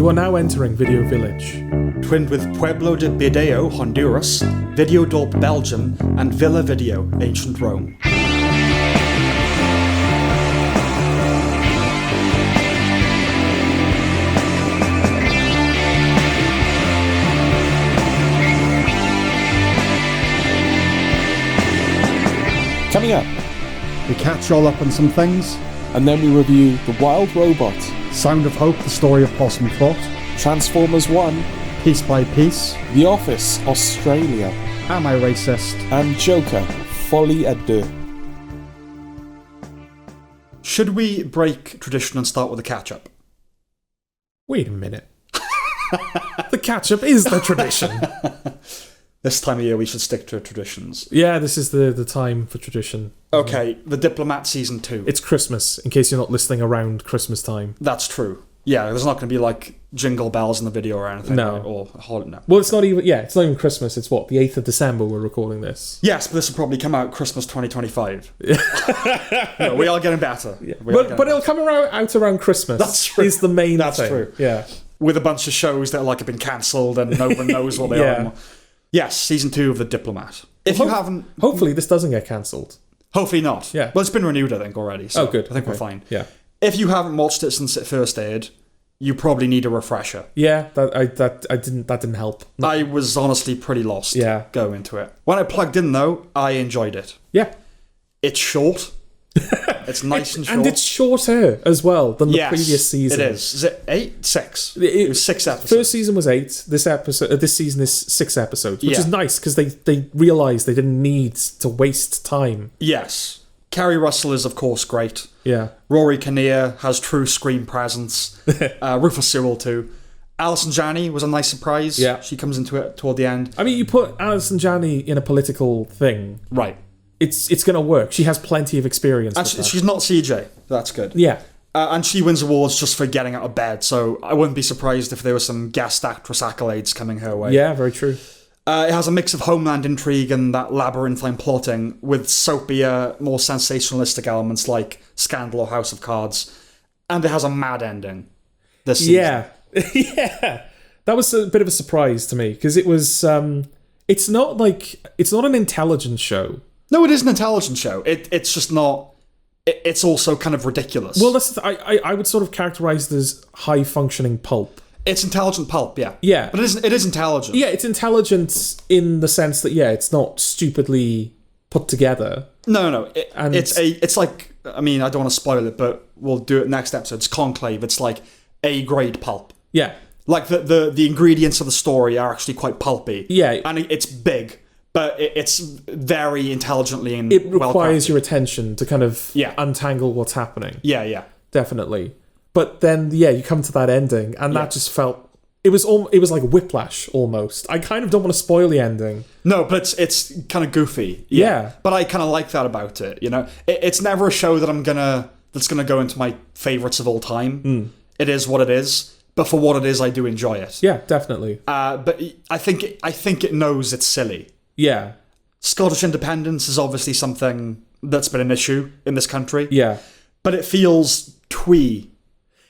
You are now entering Video Village. Twinned with Pueblo de Video, Honduras, Video Dorp, Belgium, and Villa Video, ancient Rome. Coming up, We catch you all up on some things. and then we review The Wild Robot, Sound of Hope, the story of Possum Trot. Transformers 1, Piece by Piece. The Office Australia, Am I Racist? and Joker, FOLIE À DEUX. Should we break tradition and start with a catch-up? Wait a minute. The catch-up is the tradition. This time of year we should stick to traditions. Yeah, this is the time for tradition. Okay, The Diplomat Season 2. It's Christmas, in case you're not listening around Christmas time. That's true. Yeah, there's not going to be like jingle bells in the video or anything. No. Right? Or no. Well, it's not even Christmas. It's what, the 8th of December we're recording this. Yes, but this will probably come out Christmas 2025. No, we are getting better. Yeah. We are But getting it'll come out around Christmas. That's true. Is the main That's thing. true. Yeah. With a bunch of shows that like have been cancelled and no one knows what they Yeah. are anymore. Yes, Season 2 of The Diplomat. If you haven't... Hopefully this doesn't get cancelled. Hopefully not. Yeah. Well, it's been renewed, I think, already. So Oh, good. I think we're Okay. fine. Yeah. If you haven't watched it since it first aired, you probably need a refresher. Yeah, that didn't help. I was honestly pretty lost Yeah. going into it. When I plugged in, though, I enjoyed it. Yeah. It's short. It's nice and short. And it's shorter as well than the Yes, previous season. It is. Is it 8? 6? It- It was 6 episodes. First season was 8. This season is 6 episodes, which Yeah. is nice because they realised they didn't need to waste time. Yes. Carrie Russell is, of course, great. Yeah. Rory Kinnear has true screen presence. Rufus Sewell, too. Alison Janney was a nice surprise. Yeah. She comes into it toward the end. I mean, you put Alison Janney in a political thing, Right. it's going to work. She has plenty of experience. And with that. she's not CJ. That's good. Yeah. And she wins awards just for getting out of bed, so I wouldn't be surprised if there were some guest actress accolades coming her way. Yeah, very true. It has a mix of Homeland intrigue and that labyrinthine plotting with soapier, more sensationalistic elements like Scandal or House of Cards. And it has a mad ending this season. Yeah. Yeah. That was a bit of a surprise to me because it was it's not an intelligent show. No, it is an intelligent show. It's just not... It's also kind of ridiculous. Well, I would sort of characterize it as high functioning pulp. It's intelligent pulp, yeah. Yeah. But it is intelligent. Yeah, it's intelligent in the sense that it's not stupidly put together. No. And- It's like... I mean, I don't want to spoil it, but we'll do it next episode. It's Conclave. It's like A-grade pulp. Yeah. Like the ingredients of the story are actually quite pulpy. Yeah. And it's big, but it's very intelligently and It requires well-crafted. your attention to kind of Yeah. untangle what's happening. Yeah. Definitely. But then, you come to that ending, and that just felt... It was like Whiplash, almost. I kind of don't want to spoil the ending. No, but it's kind of goofy. Yeah. But I kind of like that about it, you know? It's never a show that that's gonna go into my favourites of all time. It is what it is. But for what it is, I do enjoy it. Yeah, definitely. But I think it knows it's silly. Yeah. Scottish independence is obviously something that's been an issue in this country. Yeah. But it feels twee.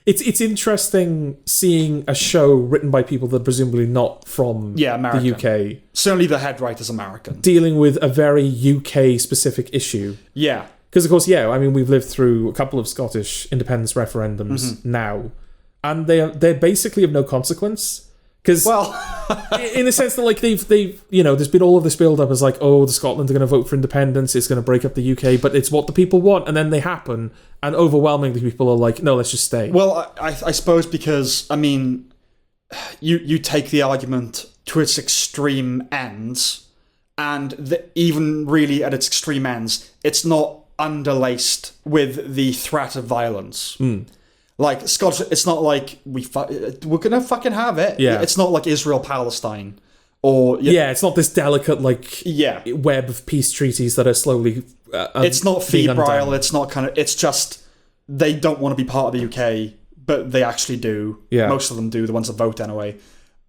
It's interesting seeing a show written by people that are presumably not from American. the UK Certainly the head writer's American. dealing with a very UK-specific issue. Yeah. Because, of course, I mean, we've lived through a couple of Scottish independence referendums now, and they're basically of no consequence. Because, in the sense that, like, they've there's been all of this build-up as, like, the Scotland are going to vote for independence, it's going to break up the UK, but it's what the people want, and then they happen, and overwhelmingly people are like, no, let's just stay. Well, I suppose because, I mean, you take the argument to its extreme ends, and even really at its extreme ends, it's not underlaced with the threat of violence. Like, Scottish, it's not like we're going to fucking have it. Yeah. It's not like Israel-Palestine. Or it's not this delicate, like, Yeah. web of peace treaties that are slowly It's not being febrile, undone. it's not kind of... It's just, they don't want to be part of the UK, but they actually do. Yeah. Most of them do, the ones that vote anyway.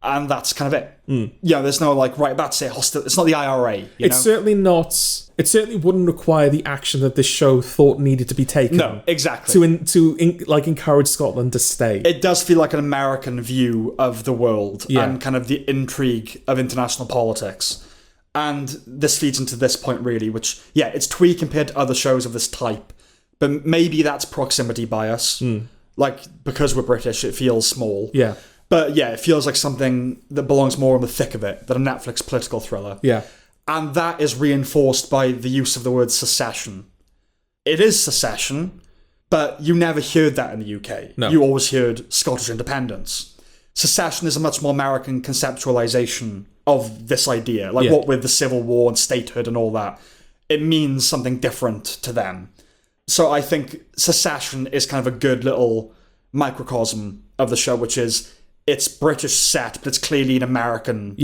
And that's kind of it. There's no like, right, that's it. Hostile. It's not the IRA. It's certainly not. It certainly wouldn't require the action that this show thought needed to be taken. No, exactly. To encourage Scotland to stay. It does feel like an American view of the world and kind of the intrigue of international politics. And this feeds into this point really, which it's twee compared to other shows of this type, but maybe that's proximity bias. Like because we're British, it feels small. Yeah. But it feels like something that belongs more in the thick of it than a Netflix political thriller. Yeah. And that is reinforced by the use of the word secession. It is secession, but you never heard that in the UK. No. You always heard Scottish independence. Secession is a much more American conceptualization of this idea. Like what with the Civil War and statehood and all that, it means something different to them. So I think secession is kind of a good little microcosm of the show, which is it's British set, but it's clearly an American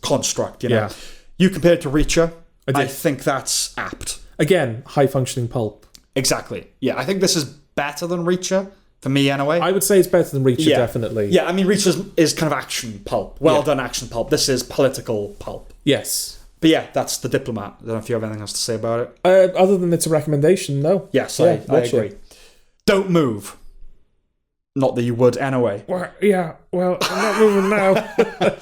construct. You know? Yeah. You compare it to Reacher, I think that's apt. Again, high-functioning pulp. Exactly. Yeah, I think this is better than Reacher, for me anyway. I would say it's better than Reacher, definitely. Yeah, I mean, Reacher is kind of action pulp. Well done action pulp. This is political pulp. Yes. But that's The Diplomat. I don't know if you have anything else to say about it. Other than it's a recommendation, no. Yes, I agree. Don't move. Not that you would anyway. Well, I'm not moving now.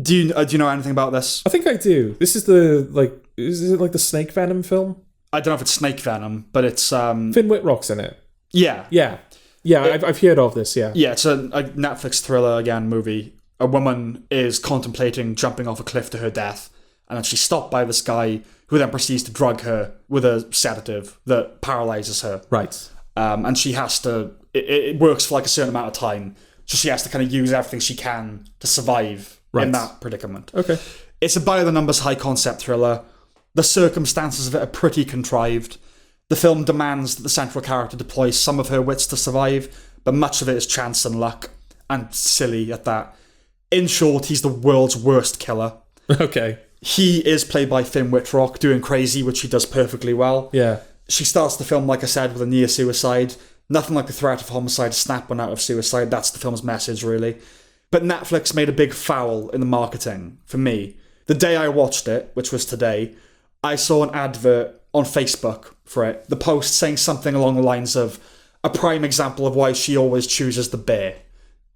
Do you know anything about this? I think I do. This is is it like the snake venom film? I don't know if it's snake venom, but it's Finn Wittrock's in it. Yeah. I've heard of this. Yeah, it's a Netflix thriller again movie. A woman is contemplating jumping off a cliff to her death, and then she's stopped by this guy who then proceeds to drug her with a sedative that paralyzes her. Right. And she has to. It works for like a certain amount of time, so she has to kind of use everything she can to survive in that predicament. Okay. It's a by the numbers high concept thriller. The circumstances of it are pretty contrived. The film demands that the central character deploys some of her wits to survive, but much of it is chance and luck, and silly at that. In short, he's the world's worst killer. Okay. He is played by Finn Wittrock, doing crazy, which he does perfectly well. Yeah. She starts the film, like I said, with a near suicide. Nothing like the threat of homicide to snap one out of suicide. That's the film's message, really. But Netflix made a big foul in the marketing, for me. The day I watched it, which was today, I saw an advert on Facebook for it. The post saying something along the lines of, a prime example of why she always chooses the bear.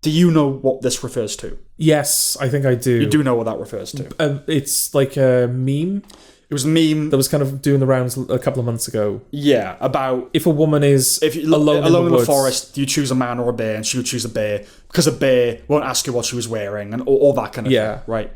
Do you know what this refers to? Yes, I think I do. You do know what that refers to. It's like a meme. It was a meme that was kind of doing the rounds a couple of months ago. Yeah, about if a woman is alone in the forest, do you choose a man or a bear? And she would choose a bear because a bear won't ask you what she was wearing and all that kind of thing. Right.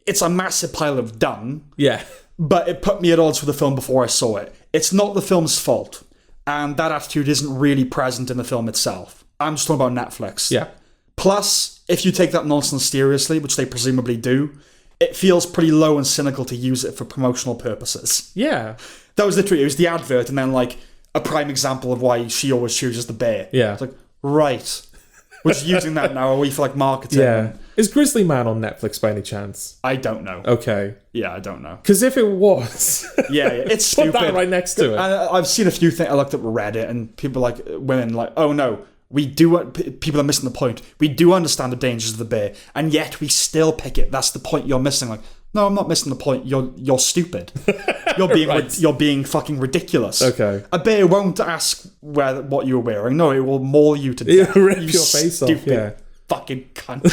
It's a massive pile of dung. Yeah. But it put me at odds with the film before I saw it. It's not the film's fault. And that attitude isn't really present in the film itself. I'm just talking about Netflix. Yeah. Plus, if you take that nonsense seriously, which they presumably do, it feels pretty low and cynical to use it for promotional purposes. Yeah. That was literally, it was the advert and then like a prime example of why she always chooses the bear. Yeah. It's like, right. We're just using that now, are we, for like marketing? Yeah. Is Grizzly Man on Netflix by any chance? I don't know. Okay. Yeah, I don't know. Because if it was... yeah, it's stupid. Put that right next to it. And I've seen a few things, I looked up Reddit and people like, women like, oh no, people are missing the point. We do understand the dangers of the bear, and yet we still pick it. That's the point you're missing. Like, no, I'm not missing the point. You're stupid. You're being fucking ridiculous. Okay. A bear won't ask what you're wearing. No, it will maul you to death. It'll rip your face off. Yeah. Fucking cunt.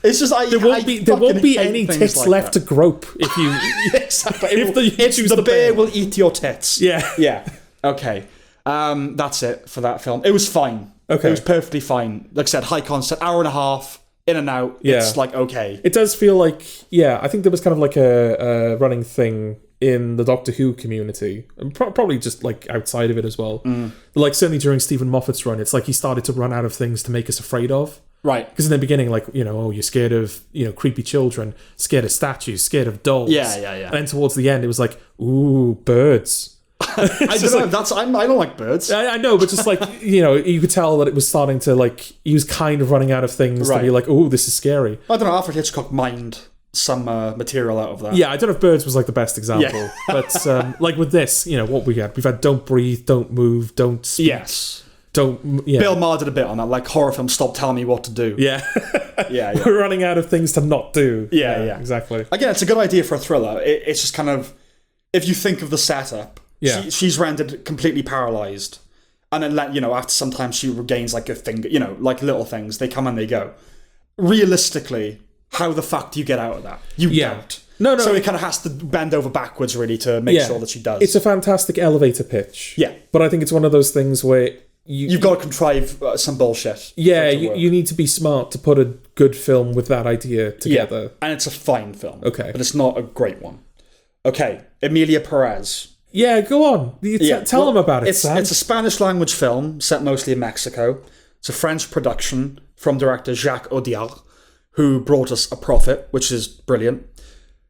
It's just like there won't be any tits like left to grope if you. Exactly. If the bear will eat your tits. Yeah. Yeah. Okay. That's it for that film. It was fine. Okay. It was perfectly fine. Like I said, high concept, hour and a half, in and out. Yeah. It's like, okay. It does feel like, I think there was kind of like a running thing in the Doctor Who community, and probably just like outside of it as well. Like certainly during Stephen Moffat's run, it's like he started to run out of things to make us afraid of. Right. Because in the beginning, like, you're scared of, creepy children, scared of statues, scared of dolls. Yeah. And then towards the end, it was like, ooh, birds. I don't know. I don't like birds. I know, but just like, you could tell that it was starting to like, he was kind of running out of things to be like, oh, this is scary. I don't know, Alfred Hitchcock mined some material out of that. Yeah, I don't know if birds was like the best example, but like with this, what we've had Don't Breathe, Don't Move, Don't Speak. Yes. Bill Maher did a bit on that, like horror films stop telling me what to do. Yeah. Yeah. We're running out of things to not do. Yeah. Exactly. Again, it's a good idea for a thriller. It's just kind of, if you think of the setup, she's rendered completely paralyzed. And then, after some time she regains like a finger, like little things. They come and they go. Realistically, how the fuck do you get out of that? You don't. No. So it kind of has to bend over backwards, really, to make sure that she does. It's a fantastic elevator pitch. Yeah. But I think it's one of those things where you've got to contrive some bullshit. Yeah, you need to be smart to put a good film with that idea together. Yeah. And it's a fine film. Okay. But it's not a great one. Okay, Emilia Perez. Yeah, go on. Tell them about it, Sam. It's a Spanish-language film set mostly in Mexico. It's a French production from director Jacques Audiard, who brought us A Prophet, which is brilliant.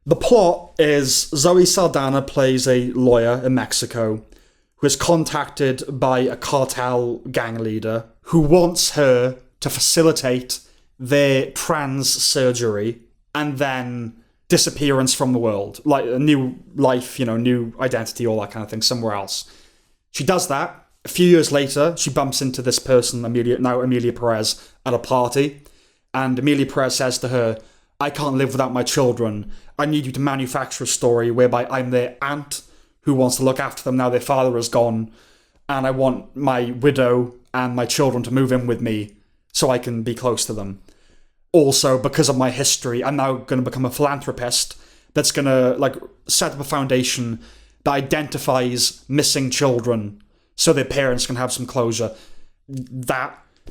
The plot is Zoe Saldana plays a lawyer in Mexico who is contacted by a cartel gang leader who wants her to facilitate their trans surgery and then disappearance from the world, like a new life, new identity, all that kind of thing, somewhere else. She does that. A few years later, she bumps into this person, Emilia Perez, at a party, and Emilia Perez says to her, I can't live without my children. I need you to manufacture a story whereby I'm their aunt who wants to look after them now their father is gone, and I want my widow and my children to move in with me so I can be close to them. Also, because of my history, I'm now going to become a philanthropist that's going to set up a foundation that identifies missing children so their parents can have some closure.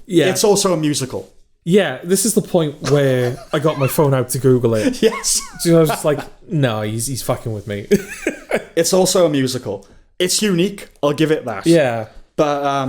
It's also a musical. Yeah, this is the point where I got my phone out to Google it. Yes. So I was just like, no, he's fucking with me. It's also a musical. It's unique, I'll give it that. Yeah. But,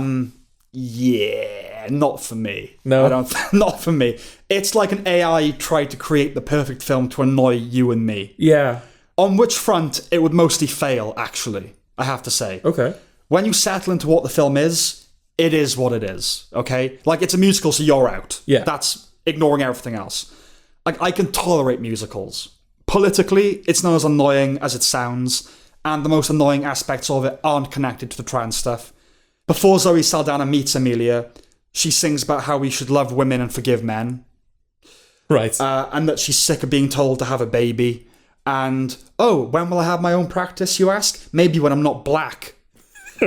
not for me. No? Not for me. It's like an AI tried to create the perfect film to annoy you and me. Yeah. On which front, it would mostly fail, actually, I have to say. Okay. When you settle into what the film is, it is what it is, okay? Like, it's a musical, so you're out. Yeah. That's ignoring everything else. Like, I can tolerate musicals. Politically, it's not as annoying as it sounds, and the most annoying aspects of it aren't connected to the trans stuff. Before Zoe Saldana meets Emilia, she sings about how we should love women and forgive men. Right. And that she's sick of being told to have a baby. And, when will I have my own practice, you ask? Maybe when I'm not black.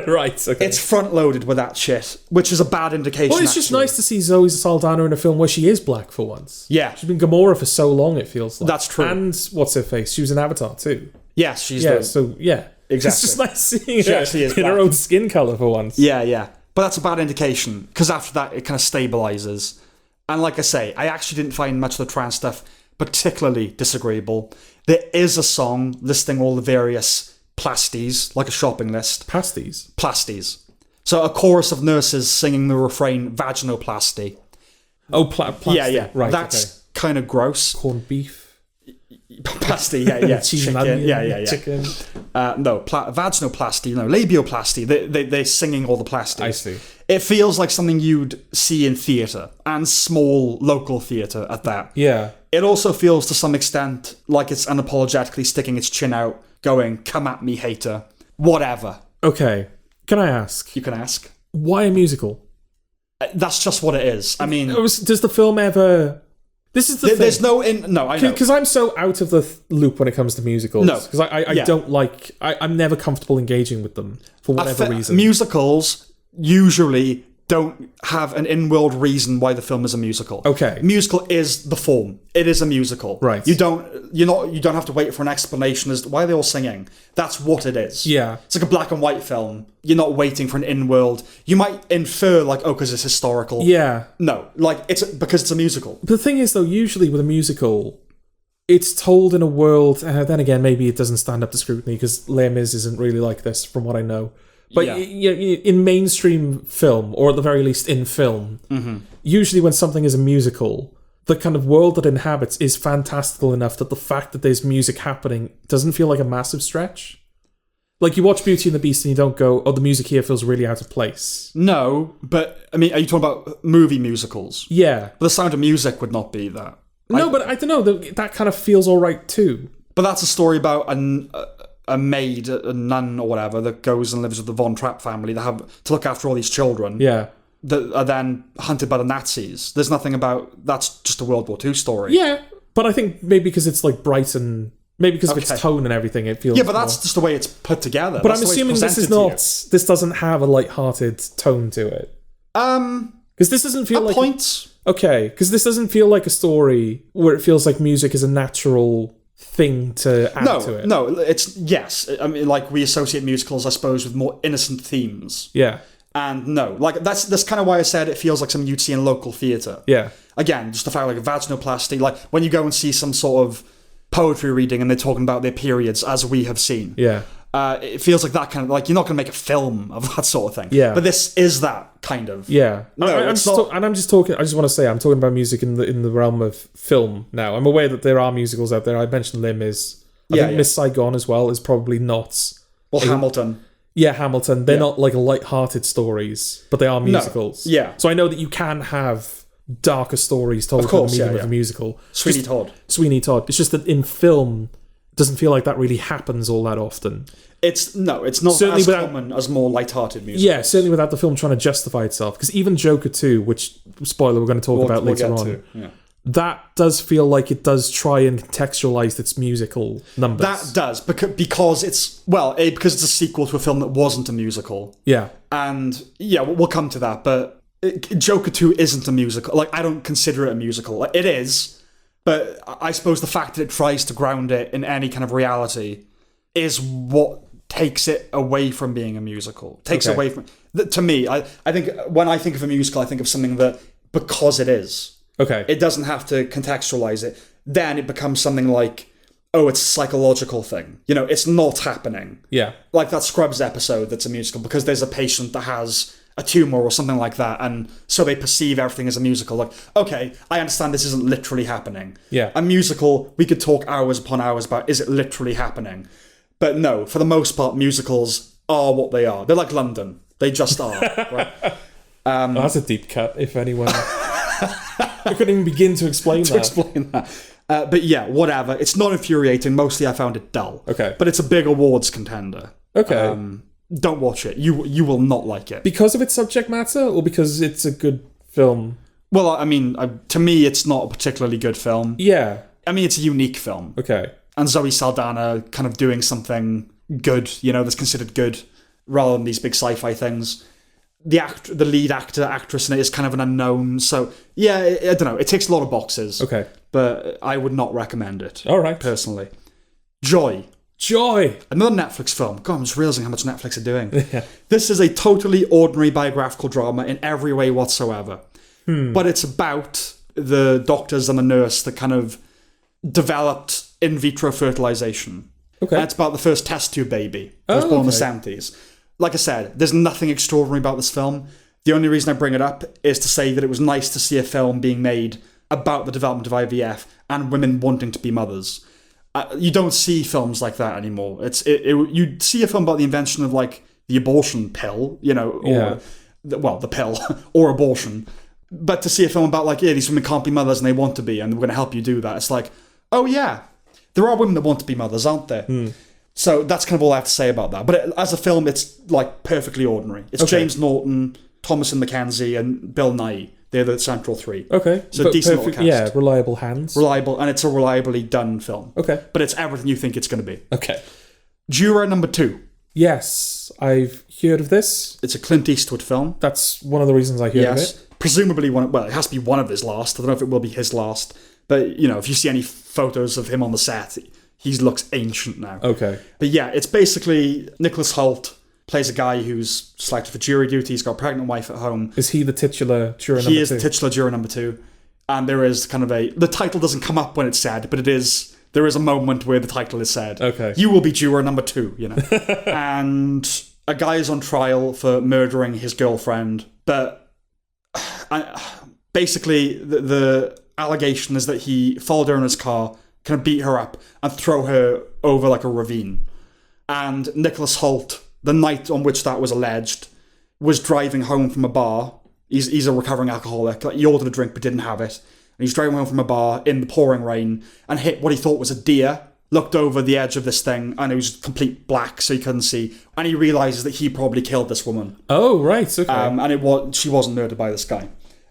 Right, okay. It's front-loaded with that shit, which is a bad indication. Well, it's just nice to see Zoe Saldana in a film where she is black for once. Yeah. She's been Gamora for so long, it feels like. That's true. And what's her face? She was in Avatar too. Yes, she's Exactly. It's just nice seeing her actually is in her own skin colour for once. Yeah. But that's a bad indication, because after that, it kind of stabilises. And like I say, I actually didn't find much of the trans stuff particularly disagreeable. There is a song listing all the various plasties, like a shopping list. Plasties. So a chorus of nurses singing the refrain, vaginoplasty. Oh, plasty. Yeah. Right, that's kind of gross. Corned beef. Plasty, yeah. Cheese and chicken, onion, yeah. Chicken. Vaginoplasty, labioplasty. They're singing all the plasties. I see. It feels like something you'd see in theatre, and small local theatre at that. Yeah. It also feels to some extent like it's unapologetically sticking its chin out, going, come at me, hater. Whatever. Okay. Can I ask? You can ask. Why a musical? That's just what it is. I mean... Does the film ever... This is the thing. There's no... I know. Because I'm so out of the loop when it comes to musicals. No. Because I don't like... I'm never comfortable engaging with them for whatever reason. Musicals usually don't have an in-world reason why the film is a musical. Okay. Musical is the form. It is a musical. Right. You don't have to wait for an explanation as to why they're all singing. That's what it is. Yeah. It's like a black and white film. You're not waiting for an in-world. You might infer because it's historical. Yeah. No, because it's a musical. The thing is, though, usually with a musical, it's told in a world. Then again, maybe it doesn't stand up to scrutiny because Les Mis isn't really like this, from what I know. But in mainstream film, or at the very least in film, usually when something is a musical, the kind of world that it inhabits is fantastical enough that the fact that there's music happening doesn't feel like a massive stretch. Like, you watch Beauty and the Beast and you don't go, the music here feels really out of place. No, but, I mean, are you talking about movie musicals? Yeah. But The Sound of Music would not be that. No, but I don't know, that kind of feels alright too. But that's a story about a maid, a nun or whatever, that goes and lives with the Von Trapp family that have to look after all these children. Yeah. that are then hunted by the Nazis. There's nothing about... That's just a World War II story. Yeah, but I think maybe because it's like bright and... Maybe because of its tone and everything, it feels... Yeah, but that's just the way it's put together. But I'm assuming this is not... This doesn't have a light-hearted tone to it. Because this doesn't feel like... points. Okay, because this doesn't feel like a story where it feels like music is a natural thing to add to it. No, it's... Yes. I mean, like, we associate musicals, I suppose, with more innocent themes. Yeah. And no, like, that's kind of why I said it feels like something you'd see in local theatre. Yeah. Again, just the fact, like, vaginoplasty, like, when you go and see some sort of poetry reading and they're talking about their periods, as we have seen. Yeah. It feels like that kind of... Like, you're not going to make a film of that sort of thing. Yeah. But this is that kind of... Yeah. No, it's not... And I'm just talking... I just want to say, I'm talking about music in the realm of film now. I'm aware that there are musicals out there. I mentioned Lim is... I think Miss Saigon as well is probably not... Well, Hamilton. Yeah, Hamilton. They're not like light-hearted stories, but they are musicals. No. Yeah. So I know that you can have darker stories told through the medium of a musical. Sweeney Todd. It's just that in film, it doesn't feel like that really happens all that often. It's not certainly as common as more light-hearted music. Yeah, certainly without the film trying to justify itself. Because even Joker 2, which, spoiler, we're going to talk about later on, that does feel like it does try and contextualize its musical numbers. That does, because it's... Well, because it's a sequel to a film that wasn't a musical. Yeah. And, yeah, we'll come to that, but Joker 2 isn't a musical. Like, I don't consider it a musical. Like, it is, but I suppose the fact that it tries to ground it in any kind of reality is what takes it away from being a musical. Takes away from... To me, I think when I think of a musical, I think of something that, because it is... Okay. It doesn't have to contextualize it. Then it becomes something like, oh, it's a psychological thing. You know, it's not happening. Yeah. Like that Scrubs episode that's a musical because there's a patient that has a tumor or something like that, and so they perceive everything as a musical. Like, okay, I understand this isn't literally happening. Yeah. A musical, we could talk hours upon hours about, is it literally happening? But no, for the most part, musicals are what they are. They're like London. They just are. Right? That's a deep cut, if anyone... I couldn't even begin to explain that. But yeah, whatever. It's not infuriating. Mostly I found it dull. Okay. But it's a big awards contender. Okay. Don't watch it. You will not like it. Because of its subject matter, or because it's a good film? Well, I mean, to me, it's not a particularly good film. Yeah. I mean, it's a unique film. Okay. And Zoe Saldana kind of doing something good, that's considered good, rather than these big sci-fi things. The lead actress in it is kind of an unknown. So, yeah, I don't know. It ticks a lot of boxes. Okay. But I would not recommend it. All right. Personally. Joy. Another Netflix film. God, I'm just realising how much Netflix are doing. Yeah. This is a totally ordinary biographical drama in every way whatsoever. But it's about the doctors and the nurse that kind of developed in vitro fertilization. Okay. And it's about the first test tube baby that was born in the 70s. Like I said, there's nothing extraordinary about this film. The only reason I bring it up is to say that it was nice to see a film being made about the development of IVF and women wanting to be mothers. You don't see films like that anymore. You see a film about the invention of, like, the abortion pill, or the pill or abortion. But to see a film about, like, these women can't be mothers and they want to be, and we're going to help you do that. It's like, oh yeah, there are women that want to be mothers, aren't there? So that's kind of all I have to say about that. But as a film, it's, like, perfectly ordinary. It's James Norton, Thomasin McKenzie, and Bill Nighy. They're the central three. Okay. So decent little cast. Yeah, reliable hands. Reliable, and it's a reliably done film. Okay. But it's everything you think it's going to be. Okay. Juror number 2. Yes, I've heard of this. It's a Clint Eastwood film. That's one of the reasons I heard of it. Presumably it has to be one of his last. I don't know if it will be his last. But, if you see any photos of him on the set... He looks ancient now. Okay. But yeah, it's basically Nicholas Hoult plays a guy who's selected for jury duty. He's got a pregnant wife at home. Is he the titular juror number 2? He is the titular juror number 2. And there is kind of the title doesn't come up when it's said, but there is a moment where the title is said. Okay. You will be juror number 2, And a guy is on trial for murdering his girlfriend. But basically, the allegation is that he followed her in his car, kind of beat her up and throw her over like a ravine. And Nicholas Hoult, the night on which that was alleged, was driving home from a bar. He's a recovering alcoholic. Like, he ordered a drink but didn't have it. And he's driving home from a bar in the pouring rain and hit what he thought was a deer looked over the edge of this thing and it was complete black, so he couldn't see. And he realizes that he probably killed this woman. Oh, right, okay. And she wasn't murdered by this guy.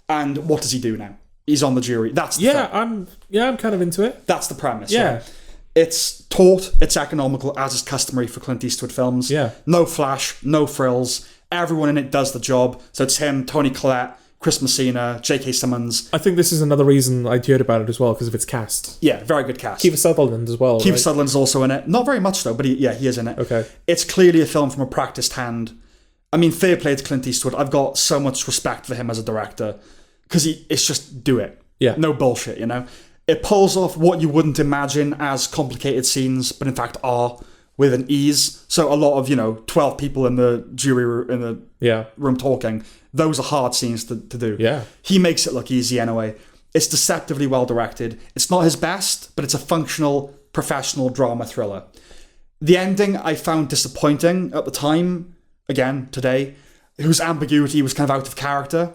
And what does he do now? He's on the jury. That's the film. I'm kind of into it. That's the premise. Yeah. Right? It's taut, it's economical, as is customary for Clint Eastwood films. Yeah. No flash, no frills. Everyone in it does the job. So it's him, Toni Collette, Chris Messina, J.K. Simmons. I think this is another reason I'd heard about it as well, because of its cast. Yeah, very good cast. Kiefer Sutherland as well. Kiefer Sutherland's also in it. Not very much though, but he is in it. Okay. It's clearly a film from a practiced hand. I mean, fair play to Clint Eastwood. I've got so much respect for him as a director, because it's just do it. Yeah. No bullshit, you know? It pulls off what you wouldn't imagine as complicated scenes, but in fact are, with an ease. So a lot of, 12 people in the jury room talking, those are hard scenes to do. Yeah. He makes it look easy anyway. It's deceptively well directed. It's not his best, but it's a functional, professional drama thriller. The ending I found disappointing at the time, again, today, whose ambiguity was kind of out of character.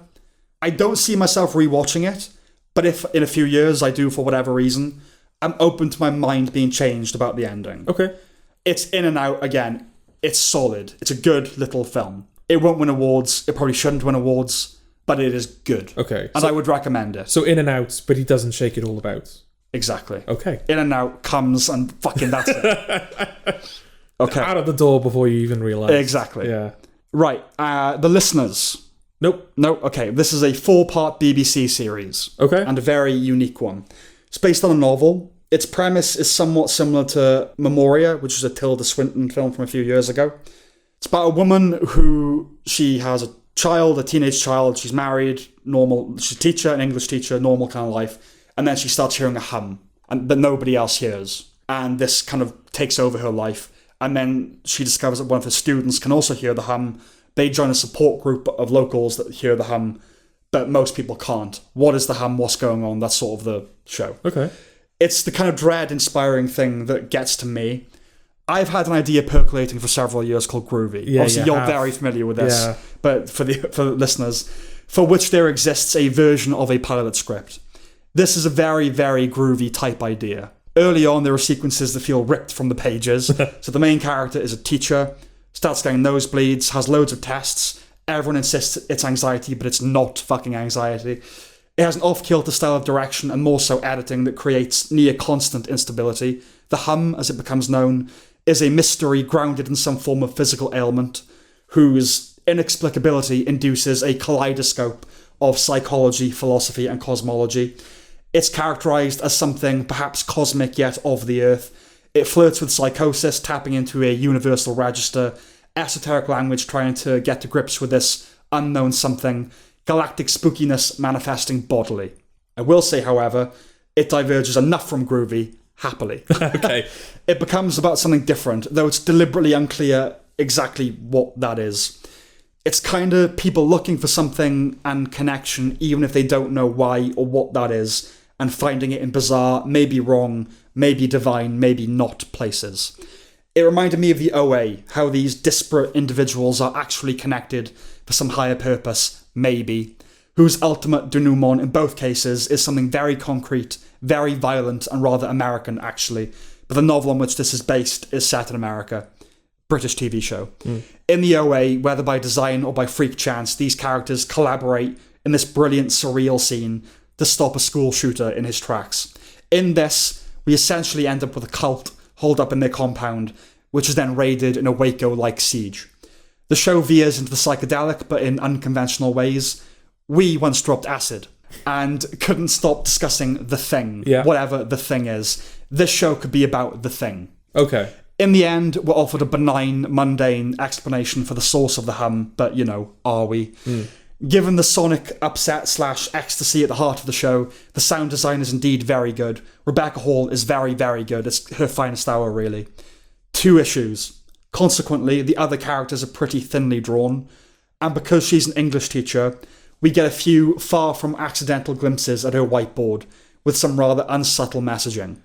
I don't see myself rewatching it, but if in a few years I do for whatever reason, I'm open to my mind being changed about the ending. Okay. It's in and out, again, it's solid. It's a good little film. It won't win awards, it probably shouldn't win awards, but it is good. Okay. And I would recommend it. So in and out, but he doesn't shake it all about. Exactly. Okay. In and out, comes, and fucking that's it. Okay. Out of the door before you even realise. Exactly. Yeah. Right, the listeners. Nope. No, okay. This is a 4-part BBC series. Okay. And a very unique one. It's based on a novel. Its premise is somewhat similar to Memoria, which is a Tilda Swinton film from a few years ago. It's about a woman who, she has a child, a teenage child. She's married, normal. She's a teacher, an English teacher, normal kind of life. And then she starts hearing a hum that nobody else hears. And this kind of takes over her life. And then she discovers that one of her students can also hear the hum. They join a support group of locals that hear the hum, but most people can't. What is the hum? What's going on? That's sort of the show. Okay. It's the kind of dread-inspiring thing that gets to me. I've had an idea percolating for several years called Groovy. Yeah, Obviously, you're very familiar with this, Yeah. but for the listeners, for which there exists a version of a pilot script. This is a very, very groovy type idea. Early on, there are sequences that feel ripped from the pages. So the main character is a teacher, starts getting nosebleeds, has loads of tests. Everyone insists it's anxiety, but it's not fucking anxiety. It has an off-kilter style of direction and more so editing that creates near-constant instability. The hum, as it becomes known, is a mystery grounded in some form of physical ailment, whose inexplicability induces a kaleidoscope of psychology, philosophy, and cosmology. It's characterized as something perhaps cosmic yet of the earth. It flirts with psychosis, tapping into a universal register, esoteric language trying to get to grips with this unknown something, galactic spookiness manifesting bodily. I will say, however, it diverges enough from groovy, happily. Okay. It becomes about something different, though it's deliberately unclear exactly what that is. It's kind of people looking for something and connection, even if they don't know why or what that is, and finding it in bizarre, maybe wrong, maybe divine, maybe not places. It reminded me of the OA, how these disparate individuals are actually connected for some higher purpose, maybe, whose ultimate denouement in both cases is something very concrete, very violent, and rather American, actually. But the novel on which this is based is set in America. British TV show. In the OA, whether by design or by freak chance, these characters collaborate in this brilliant, surreal scene to stop a school shooter in his tracks. In this, we essentially end up with a cult holed up in their compound, which is then raided in a Waco-like siege. The show veers into the psychedelic, but in unconventional ways. We once dropped acid, and couldn't stop discussing the thing, whatever the thing is. This show could be about the thing. Okay. In the end, we're offered a benign, mundane explanation for the source of the hum, but, are we? Given the sonic upset/ecstasy at the heart of the show, the sound design is indeed very good. Rebecca Hall is very, very good. It's her finest hour, really. 2 issues. Consequently, the other characters are pretty thinly drawn, and because she's an English teacher, we get a few far from accidental glimpses at her whiteboard, with some rather unsubtle messaging.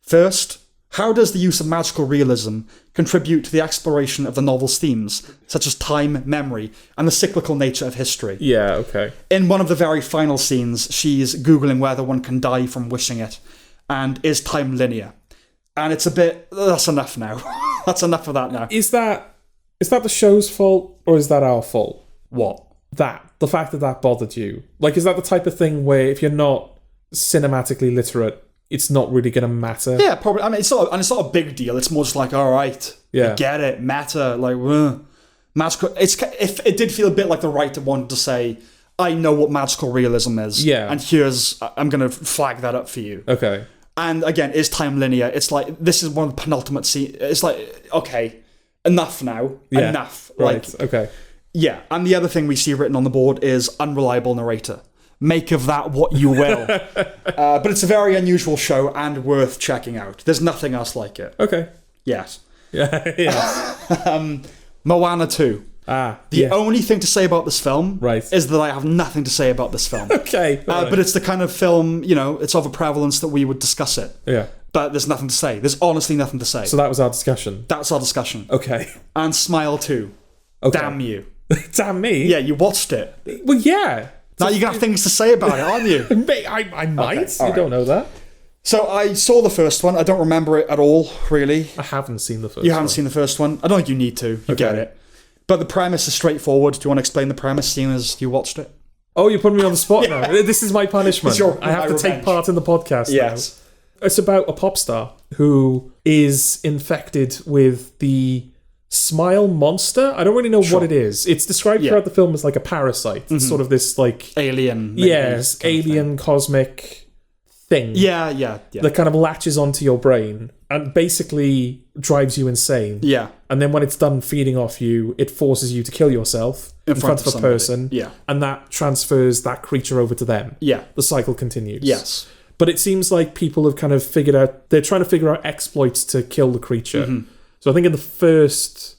First, how does the use of magical realism contribute to the exploration of the novel's themes, such as time, memory, and the cyclical nature of history? Yeah, okay. In one of the very final scenes, she's Googling whether one can die from wishing it, and is time linear? And it's a bit, that's enough now. That's enough of that now. Is that the show's fault, or is that our fault? What? The fact that bothered you. Like, is that the type of thing where if you're not cinematically literate, it's not really going to matter? Yeah, probably. I mean, it's not a big deal. It's more just like, all right, Yeah. I get it, meta, like, magical. If it did feel a bit like the writer wanted to say, I know what magical realism is. Yeah. And I'm going to flag that up for you. Okay. And again, is time linear? It's like, this is one of the penultimate scenes. It's like, okay, enough now. Yeah. Enough. Right. Like, Okay. yeah. And the other thing we see written on the board is unreliable narrator. Make of that what you will. But it's a very unusual show and worth checking out. There's nothing else like it. Okay. Yes. Yeah. Yeah. Moana 2. The only thing to say about this film is that I have nothing to say about this film. Okay. But it's the kind of film, it's of a prevalence that we would discuss it. Yeah. But there's nothing to say. There's honestly nothing to say. So that was our discussion. That's our discussion. Okay. And Smile 2. Okay. Damn you. Damn me. Yeah, you watched it. Well, yeah. Now you're going to have things to say about it, aren't you? I might. Okay, all You don't know that. So I saw the first one. I don't remember it at all, really. I haven't seen the first one. You haven't seen the first one? I don't think you need to. You get it. But the premise is straightforward. Do you want to explain the premise, seeing as you watched it? Oh, you're putting me on the spot now. This is my punishment. I have to revenge. take part in the podcast Yes. now. It's about a pop star who is infected with the smile monster. I don't really know what it is. It's described throughout the film as like a parasite. It's sort of this like... Alien. Yes, alien cosmic thing. Yeah. That kind of latches onto your brain and basically drives you insane. Yeah. And then when it's done feeding off you, it forces you to kill yourself in front of a somebody. person. Yeah. And that transfers that creature over to them. Yeah. The cycle continues. Yes. But it seems like people have kind of figured out, they're trying to figure out exploits to kill the creature. So I think in the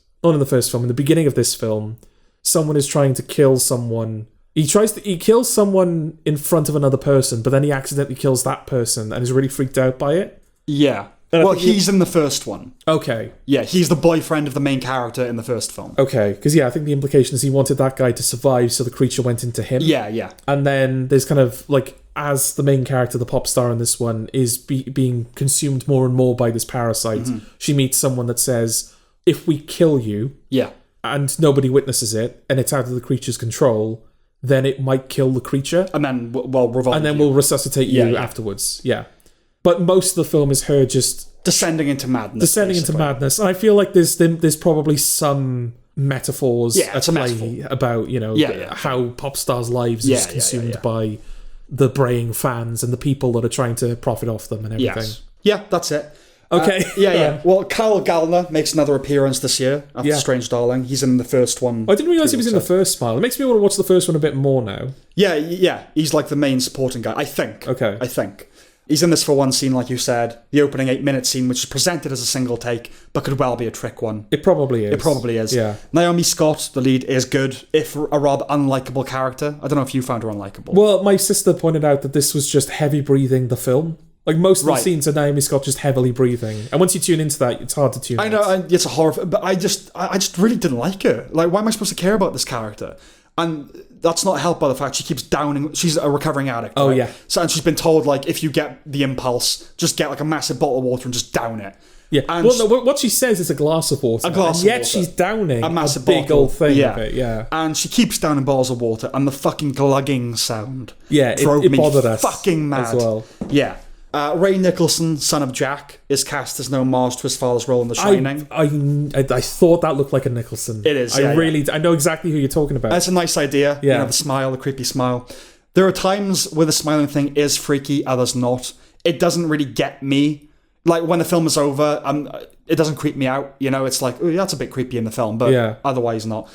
beginning of this film, someone is trying to kill someone. He kills someone in front of another person, but then he accidentally kills that person and is really freaked out by it. Yeah. Well, he's in the first one. Okay. Yeah, he's the boyfriend of the main character in the first film. Okay, because I think the implication is he wanted that guy to survive, so the creature went into him. Yeah. And then there's kind of like, as the main character, the pop star in this one, is being consumed more and more by this parasite, she meets someone that says, if we kill you, and nobody witnesses it, and it's out of the creature's control, then it might kill the creature. And then, we'll resuscitate you afterwards. Yeah. But most of the film is her just... descending into madness. And I feel like there's probably some metaphors at play about, how pop stars' lives is consumed by the braying fans and the people that are trying to profit off them and everything. Yes. Yeah, that's it. Okay. Yeah. Well, Kyle Gallner makes another appearance this year after Strange Darling. He's in the first one. I didn't realise he was in the first Smile. It makes me want to watch the first one a bit more now. Yeah. He's like the main supporting guy, I think. Okay. I think. He's in this for one scene, like you said. The opening 8-minute scene, which is presented as a single take, but could well be a trick one. It probably is. Yeah. Naomi Scott, the lead, is good, if a rather unlikable character. I don't know if you found her unlikable. Well, my sister pointed out that this was just heavy breathing the film. Like, most of the scenes are Naomi Scott just heavily breathing. And once you tune into that, it's hard to tune out. I know, it's a horror, but I just really didn't like her. Like, why am I supposed to care about this character? And that's not helped by the fact she keeps downing. She's a recovering addict. Oh, right? yeah. So, and she's been told, like, if you get the impulse, just get, like, a massive bottle of water and just down it. Yeah. And what she says is a glass of water. Yet she's downing a massive big bottle. old thing of it. Yeah. And she keeps downing bottles of water, and the fucking glugging sound drove it me bothered us fucking mad. as well. Yeah. Ray Nicholson, son of Jack, is cast as no homage to his father's role in The Shining. I thought that looked like a Nicholson. It is. I know exactly who you're talking about. That's a nice idea. Yeah. The smile, the creepy smile. There are times where the smiling thing is freaky, others not. It doesn't really get me. Like, when the film is over, it doesn't creep me out. It's like, oh, that's a bit creepy in the film, but otherwise not.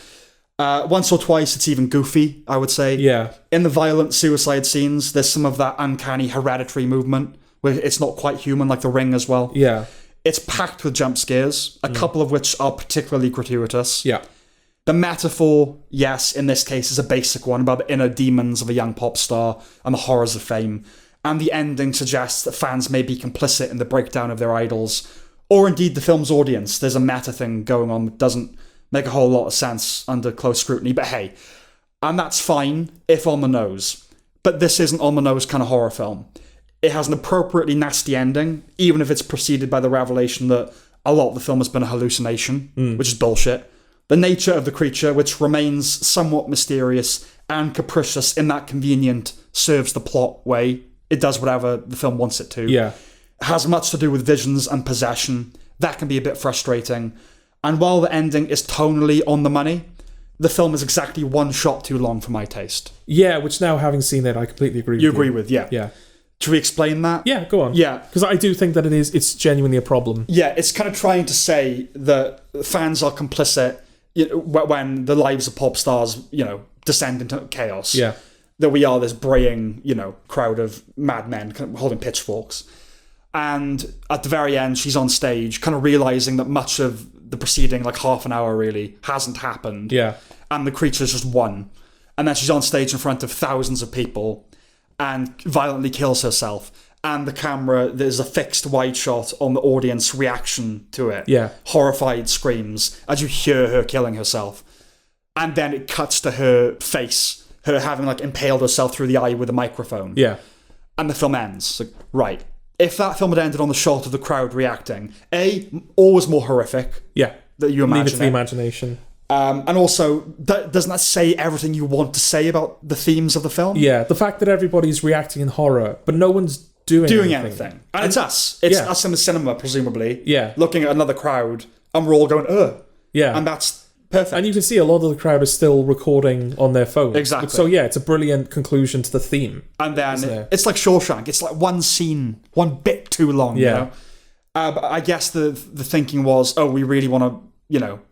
Once or twice, it's even goofy, I would say. Yeah. In the violent suicide scenes, there's some of that uncanny hereditary movement where it's not quite human, like The Ring as well. Yeah. It's packed with jump scares, a couple of which are particularly gratuitous. Yeah. The metaphor, yes, in this case, is a basic one about the inner demons of a young pop star and the horrors of fame. And the ending suggests that fans may be complicit in the breakdown of their idols, or indeed the film's audience. There's a meta thing going on that doesn't make a whole lot of sense under close scrutiny, but hey. And that's fine, if on the nose. But this isn't on the nose kind of horror film. It has an appropriately nasty ending, even if it's preceded by the revelation that a lot of the film has been a hallucination, which is bullshit. The nature of the creature, which remains somewhat mysterious and capricious in that convenient, serves the plot way. It does whatever the film wants it to. Yeah. Has much to do with visions and possession. That can be a bit frustrating. And while the ending is tonally on the money, the film is exactly one shot too long for my taste. Yeah, which now, having seen it, I completely agree with You you. agree with, yeah. Yeah. Should we explain that? Yeah, go on. Yeah. Because I do think that it's genuinely a problem. Yeah, it's kind of trying to say that fans are complicit when the lives of pop stars, descend into chaos. Yeah. That we are this braying, crowd of madmen kind of holding pitchforks. And at the very end, she's on stage, kind of realizing that much of the preceding, like half an hour really, hasn't happened. Yeah. And the creature's just won. And then she's on stage in front of thousands of people and violently kills herself. And the camera, there's a fixed wide shot on the audience reaction to it. Yeah. Horrified screams as you hear her killing herself. And then it cuts to her face, her having like impaled herself through the eye with a microphone. Yeah. And the film ends. Like, right. If that film had ended on the shot of the crowd reacting, always more horrific. Yeah. That you imagine. Leave it to the imagination. And also, doesn't that say everything you want to say about the themes of the film? Yeah, the fact that everybody's reacting in horror, but no one's doing anything. And it's us. It's Yeah. us in the cinema, presumably. Yeah. Looking at another crowd, and we're all going, ugh. Yeah. And that's perfect. And you can see a lot of the crowd is still recording on their phones. Exactly. So yeah, it's a brilliant conclusion to the theme. And then it's like Shawshank. It's like one scene, one bit too long. Yeah. You know? But I guess the thinking was, we really want to,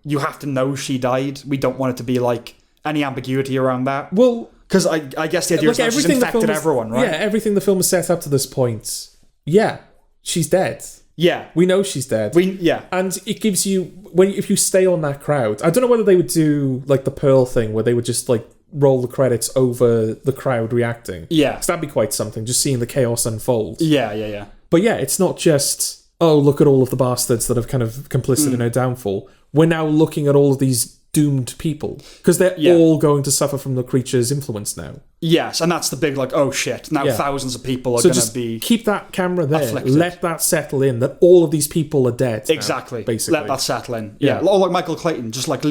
you have to know she died. We don't want it to be like any ambiguity around that. Well, because I guess the idea is that she's infected everyone, right? Yeah, everything the film has set up to this point. Yeah, she's dead. Yeah. We know she's dead. And it gives you, if you stay on that crowd, I don't know whether they would do like the Pearl thing where they would just like roll the credits over the crowd reacting. Yeah. Because that'd be quite something, just seeing the chaos unfold. Yeah. But yeah, it's not just, look at all of the bastards that have kind of complicit in her downfall. We're now looking at all of these doomed people because they're all going to suffer from the creature's influence now. Yes, and that's the big like, oh shit, now thousands of people are so going just to be keep that camera there. afflicted. Let that settle in, that all of these people are dead now, exactly. basically. Let that settle in. Yeah. Or like Michael Clayton, just like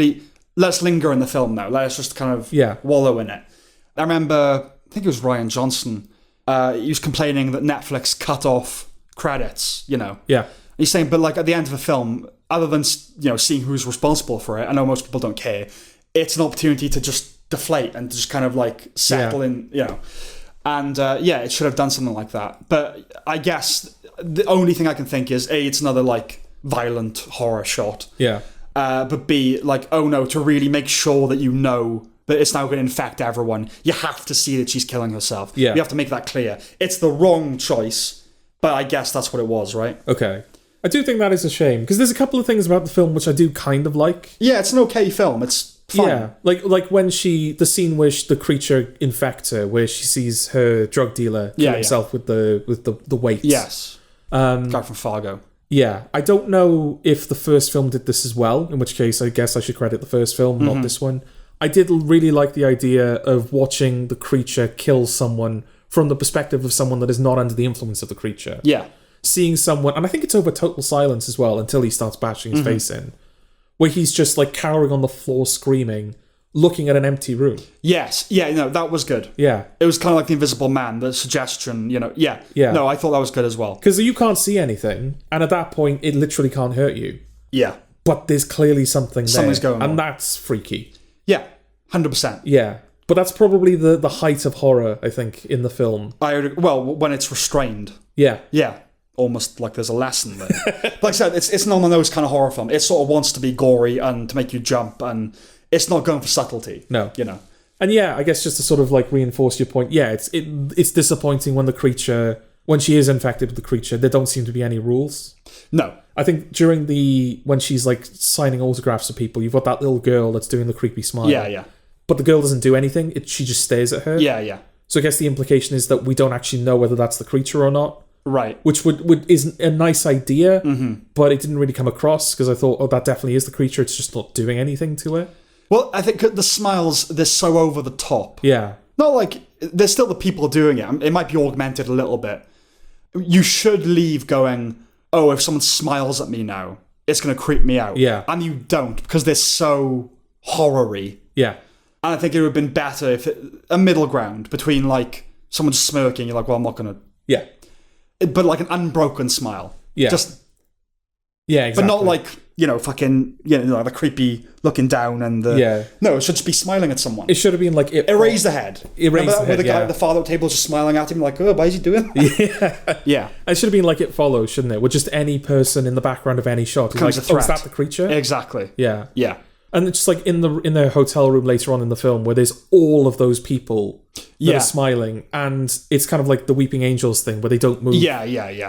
let's linger in the film now. Let's just kind of wallow in it. I remember, I think it was Ryan Johnson, he was complaining that Netflix cut off credits, Yeah. He's saying, but like at the end of a film, other than seeing who's responsible for it, I know most people don't care. It's an opportunity to just deflate and just kind of like settle in, And it should have done something like that. But I guess the only thing I can think is A, it's another like violent horror shot. Yeah. But B, like, oh no, to really make sure that that it's now going to infect everyone, you have to see that she's killing herself. Yeah. You have to make that clear. It's the wrong choice, but I guess that's what it was, right? Okay. I do think that is a shame because there's a couple of things about the film which I do kind of like. Yeah, it's an okay film. It's fine. Yeah, like when the scene where the creature infects her, where she sees her drug dealer kill himself with the weights. Yes. Guy from Fargo. Yeah, I don't know if the first film did this as well, in which case I guess I should credit the first film, not this one. I did really like the idea of watching the creature kill someone from the perspective of someone that is not under the influence of the creature. Yeah. Seeing someone, and I think it's over total silence as well until he starts bashing his face in, where he's just like cowering on the floor screaming, looking at an empty room. Yes. Yeah, no, that was good. Yeah. It was kind of like The Invisible Man, the suggestion, Yeah. No, I thought that was good as well. Because you can't see anything, and at that point, it literally can't hurt you. Yeah. But there's clearly something there. Something's going on. And that's freaky. Yeah, 100%. Yeah. But that's probably the height of horror, I think, in the film. Well, when it's restrained. Yeah. Yeah. Almost like there's a lesson there. Like I said, it's not one of those kind of horror film. It sort of wants to be gory and to make you jump, and it's not going for subtlety. No. And yeah, I guess just to sort of like reinforce your point, yeah, it's disappointing when she is infected with the creature, there don't seem to be any rules. No. I think during when she's like signing autographs to people, you've got that little girl that's doing the creepy smile. Yeah. But the girl doesn't do anything. She just stares at her. Yeah. So I guess the implication is that we don't actually know whether that's the creature or not. Right. Which is a nice idea, but it didn't really come across because I thought, that definitely is the creature. It's just not doing anything to it. Well, I think the smiles, they're so over the top. Yeah. Not like, there's still the people doing it. It might be augmented a little bit. you should leave going, oh, if someone smiles at me now, it's going to creep me out. Yeah. And you don't, because they're so horror-y. Yeah. And I think it would have been better if a middle ground between, like, someone smirking, you're like, well, I'm not going to... Yeah. But, like, an unbroken smile. Yeah. Just... Yeah, exactly. But not, like, fucking, the creepy looking down and the... Yeah. No, it should just be smiling at someone. It should have been like... Erase the head. Erase the head, where the guy at the father table is just smiling at him like, oh, why is he doing that? Yeah. It should have been like It Follows, shouldn't it? With just any person in the background of any shot. Becomes Like, a threat. is that the creature? Exactly. Yeah. Yeah. And it's just like in the hotel room later on in the film where there's all of those people that are smiling, and it's kind of like the Weeping Angels thing where they don't move. Yeah.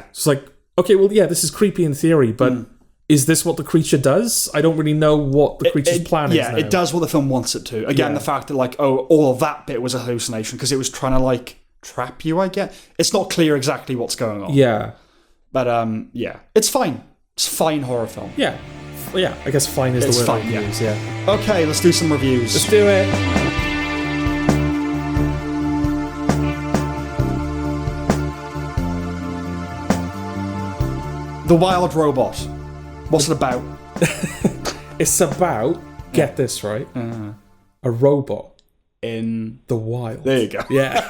It's like, okay, well, yeah, this is creepy in theory, but is this what the creature does? I don't really know what the creature's plan is now. Yeah, it does what the film wants it to. Again, the fact that, like, oh, all of that bit was a hallucination because it was trying to, like, trap you, I guess. It's not clear exactly what's going on. Yeah. But, yeah. It's fine. It's a fine horror film. Yeah. Well, yeah, I guess fine is the word fine, I use, yeah. Okay, let's do some reviews. Let's do it. The Wild Robot. What's it about? It's about, get this right, a robot In the wild. There you go. Yeah.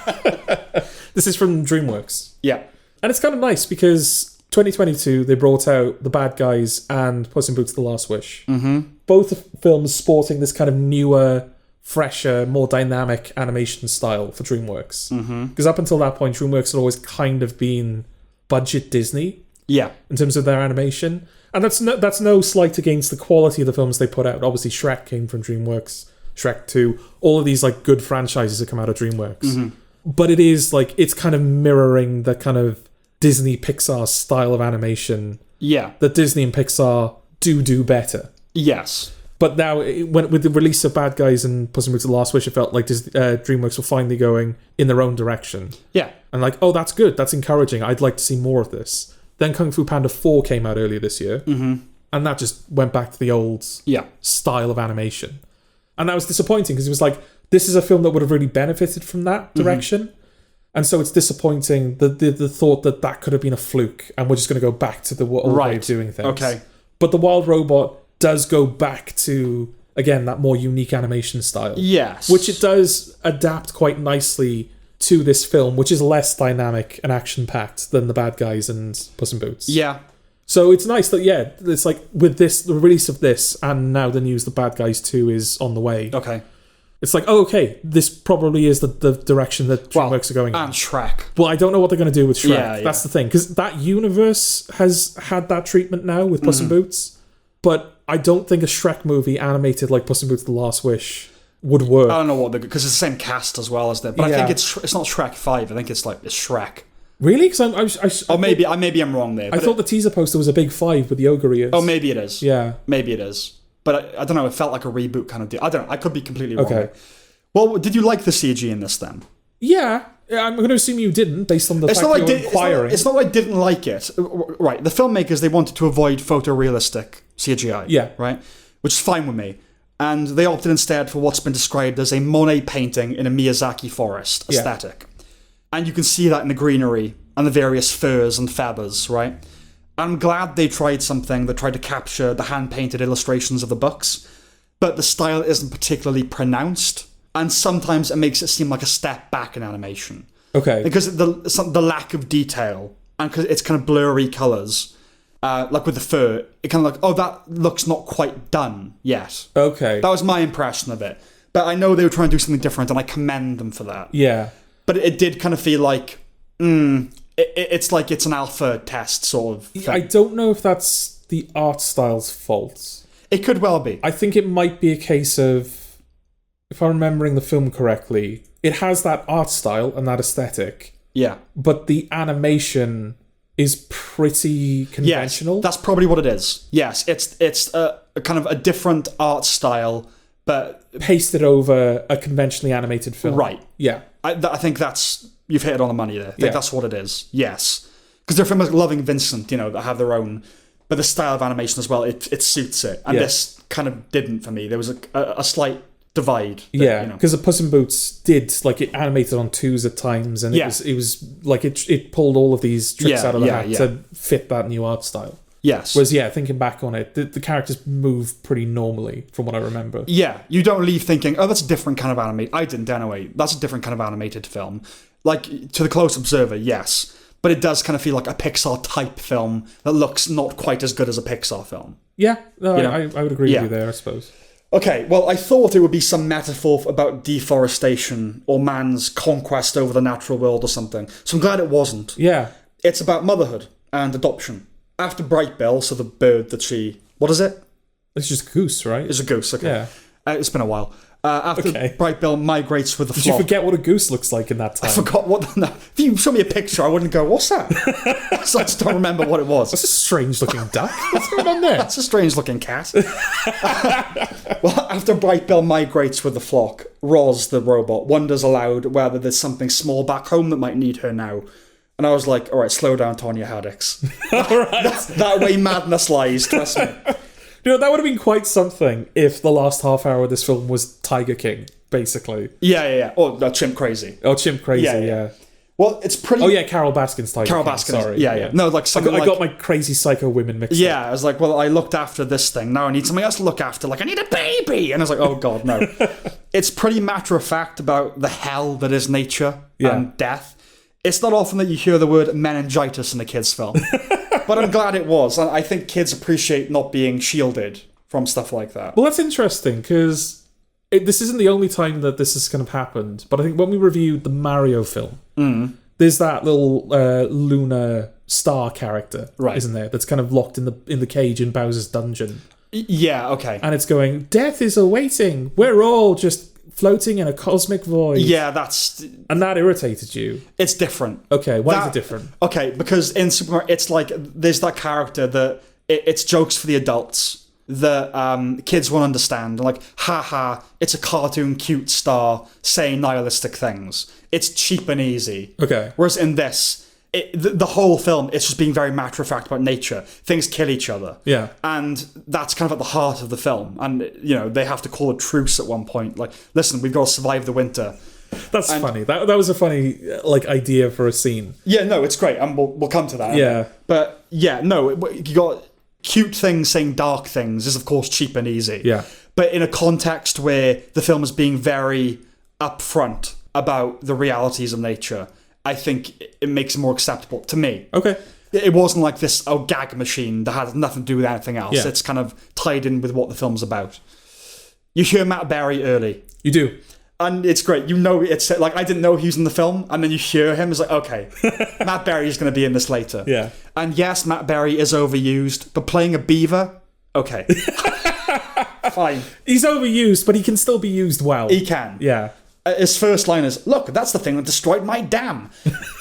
This is from DreamWorks. Yeah. And it's kind of nice because 2022, they brought out The Bad Guys and Puss in Boots: The Last Wish. Mm-hmm. Both films sporting this kind of newer, fresher, more dynamic animation style for DreamWorks. Because up until that point, DreamWorks had always kind of been budget Disney. Yeah. In terms of their animation. And that's no slight against the quality of the films they put out. Obviously, Shrek came from DreamWorks, Shrek 2, all of these like good franchises that come out of DreamWorks. But it is like, it's kind of mirroring the kind of Disney Pixar style of animation that Disney and Pixar do better. Yes. But now, with the release of Bad Guys and Puss in Boots: The Last Wish, it felt like DreamWorks were finally going in their own direction. Yeah. And like, oh, that's good, that's encouraging, I'd like to see more of this. Then Kung Fu Panda 4 came out earlier this year, and that just went back to the old style of animation. And that was disappointing because it was like, this is a film that would have really benefited from that direction. And so it's disappointing the thought that could have been a fluke and we're just going to go back to the old way of doing things. Okay. But The Wild Robot does go back to, again, that more unique animation style. Yes. Which it does adapt quite nicely to this film, which is less dynamic and action-packed than The Bad Guys and Puss in Boots. Yeah. So it's nice that, it's like with this, the release of this, and now the news The Bad Guys 2 is on the way. Okay. It's like, oh, okay, this probably is the direction that DreamWorks are going in. And Shrek. Well, I don't know what they're going to do with Shrek. Yeah. That's the thing. Because that universe has had that treatment now with Puss in Boots. But I don't think a Shrek movie animated like Puss in Boots: The Last Wish would work. I don't know what because it's the same cast as well as them. But I think it's not Shrek 5. I think it's Shrek. Really? Because maybe I'm wrong there. I thought the teaser poster was a big 5 with the ogre ears. Oh, maybe it is. Yeah. Maybe it is. But I don't know. It felt like a reboot kind of deal. I don't know. I could be completely wrong. Okay. Well, did you like the CG in this then? Yeah. I'm going to assume you didn't, based on the fact that you're inquiring. It's not like I didn't like it. Right. The filmmakers, they wanted to avoid photorealistic CGI. Yeah. Right? Which is fine with me. And they opted instead for what's been described as a Monet painting in a Miyazaki forest aesthetic. And you can see that in the greenery and the various furs and feathers, right? I'm glad they tried something that tried to capture the hand-painted illustrations of the books, but the style isn't particularly pronounced, and sometimes it makes it seem like a step back in animation. Okay. Because the lack of detail, and because it's kind of blurry colours, like with the fur, it kind of like, oh, that looks not quite done yet. Okay. That was my impression of it. But I know they were trying to do something different, and I commend them for that. Yeah. But it did kind of feel like, it's like it's an alpha test sort of thing. I don't know if that's the art style's fault. It could well be. I think it might be a case of, if I'm remembering the film correctly, it has that art style and that aesthetic. Yeah. But the animation is pretty conventional. Yes, that's probably what it is. Yes, it's a kind of a different art style, but pasted over a conventionally animated film. Right. Yeah. I think you've hit it on the money there. I think that's what it is. Yes. Because there are films like Loving Vincent, that have their own, but the style of animation as well, it suits it. And this kind of didn't for me. There was a slight divide. Yeah, because the Puss in Boots did, like, it animated on twos at times, and it was like it pulled all of these tricks out of the hat to fit that new art style. Yes. Whereas, thinking back on it, the characters move pretty normally, from what I remember. Yeah, you don't leave thinking, oh, that's a different kind of animated... I didn't, anyway. That's a different kind of animated film. Like, to the close observer, yes. But it does kind of feel like a Pixar-type film that looks not quite as good as a Pixar film. Yeah, no, I would agree with you there, I suppose. Okay, well, I thought it would be some metaphor about deforestation or man's conquest over the natural world or something. So I'm glad it wasn't. Yeah. It's about motherhood and adoption. After Bright Bill, so the bird that she... What is it? It's just a goose, right? It's a goose, okay. Yeah. It's been a while. After Bright Bill migrates with the flock... Did you forget what a goose looks like in that time? I forgot what... No, if you show me a picture, I wouldn't go, what's that? So I just don't remember what it was. That's a strange-looking duck. What's going on there? That's a strange-looking cat. Well, after Bright Bill migrates with the flock, Roz, the robot, wonders aloud whether there's something small back home that might need her now. And I was like, all right, slow down, Tonya Haddix. That way madness lies, trust me. You know, that would have been quite something if the last half hour of this film was Tiger King, basically. Yeah. Or Chimp Crazy. Oh, Chimp Crazy, yeah. Well, it's pretty... Oh, yeah, Carol Baskin's Tiger Carol King, Baskin, sorry. Yeah. No, like something I got my crazy psycho women mixed up. Yeah, I was like, well, I looked after this thing. Now I need something else to look after. Like, I need a baby! And I was like, oh, God, no. It's pretty matter-of-fact about the hell that is nature and death. It's not often that you hear the word meningitis in a kid's film. But I'm glad it was. I think kids appreciate not being shielded from stuff like that. Well, that's interesting, because this isn't the only time that this has kind of happened. But I think when we reviewed the Mario film, there's that little Luna star character, isn't there? That's kind of locked in the cage in Bowser's dungeon. Yeah, okay. And it's going, death is awaiting. We're all just floating in a cosmic void. Yeah, that's... And that irritated you. It's different. Okay, why is it different? Okay, because in Super Mario, it's like, there's that character that, it's jokes for the adults that kids won't understand. Like, haha, it's a cartoon cute star saying nihilistic things. It's cheap and easy. Okay. Whereas in this... the whole film, it's just being very matter-of-fact about nature. Things kill each other. Yeah. And that's kind of at the heart of the film. And, you know, they have to call a truce at one point. Like, listen, we've got to survive the winter. That's funny. That was a funny, like, idea for a scene. Yeah, no, it's great. And we'll come to that. Yeah. But, yeah, no, you got cute things saying dark things is, of course, cheap and easy. Yeah. But in a context where the film is being very upfront about the realities of nature... I think it makes it more acceptable to me. Okay. It wasn't like this gag machine that had nothing to do with anything else. Yeah. It's kind of tied in with what the film's about. You hear Matt Berry early. You do. And it's great. You know, it's like, I didn't know he was in the film, and then you hear him, it's like, okay, Matt Berry is going to be in this later. Yeah. And yes, Matt Berry is overused, but playing a beaver, okay. Fine. He's overused, but he can still be used well. He can. Yeah. His first line is, look, that's the thing that destroyed my dam.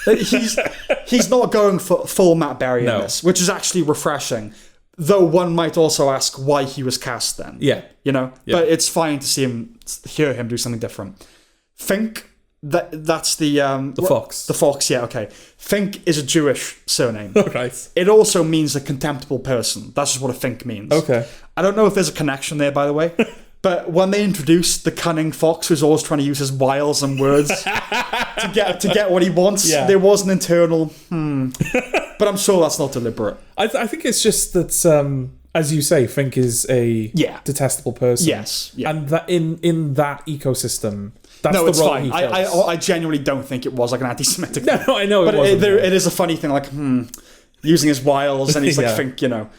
He's not going for full Matt Berry in this, which is actually refreshing. Though one might also ask why he was cast then. Yeah. You know? Yeah. But it's fine to hear him do something different. Fink, that's the fox. The fox, yeah, okay. Fink is a Jewish surname. Right. It also means a contemptible person. That's just what a Fink means. Okay. I don't know if there's a connection there, by the way. But when they introduced the cunning fox who's always trying to use his wiles and words to get what he wants, there was an internal But I'm sure that's not deliberate. I think it's just that, as you say, Fink is a detestable person. Yes. Yeah. And that in that ecosystem, that's no, the it's role fine. he fills. I genuinely don't think it was like an anti-Semitic thing. No, I know but it wasn't. It is a funny thing, like, using his wiles, and he's like, Fink, you know.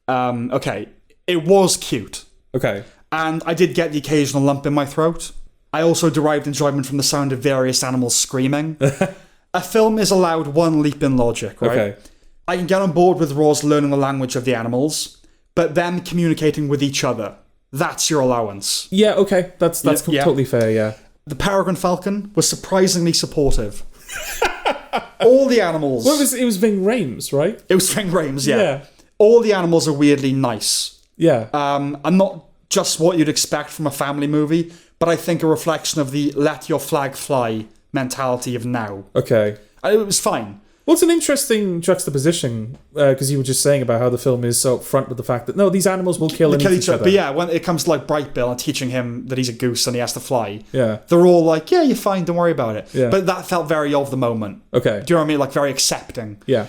Okay. It was cute. Okay. And I did get the occasional lump in my throat. I also derived enjoyment from the sound of various animals screaming. A film is allowed one leap in logic, right? Okay. I can get on board with Roz learning the language of the animals, but them communicating with each other. That's your allowance. Yeah, okay. That's totally fair, yeah. The Peregrine Falcon was surprisingly supportive. All the animals... Well, it was Ving Rhames, right? It was Ving Rhames, yeah. All the animals are weirdly nice. Yeah. I'm not just what you'd expect from a family movie, but I think a reflection of the let your flag fly mentality of now. Okay. It was fine. Well, it's an interesting juxtaposition because you were just saying about how the film is so upfront with the fact that no, these animals will kill and eat each other. But yeah, when it comes to like Bright Bill and teaching him that he's a goose and he has to fly, Yeah. they're all like, yeah, you're fine, don't worry about it. Yeah. But that felt very of the moment. Okay. Do you know what I mean? Like very accepting. Yeah.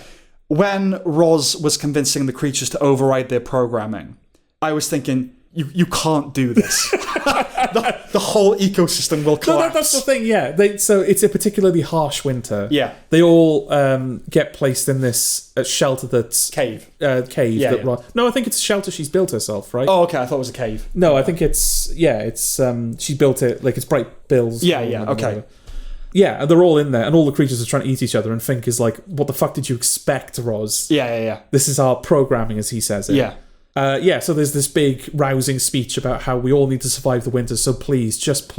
When Roz was convincing the creatures to override their programming, I was thinking, you can't do this. the whole ecosystem will collapse. No, that's the thing, yeah. So it's a particularly harsh winter. Yeah. They all get placed in this shelter that's... Cave. Cave. Yeah, that yeah. No, I think it's a shelter she's built herself, right? Oh, okay, I thought it was a cave. No, I think it's... Yeah, it's... she built it, like it's Bright Bill's... Yeah, home yeah, and okay. whatever. Yeah, and they're all in there, and all the creatures are trying to eat each other, and Fink is like, what the fuck did you expect, Roz? Yeah. This is our programming, as he says it. Yeah. So there's this big rousing speech about how we all need to survive the winter, so please, just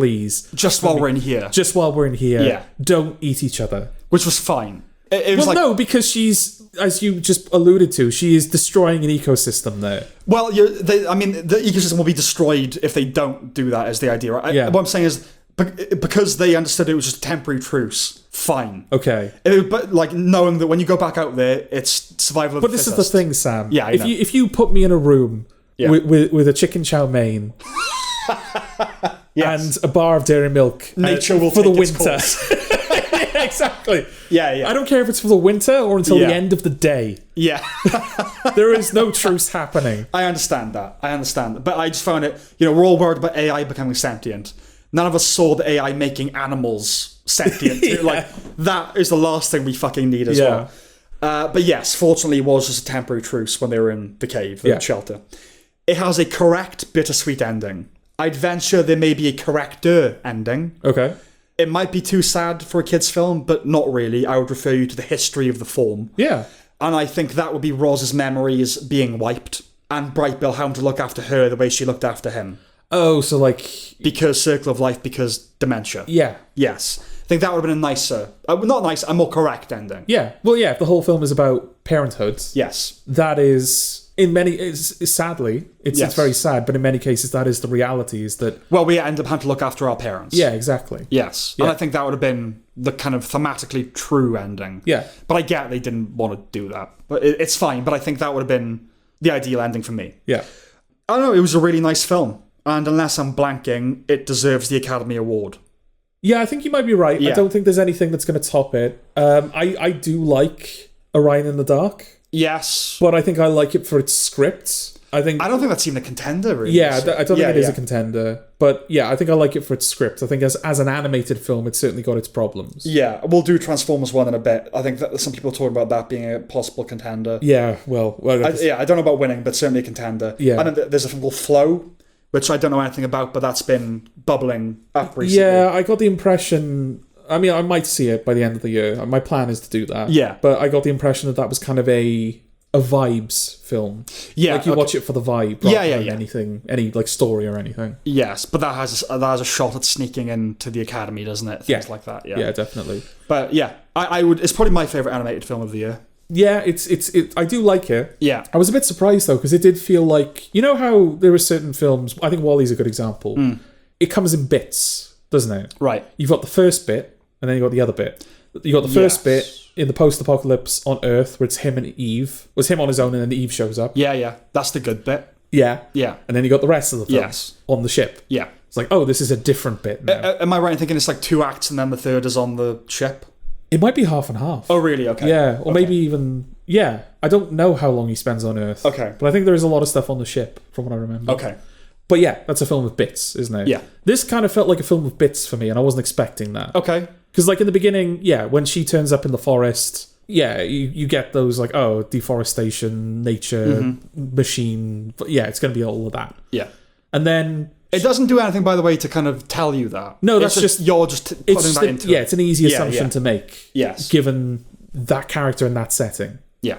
while we're in here. just while we're in here, Yeah. don't eat each other. Which was fine. It was Well, like... no, because she's, as you just alluded to, she is destroying an ecosystem there. Well, the ecosystem will be destroyed if they don't do that, is the idea, right? Yeah. What I'm saying is, because they understood it was just a temporary truce, fine. Okay. But, like, knowing that when you go back out there, it's survival of the But this is fittest. the thing, Sam. Yeah, I know. If you put me in a room Yeah. with a chicken chow mein Yes. and a bar of dairy milk Nature will for the take its winter. course. Yeah, exactly. Yeah. I don't care if it's for the winter or until Yeah. the end of the day. Yeah. There is no truce happening. I understand that. But I just found it, we're all worried about AI becoming sentient. None of us saw the AI making animals sentient. Yeah. Like, that is the last thing we fucking need as well. But yes, fortunately, it was just a temporary truce when they were in the cave, the shelter. It has a correct, bittersweet ending. I'd venture there may be a correcter ending. Okay. It might be too sad for a kid's film, but not really. I would refer you to the history of the form. Yeah. And I think that would be Roz's memories being wiped, and Bright Bill having to look after her the way she looked after him. Oh, so like... Because circle of life, because dementia. Yeah. Yes. I think that would have been a nicer, not nice, a more correct ending. Yeah. Well, yeah, if the whole film is about parenthood, Yes. that is, in many... sadly, it's Yes. very sad, but in many cases that is the reality, is that... Well, we end up having to look after our parents. Yeah, exactly. Yes. Yeah. And I think that would have been the kind of thematically true ending. Yeah. But I get they didn't want to do that. But it's fine. But I think that would have been the ideal ending for me. Yeah. I don't know, it was a really nice film. And unless I'm blanking, it deserves the Academy Award. Yeah, I think you might be right. I Yeah. don't think there's anything that's going to top it. I do like Orion in the Dark, Yes. but I think I like it for its script. I don't think that's even a contender, really. Yeah, so. I don't think it is a contender. But yeah, I think I like it for its script. I think as an animated film, it's certainly got its problems. Yeah, we'll do Transformers 1 in a bit. I think that some people are talking about that being a possible contender. Yeah, well I don't know about winning, but certainly a contender. Yeah. And then there's a film called Flow, which I don't know anything about, but that's been bubbling up recently. Yeah, I got the impression... I mean, I might see it by the end of the year. My plan is to do that. Yeah. But I got the impression that was kind of a vibes film. Yeah, like you watch it for the vibe rather than yeah. anything, any like story or anything. Yes, but that has a shot at sneaking into the Academy, doesn't it? Things like that. Yeah, definitely. But yeah, I would. It's probably my favorite animated film of the year. Yeah, I do like it. Yeah. I was a bit surprised though because it did feel like, you know how there are certain films. I think WALL-E's a good example. It comes in bits, doesn't it? Right. You've got the first bit, and then you got the other bit. You got the first bit in the post-apocalypse on Earth, where it's him and Eve. It was him on his own, and then Eve shows up. Yeah. That's the good bit. Yeah. Yeah. And then you got the rest of the film Yes. on the ship. Yeah. It's like, oh, this is a different bit now. Am I right in thinking it's like 2 acts and then the third is on the ship? It might be half and half. Oh, really? Okay. Yeah, or maybe even... Yeah, I don't know how long he spends on Earth. Okay. But I think there is a lot of stuff on the ship, from what I remember. Okay. But yeah, that's a film of bits, isn't it? Yeah. This kind of felt like a film of bits for me, and I wasn't expecting that. Okay. Because like in the beginning, yeah, when she turns up in the forest, yeah, you get those like, oh, deforestation, nature, machine. But yeah, it's going to be all of that. Yeah. And then... It doesn't do anything, by the way, to kind of tell you that. No, It's that's just... You're just putting that into yeah, it. it's an easy assumption to make. Yes. Given that character in that setting. Yeah.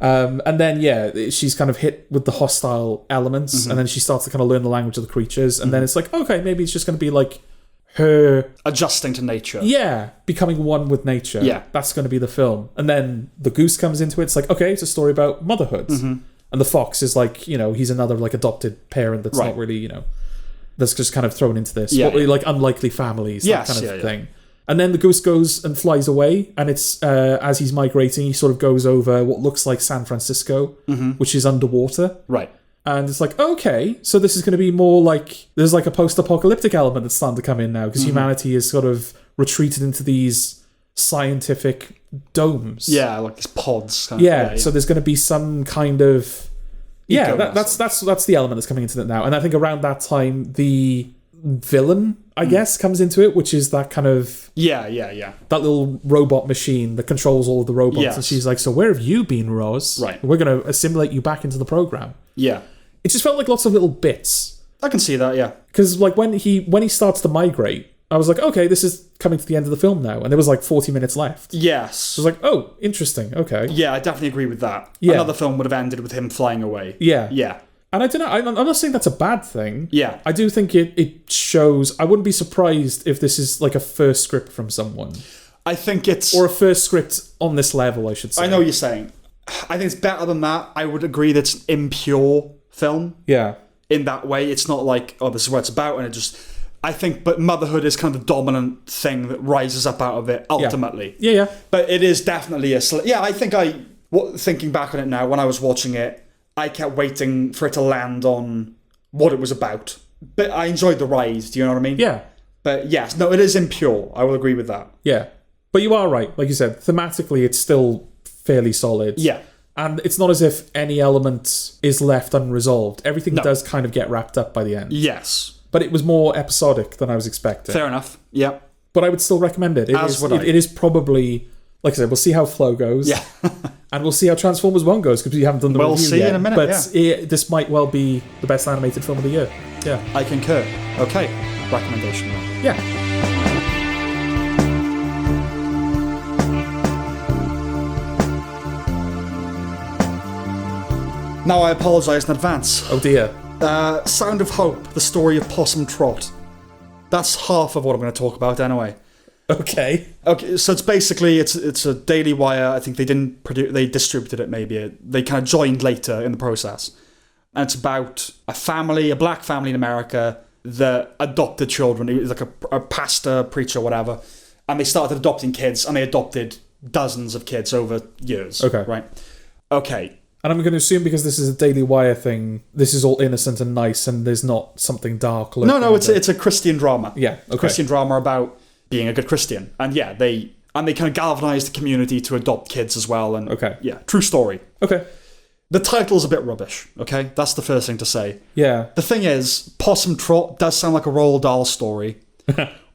And then, yeah, she's kind of hit with the hostile elements, and then she starts to kind of learn the language of the creatures, and then it's like, okay, maybe it's just going to be like her... Adjusting to nature. Yeah, becoming one with nature. Yeah. That's going to be the film. And then the goose comes into it, it's like, okay, it's a story about motherhood. And the fox is like, you know, he's another like adopted parent that's not really, you know, that's just kind of thrown into this. Yeah. What, like unlikely families, Yes, that kind of thing. And then the ghost goes and flies away, and it's as he's migrating, he sort of goes over what looks like San Francisco, which is underwater. Right. And it's like, okay, so this is going to be more like, there's like a post-apocalyptic element that's starting to come in now, because humanity is sort of retreated into these scientific domes. Yeah, like these pods. Yeah, so there's going to be some kind of... Yeah, that's the element that's coming into it now. And I think around that time, the villain, I guess, comes into it, which is that kind of... Yeah. That little robot machine that controls all of the robots. Yes. And she's like, so where have you been, Roz? Right. We're going to assimilate you back into the program. Yeah. It just felt like lots of little bits. I can see that, yeah. Because like when he starts to migrate, I was like, okay, this is coming to the end of the film now. And there was like 40 minutes left. Yes. So I was like, oh, interesting, okay. Yeah, I definitely agree with that. Yeah. Another film would have ended with him flying away. Yeah. Yeah. And I don't know, I'm not saying that's a bad thing. Yeah. I do think it shows, I wouldn't be surprised if this is like a first script from someone. I think it's... Or a first script on this level, I should say. I know what you're saying. I think it's better than that. I would agree that it's an impure film. Yeah. In that way, it's not like, oh, this is what it's about, and it just... I think, but motherhood is kind of the dominant thing that rises up out of it, ultimately. Yeah. But it is definitely a... Yeah, I think thinking back on it now, when I was watching it, I kept waiting for it to land on what it was about. But I enjoyed the ride, do you know what I mean? Yeah. But yes, no, it is impure. I will agree with that. Yeah. But you are right. Like you said, thematically, it's still fairly solid. Yeah. And it's not as if any element is left unresolved. Everything does kind of get wrapped up by the end. Yes. But it was more episodic than I was expecting. Fair enough. Yeah. But I would still recommend it. It is probably, like I said, we'll see how Flow goes. Yeah. And we'll see how Transformers 1 goes, because we haven't done the review yet. We'll see in a minute, But this might well be the best animated film of the year. Yeah. I concur. Okay. Recommendation then. Yeah. Now I apologise in advance. Oh dear. Sound of Hope, the story of Possum Trot. That's half of what I'm going to talk about anyway. Okay. Okay, so it's basically, it's a Daily Wire. I think they distributed it maybe. They kind of joined later in the process. And it's about a black family in America that adopted children. He was like a pastor, preacher, whatever. And they started adopting kids, and they adopted dozens of kids over years. Okay. Right? Okay. And I'm going to assume, because this is a Daily Wire thing, this is all innocent and nice, and there's not something dark. No, it's a Christian drama. Yeah, okay. Christian drama about being a good Christian. And yeah, they kind of galvanised the community to adopt kids as well. And okay. Yeah, true story. Okay. The title's a bit rubbish, okay? That's the first thing to say. Yeah. The thing is, Possum Trot does sound like a Roald Dahl story.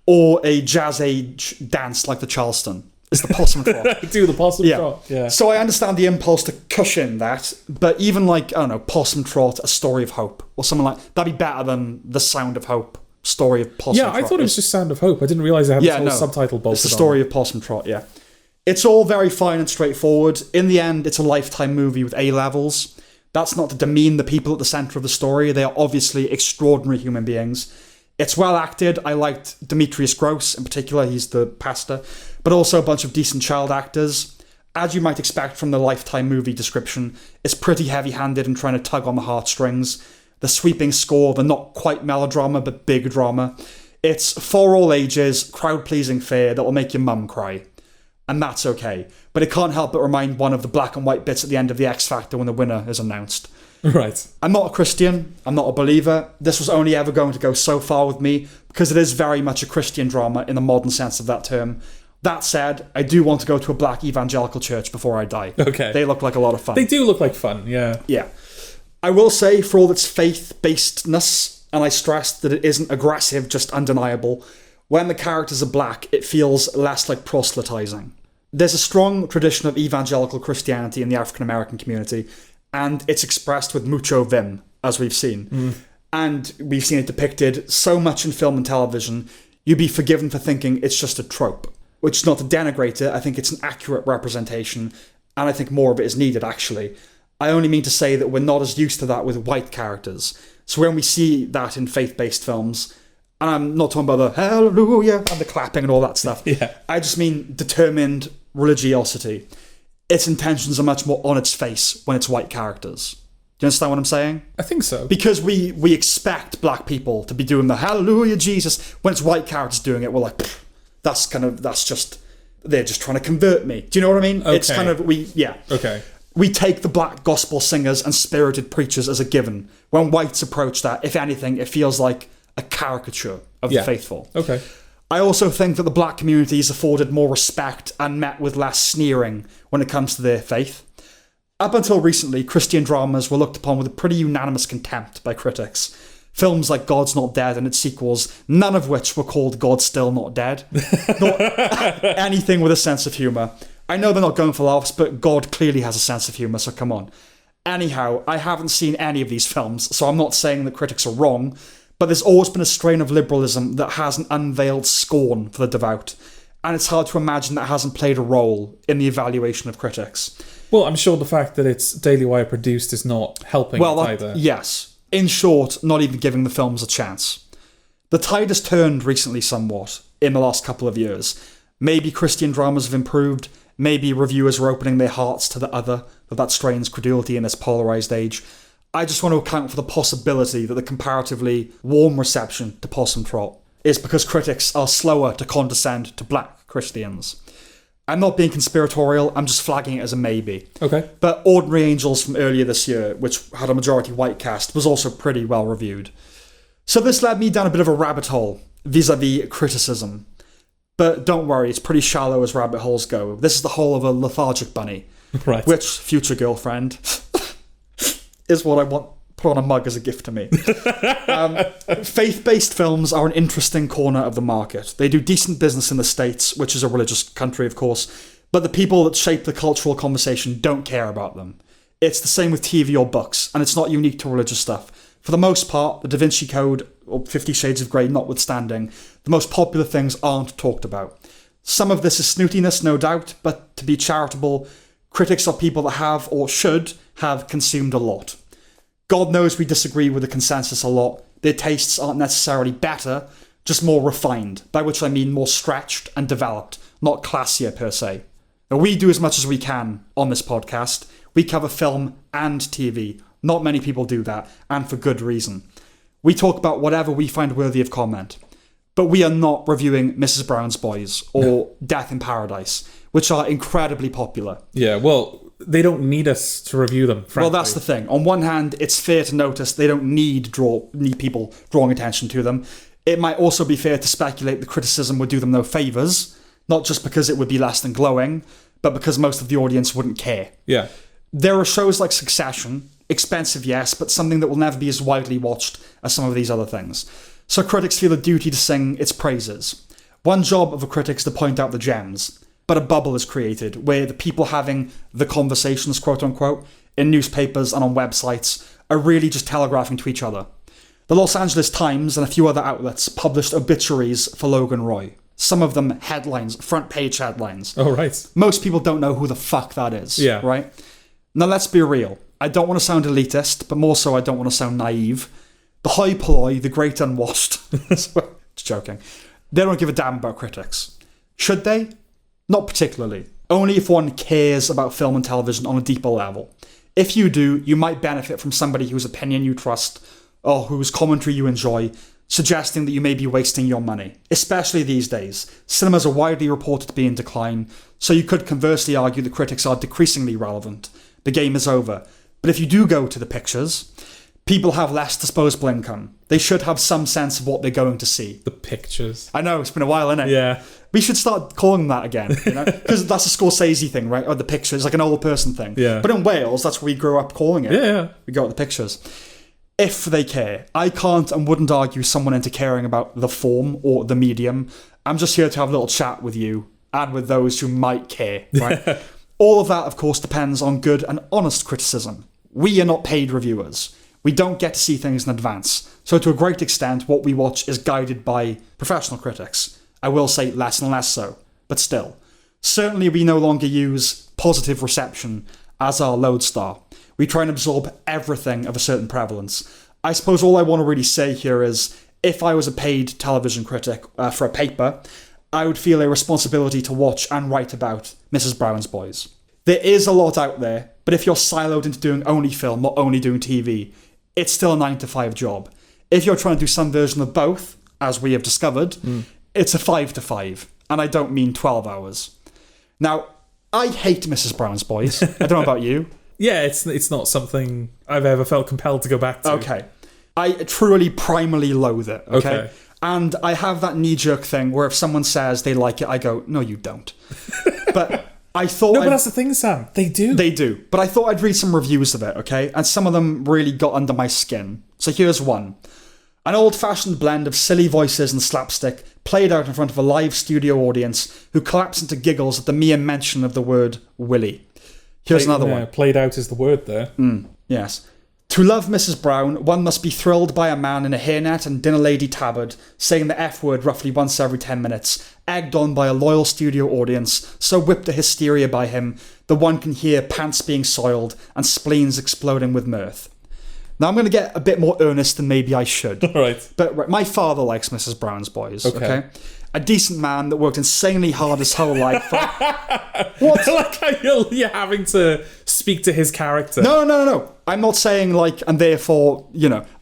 Or a jazz age dance like the Charleston. It's the Possum Trot. Do the Possum Trot. Yeah. So I understand the impulse to cushion that, but even like, I don't know, Possum Trot, A Story of Hope, or something like that'd be better than The Sound of Hope, Story of Possum Trot. Yeah, I thought it was just Sound of Hope. I didn't realise it had this whole subtitle bolted on. It's the story of Possum Trot, yeah. It's all very fine and straightforward. In the end, it's a Lifetime movie with A-levels. That's not to demean the people at the centre of the story. They are obviously extraordinary human beings. It's well acted. I liked Demetrius Gross in particular. He's the pastor. But also a bunch of decent child actors. As you might expect from the Lifetime movie description, it's pretty heavy-handed and trying to tug on the heartstrings. The sweeping score, the not quite melodrama but big drama. It's for all ages, crowd-pleasing fare that will make your mum cry. And that's okay. But it can't help but remind one of the black and white bits at the end of the X Factor when the winner is announced. Right. I'm not a Christian. I'm not a believer. This was only ever going to go so far with me because it is very much a Christian drama in the modern sense of that term. That said, I do want to go to a black evangelical church before I die. Okay. They look like a lot of fun. They do look like fun, yeah. Yeah. I will say, for all its faith-basedness, and I stress that it isn't aggressive, just undeniable, when the characters are black, it feels less like proselytizing. There's a strong tradition of evangelical Christianity in the African-American community, and it's expressed with mucho vim, as we've seen. And we've seen it depicted so much in film and television, you'd be forgiven for thinking it's just a trope. Which is not to denigrate it, I think it's an accurate representation, and I think more of it is needed, actually. I only mean to say that we're not as used to that with white characters. So when we see that in faith-based films, and I'm not talking about the hallelujah and the clapping and all that stuff. Yeah. I just mean determined religiosity. Its intentions are much more on its face when it's white characters. Do you understand what I'm saying? I think so. Because we expect black people to be doing the hallelujah Jesus. When it's white characters doing it, we're like, they're just trying to convert me. Do you know what I mean? Okay. It's kind of, Okay. We take the black gospel singers and spirited preachers as a given. When whites approach that, if anything, it feels like a caricature of the faithful. Okay. I also think that the black community is afforded more respect and met with less sneering when it comes to their faith. Up until recently, Christian dramas were looked upon with a pretty unanimous contempt by critics. Films like God's Not Dead and its sequels, none of which were called God's Still Not Dead. Not anything with a sense of humour. I know they're not going for laughs, but God clearly has a sense of humour, so come on. Anyhow, I haven't seen any of these films, so I'm not saying that critics are wrong, but there's always been a strain of liberalism that has an unveiled scorn for the devout, and it's hard to imagine that hasn't played a role in the evaluation of critics. Well, I'm sure the fact that it's Daily Wire produced is not helping either. Yes. In short, not even giving the films a chance. The tide has turned recently somewhat in the last couple of years. Maybe Christian dramas have improved, maybe reviewers are opening their hearts to the other, that strains credulity in this polarised age. I just want to account for the possibility that the comparatively warm reception to Possum Trot is because critics are slower to condescend to black Christians. I'm not being conspiratorial, I'm just flagging it as a maybe. Okay. But Ordinary Angels from earlier this year, which had a majority white cast, was also pretty well reviewed. So this led me down a bit of a rabbit hole vis-a-vis criticism. But don't worry, it's pretty shallow as rabbit holes go. This is the hole of a lethargic bunny. Right. Which, future girlfriend, is what I want put on a mug as a gift to me. Faith-based films are an interesting corner of the market. They do decent business in the States, which is a religious country, of course, but the people that shape the cultural conversation don't care about them. It's the same with TV or books, and it's not unique to religious stuff. For the most part, the Da Vinci Code, or 50 Shades of Grey notwithstanding, the most popular things aren't talked about. Some of this is snootiness, no doubt, but to be charitable, critics are people that have, or should, have consumed a lot. God knows we disagree with the consensus a lot. Their tastes aren't necessarily better, just more refined, by which I mean more stretched and developed, not classier per se. Now, we do as much as we can on this podcast. We cover film and TV. Not many people do that, and for good reason. We talk about whatever we find worthy of comment. But we are not reviewing Mrs. Brown's Boys or Death in Paradise, which are incredibly popular. Yeah, well, they don't need us to review them, frankly. Well, that's the thing. On one hand, it's fair to notice they don't need people drawing attention to them. It might also be fair to speculate the criticism would do them no favours, not just because it would be less than glowing, but because most of the audience wouldn't care. Yeah. There are shows like Succession, expensive yes, but something that will never be as widely watched as some of these other things. So critics feel a duty to sing its praises. One job of a critic is to point out the gems, but a bubble is created where the people having the conversations, quote unquote, in newspapers and on websites are really just telegraphing to each other. The Los Angeles Times and a few other outlets published obituaries for Logan Roy. Some of them headlines, front page headlines. Oh, right. Most people don't know who the fuck that is, yeah. Right? Now let's be real. I don't want to sound elitist, but more so I don't want to sound naive. The hoi polloi, the great unwashed, just joking, they don't give a damn about critics. Should they? Not particularly. Only if one cares about film and television on a deeper level. If you do, you might benefit from somebody whose opinion you trust, or whose commentary you enjoy, suggesting that you may be wasting your money. Especially these days. Cinemas are widely reported to be in decline, so you could conversely argue that critics are decreasingly relevant. The game is over. But if you do go to the pictures, people have less disposable income. They should have some sense of what they're going to see. The pictures. I know, it's been a while, isn't it? Yeah. We should start calling them that again, you know? Because that's a Scorsese thing, right? Or the pictures, like an old person thing. Yeah. But in Wales, that's what we grew up calling it. Yeah. We go at the pictures. If they care. I can't and wouldn't argue someone into caring about the form or the medium. I'm just here to have a little chat with you and with those who might care, right? All of that, of course, depends on good and honest criticism. We are not paid reviewers. We don't get to see things in advance. So to a great extent, what we watch is guided by professional critics. I will say less and less so, but still. Certainly we no longer use positive reception as our lodestar. We try and absorb everything of a certain prevalence. I suppose all I want to really say here is, if I was a paid television critic for a paper, I would feel a responsibility to watch and write about Mrs. Brown's Boys. There is a lot out there, but if you're siloed into doing only film or only doing TV, it's still a 9-to-5 job. If you're trying to do some version of both, as we have discovered, it's a 5-to-5. and I don't mean 12 hours. Now, I hate Mrs. Brown's Boys. I don't know about you. Yeah, it's not something I've ever felt compelled to go back to. Okay. I truly, primarily loathe it, okay? And I have that knee-jerk thing where if someone says they like it, I go, no, you don't. But I thought... No, but that's the thing, Sam. They do. They do. But I thought I'd read some reviews of it, okay? And some of them really got under my skin. So here's one. An old-fashioned blend of silly voices and slapstick played out in front of a live studio audience who collapsed into giggles at the mere mention of the word Willy. Here's another one. Played out is the word there. Yes. To love Mrs. Brown, one must be thrilled by a man in a hairnet and dinner lady tabard, saying the F word roughly once every 10 minutes, egged on by a loyal studio audience, so whipped to hysteria by him that one can hear pants being soiled and spleens exploding with mirth. Now I'm going to get a bit more earnest than maybe I should. Right. But my father likes Mrs. Brown's Boys, okay? A decent man that worked insanely hard his whole life. What? Like how you're having to speak to his character. No. I'm not saying and therefore,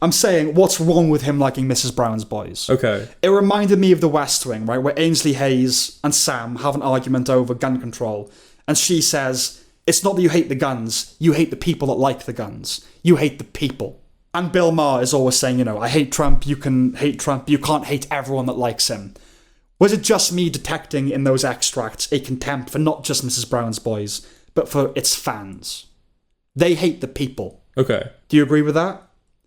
I'm saying what's wrong with him liking Mrs. Brown's Boys. Okay. It reminded me of The West Wing, right, where Ainsley Hayes and Sam have an argument over gun control, and she says, it's not that you hate the guns, you hate the people that like the guns. You hate the people. And Bill Maher is always saying, I hate Trump, you can hate Trump, you can't hate everyone that likes him. Was it just me detecting in those extracts a contempt for not just Mrs. Brown's Boys, but for its fans? They hate the people. Okay. Do you agree with that?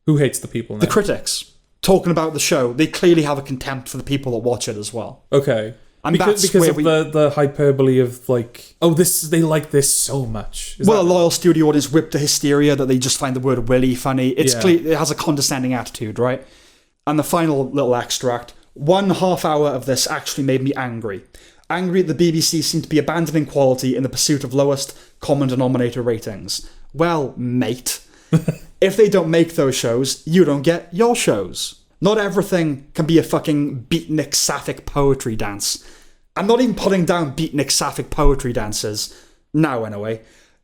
Who hates the people now? The critics. Talking about the show, they clearly have a contempt for the people that watch it as well. Okay. And because that's of the hyperbole of they like this so much. A loyal studio audience whipped to hysteria that they just find the word Willy funny. It's clear it has a condescending attitude, right? And the final little extract. 1.5 hours of this actually made me angry. Angry that the BBC seemed to be abandoning quality in the pursuit of lowest common denominator ratings. Well, mate, if they don't make those shows, you don't get your shows. Not everything can be a fucking beatnik sapphic poetry dance. I'm not even putting down beatnik sapphic poetry dances. Now, anyway.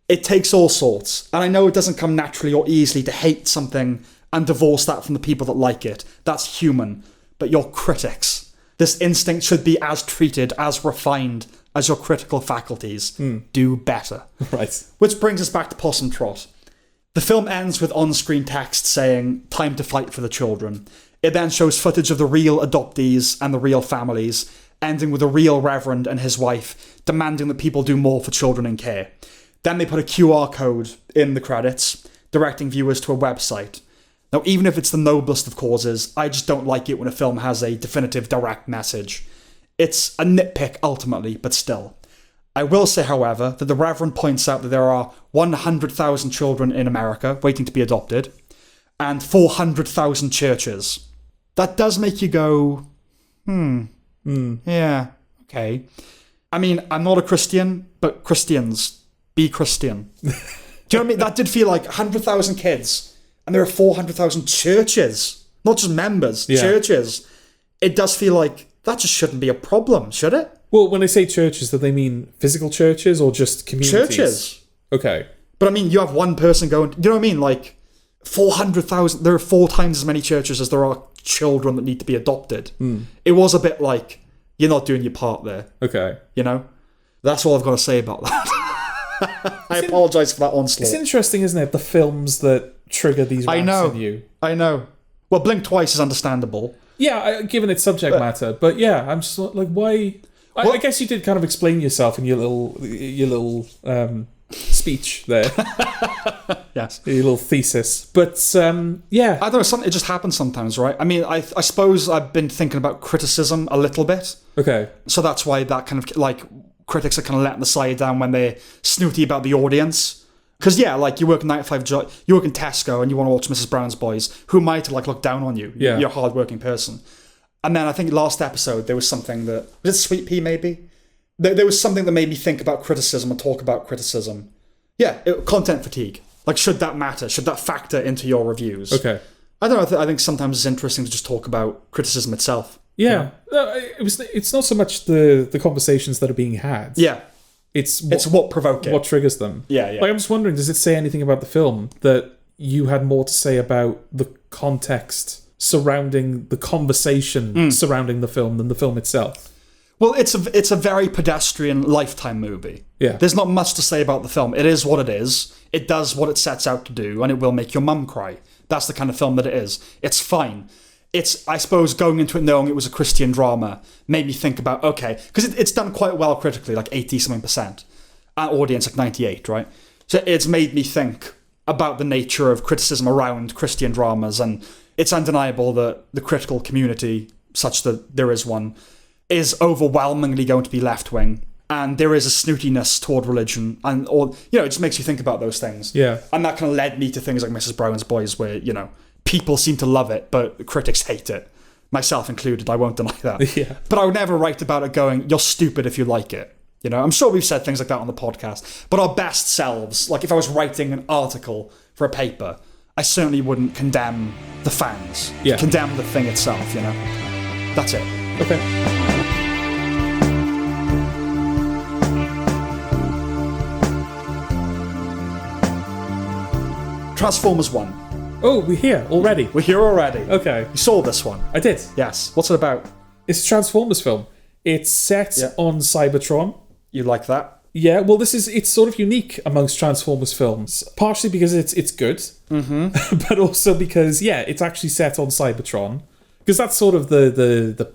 It takes all sorts, and I know it doesn't come naturally or easily to hate something and divorce that from the people that like it. That's human. But you're critics. This instinct should be as treated, as refined as your critical faculties. Do better. Right. Which brings us back to Possum Trot. The film ends with on-screen text saying, time to fight for the children. It then shows footage of the real adoptees and the real families, ending with a real reverend and his wife demanding that people do more for children in care. Then they put a QR code in the credits, directing viewers to a website. Now, even if it's the noblest of causes, I just don't like it when a film has a definitive direct message. It's a nitpick ultimately, but still. I will say, however, that the Reverend points out that there are 100,000 children in America waiting to be adopted, and 400,000 churches. That does make you go, yeah, okay. I mean, I'm not a Christian, but Christians, be Christian. Do you know what I mean? That did feel like 100,000 kids. And there are 400,000 churches, not just members, churches. It does feel like that just shouldn't be a problem, should it? Well, when they say churches, do they mean physical churches or just communities? Churches. Okay. But I mean, you have one person going, you know what I mean? Like 400,000, there are 4 times as many churches as there are children that need to be adopted. It was a bit like, you're not doing your part there. Okay. That's all I've got to say about that. I apologise for that onslaught. It's interesting, isn't it? The films that trigger these rants in you. I know. Well, Blink Twice is understandable. Yeah, given its subject matter. But yeah, I'm just like, why? I guess you did kind of explain yourself in your little speech there. Yes. Your little thesis. But yeah. I don't know, it just happens sometimes, right? I mean, I suppose I've been thinking about criticism a little bit. Okay. So that's why that kind of, critics are kind of letting the side down when they're snooty about the audience. Because, you work a 9-to-5 job, you work in Tesco and you want to watch Mrs. Brown's Boys, who might look down on you? Yeah. You're a hard-working person. And then I think last episode there was something that... Was it Sweet Pea, maybe? There was something that made me think about criticism and talk about criticism. Yeah, content fatigue. Should that matter? Should that factor into your reviews? Okay. I don't know, I think sometimes it's interesting to just talk about criticism itself. Yeah. No, it's not so much the conversations that are being had. Yeah. It's what provokes it. What triggers them. Yeah. I'm just wondering, does it say anything about the film that you had more to say about the context surrounding the conversation surrounding the film than the film itself? Well, it's a very pedestrian Lifetime movie. Yeah. There's not much to say about the film. It is what it is. It does what it sets out to do, and it will make your mum cry. That's the kind of film that it is. It's fine. It's, I suppose, going into it knowing it was a Christian drama made me think about, okay, because it's done quite well critically, like 80-something%. Audience, like 98, right? So it's made me think about the nature of criticism around Christian dramas, and it's undeniable that the critical community, such that there is one, is overwhelmingly going to be left-wing, and there is a snootiness toward religion, or it just makes you think about those things. Yeah. And that kind of led me to things like Mrs. Brown's Boys, where, people seem to love it, but critics hate it. Myself included, I won't deny that. Yeah. But I would never write about it going, you're stupid if you like it. I'm sure we've said things like that on the podcast, but our best selves, like if I was writing an article for a paper, I certainly wouldn't condemn the fans, condemn the thing itself, That's it. Okay. Transformers 1. Oh, we're here already. We're here already. Okay. You saw this one. I did. Yes. What's it about? It's a Transformers film. It's set on Cybertron. You like that? Yeah, well, it's sort of unique amongst Transformers films, partially because it's good, but also because, it's actually set on Cybertron. Because that's sort of the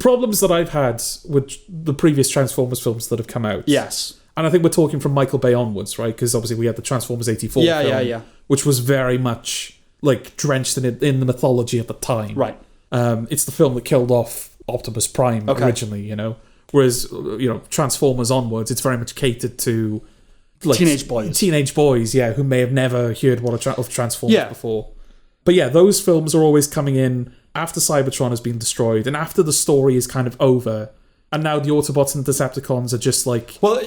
problems that I've had with the previous Transformers films that have come out. Yes. And I think we're talking from Michael Bay onwards, right? Because obviously we had the Transformers 84 film, which was very much like drenched in the mythology at the time. Right. It's the film that killed off Optimus Prime originally, Whereas, Transformers onwards, it's very much catered to like teenage boys, who may have never heard of Transformers before. But those films are always coming in after Cybertron has been destroyed and after the story is kind of over. And now the Autobots and the Decepticons are just like... Well,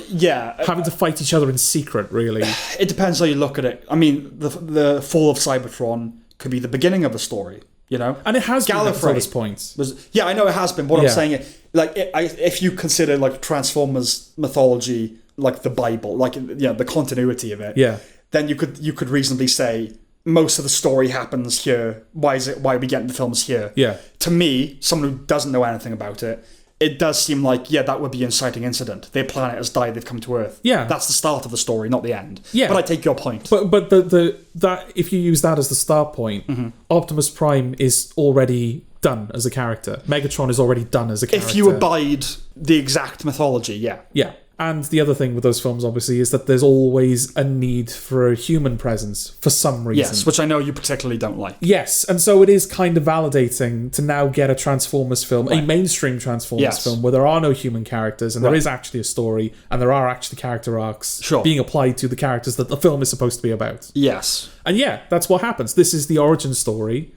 having to fight each other in secret, really. It depends how you look at it. I mean, the fall of Cybertron could be the beginning of the story, And it has been up to this point. I know it has been. What I'm saying is, if you consider, like, Transformers mythology, like the Bible, like, the continuity of it, then you could reasonably say... most of the story happens here. Why are we getting the films here? Yeah. To me, someone who doesn't know anything about it, it does seem like, that would be an inciting incident. Their planet has died, they've come to Earth. Yeah. That's the start of the story, not the end. Yeah. But I take your point. But that if you use that as the start point, Optimus Prime is already done as a character. Megatron is already done as a character. If you abide the exact mythology, yeah. Yeah. And the other thing with those films, obviously, is that there's always a need for a human presence for some reason. Yes, which I know you particularly don't like. Yes, and so it is kind of validating to now get a Transformers film, a mainstream Transformers film, where there are no human characters, and there is actually a story, and there are actually character arcs being applied to the characters that the film is supposed to be about. Yes. And that's what happens. This is the origin story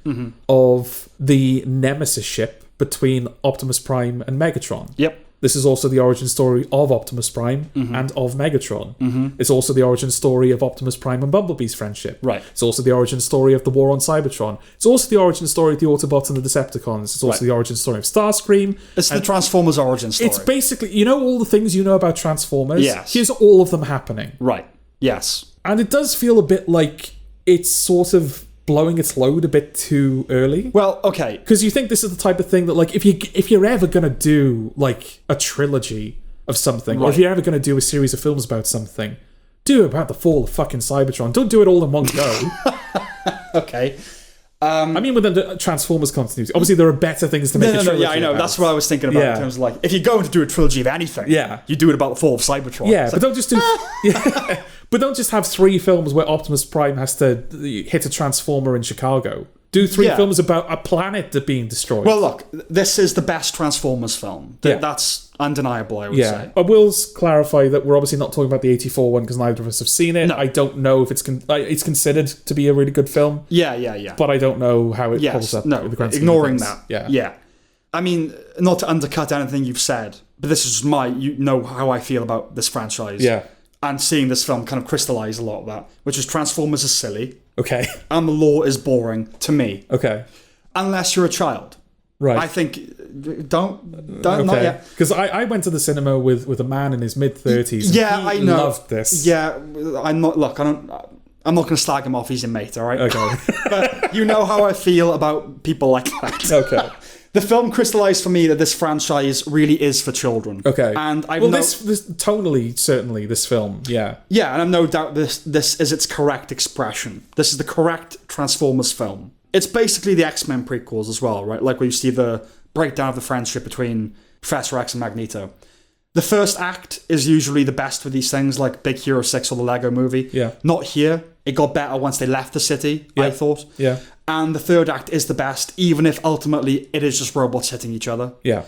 of the Nemesis ship between Optimus Prime and Megatron. Yep. This is also the origin story of Optimus Prime and of Megatron. It's also the origin story of Optimus Prime and Bumblebee's friendship. Right. It's also the origin story of the war on Cybertron. It's also the origin story of the Autobots and the Decepticons. It's also the origin story of Starscream. It's the Transformers origin story. It's basically, all the things you know about Transformers? Yes. Here's all of them happening. Right. Yes. And it does feel a bit like it's sort of blowing its load a bit too early. Well, okay. Because you think this is the type of thing that, like, if you're ever going to do, like, a trilogy of something, or if you're ever going to do a series of films about something, do it about the fall of fucking Cybertron. Don't do it all in one go. Okay. I mean, within the Transformers continuity, obviously there are better things to make a trilogy I know. about. That's what I was thinking about in terms of, like, if you're going to do a trilogy of anything, you do it about the fall of Cybertron. Yeah, but don't just do... But don't just have 3 films where Optimus Prime has to hit a Transformer in Chicago. Do 3 films about a planet that being destroyed. Well, look, this is the best Transformers film. That's undeniable, I would say. I will clarify that we're obviously not talking about the 84 one because neither of us have seen it. No. I don't know if it's considered to be a really good film. Yeah. But I don't know how it holds up. No, with the grand scheme ignoring of that. things. Yeah. I mean, not to undercut anything you've said, but this is you know how I feel about this franchise. Yeah. And seeing this film kind of crystallize a lot of that, which is Transformers is silly. Okay. And the lore is boring to me. Okay. Unless you're a child. Right. I think don't not yet. Because I went to the cinema with a man in his mid-30s. Yeah, I know. Loved this. Yeah, I'm not going to slag him off. He's a mate, all right? Okay. But you know how I feel about people like that. Okay. The film crystallized for me that this franchise really is for children. Okay. And this tonally, certainly, this film, yeah. Yeah, and I've no doubt this is its correct expression. This is the correct Transformers film. It's basically the X-Men prequels as well, right? Like where you see the breakdown of the friendship between Professor X and Magneto. The first act is usually the best with these things, like Big Hero 6 or the Lego movie. Yeah. Not here. It got better once they left the city, I thought. Yeah. And the third act is the best, even if ultimately it is just robots hitting each other. Yeah.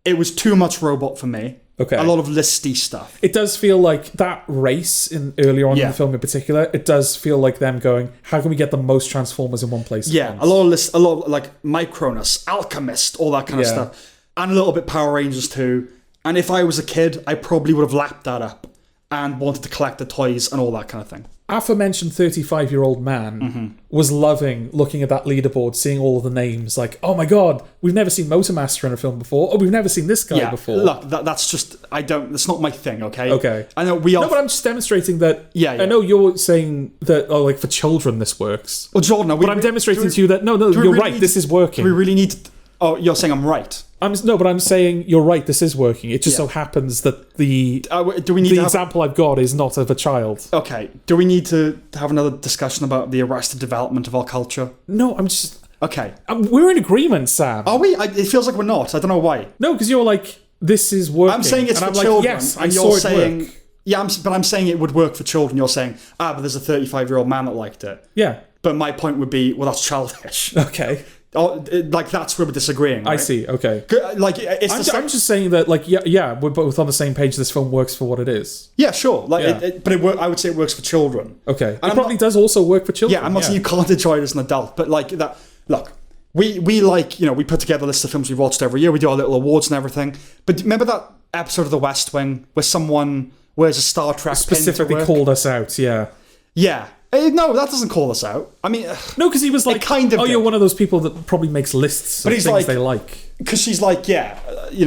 It was too much robot for me. Okay. A lot of listy stuff. It does feel like that race earlier on in the film in particular, it does feel like them going, how can we get the most Transformers in one place? Yeah, a lot of like Micronus, Alchemist, all that kind of stuff. And a little bit Power Rangers too. And if I was a kid, I probably would have lapped that up and wanted to collect the toys and all that kind of thing. Aforementioned 35-year-old man was loving looking at that leaderboard, seeing all of the names, like, oh my god, we've never seen Motormaster in a film before, or we've never seen this guy before. Look, that's just, that's not my thing, okay? Okay. I know we are... No, but I'm just demonstrating that... Yeah. I know you're saying that, like, for children this works. Well, Jordan, but I'm demonstrating to you that, no, you're right, this is working. Do we really need to... Oh, you're saying I'm right? But I'm saying you're right, this is working. It just so happens that the example I've got is not of a child. Okay. Do we need to have another discussion about the arrested development of our culture? No, I'm just... Okay. We're in agreement, Sam. Are we? It feels like we're not. I don't know why. No, because you're like, this is working. I'm saying it's and for I'm children. Like, yes, and I you're saw saying... it work. Yeah, but I'm saying it would work for children. You're saying, but there's a 35-year-old man that liked it. Yeah. But my point would be, well, that's childish. Okay. Like, that's where we're disagreeing, right? I see, okay. Like, I'm just saying that, like, yeah, we're both on the same page. This film works for what it is. Yeah, sure. Like, I would say it works for children. Okay. And it probably does also work for children. Yeah, I'm not saying you can't enjoy it as an adult, but, like, that... Look, we like, we put together a list of films we've watched every year. We do our little awards and everything. But remember that episode of The West Wing where someone wears a Star Trek specifically pin to work? Called us out, yeah. Yeah. No, that doesn't call us out. I mean... No, because he was like, you're one of those people that probably makes lists of things they like. Because she's like,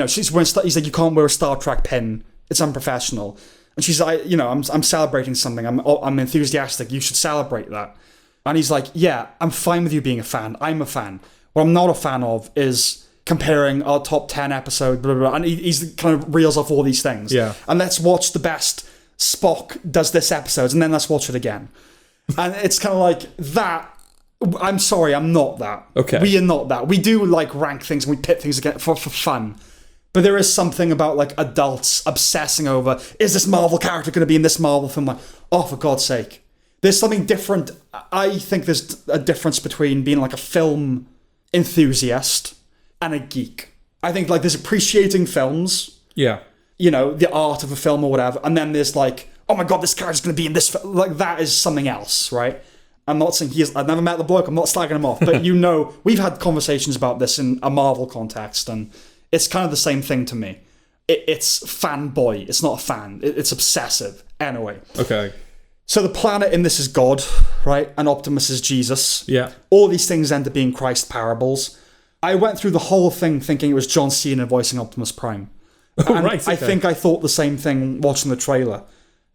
she's wearing... He's like, you can't wear a Star Trek pin. It's unprofessional. And she's like, I'm celebrating something. I'm enthusiastic. You should celebrate that. And he's like, yeah, I'm fine with you being a fan. I'm a fan. What I'm not a fan of is comparing our top 10 episodes, blah, blah, blah. And he's kind of reels off all these things. Yeah. And let's watch the best Spock does this episode, and then let's watch it again. And it's kind of like that. I'm sorry, I'm not that. Okay. We are not that. We do like rank things and we pit things again for fun. But there is something about like adults obsessing over, is this Marvel character going to be in this Marvel film? Like, oh, for God's sake. There's something different. I think there's a difference between being like a film enthusiast and a geek. I think like there's appreciating films. Yeah. The art of a film or whatever. And then there's like, oh my god, this character's going to be in this film. Like, that is something else, right? I'm not saying I've never met the bloke, I'm not slagging him off, but we've had conversations about this in a Marvel context, and it's kind of the same thing to me. It's fanboy, it's not a fan, it's obsessive. Anyway. Okay. So the planet in this is God, right? And Optimus is Jesus. Yeah. All these things end up being Christ parables. I went through the whole thing thinking it was John Cena voicing Optimus Prime. Oh, right. Okay. I think I thought the same thing watching the trailer.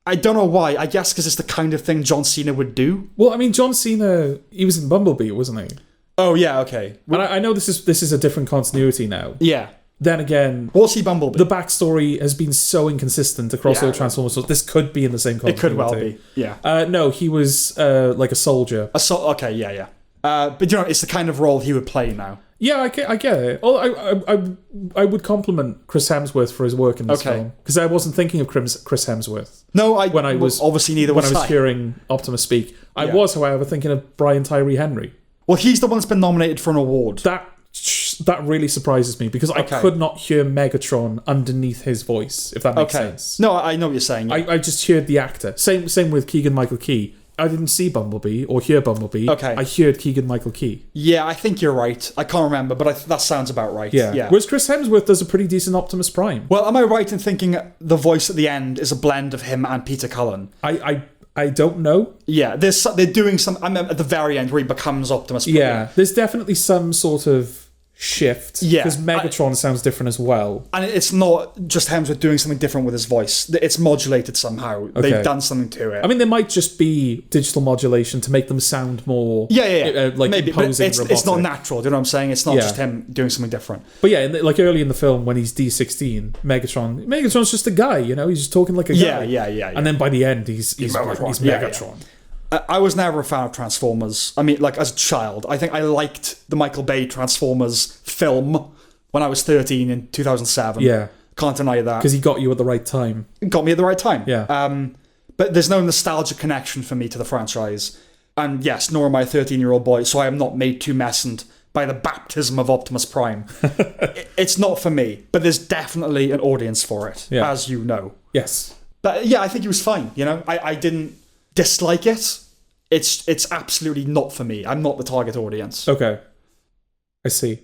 I don't know why. I guess because it's the kind of thing John Cena would do. Well, I mean, John Cena, he was in Bumblebee, wasn't he? Oh, yeah, okay. And I know this is a different continuity now. Yeah. Then again... Was he Bumblebee? The backstory has been so inconsistent across all Transformers, so this could be in the same continuity. It could well be, yeah. No, he was like a soldier. Okay, yeah. But it's the kind of role he would play now. Yeah, I get it. I would compliment Chris Hemsworth for his work in this film, because I wasn't thinking of Chris Hemsworth. No, obviously neither. When I was hearing Optimus speak, I was, however, thinking of Brian Tyree Henry. Well, he's the one that's been nominated for an award. That really surprises me, because I could not hear Megatron underneath his voice, if that makes sense. No, I know what you're saying. Yeah. I just heard the actor. Same with Keegan-Michael Key. I didn't see Bumblebee or hear Bumblebee. Okay. I heard Keegan-Michael Key. Yeah, I think you're right. I can't remember, but that sounds about right. Yeah. Whereas Chris Hemsworth does a pretty decent Optimus Prime. Well, am I right in thinking the voice at the end is a blend of him and Peter Cullen? I don't know. Yeah, they're doing some... I mean, at the very end where he becomes Optimus Prime. Yeah, there's definitely some sort of shift. Yeah, Because Megatron sounds different as well. And it's not just Hemsworth doing something different with his voice. It's modulated somehow. Okay. They've done something to it. I mean, there might just be digital modulation to make them sound more like maybe, but imposing, it's not robotic. natural. Do you know what I'm saying? It's not Yeah. just him doing something different. But yeah, like early in the film when he's D16, Megatron's just a guy, you know, he's just talking like a guy. Yeah. And then by the end, he's Megatron. He's Yeah, Megatron. I was never a fan of Transformers. I mean, like, as a child, I think I liked the Michael Bay Transformers film when I was 13 in 2007. Yeah. Can't deny that. Because he got you at the right time. It got me at the right time. Yeah. But there's no nostalgia connection for me to the franchise. And yes, nor am I a 13-year-old boy, so I am not made tumescent by the baptism of Optimus Prime. It's not for me, but there's definitely an audience for it, as you know. Yes. But yeah, I think he was fine, you know? I didn't dislike it. It's absolutely not for me. I'm not the target audience. Okay. I see.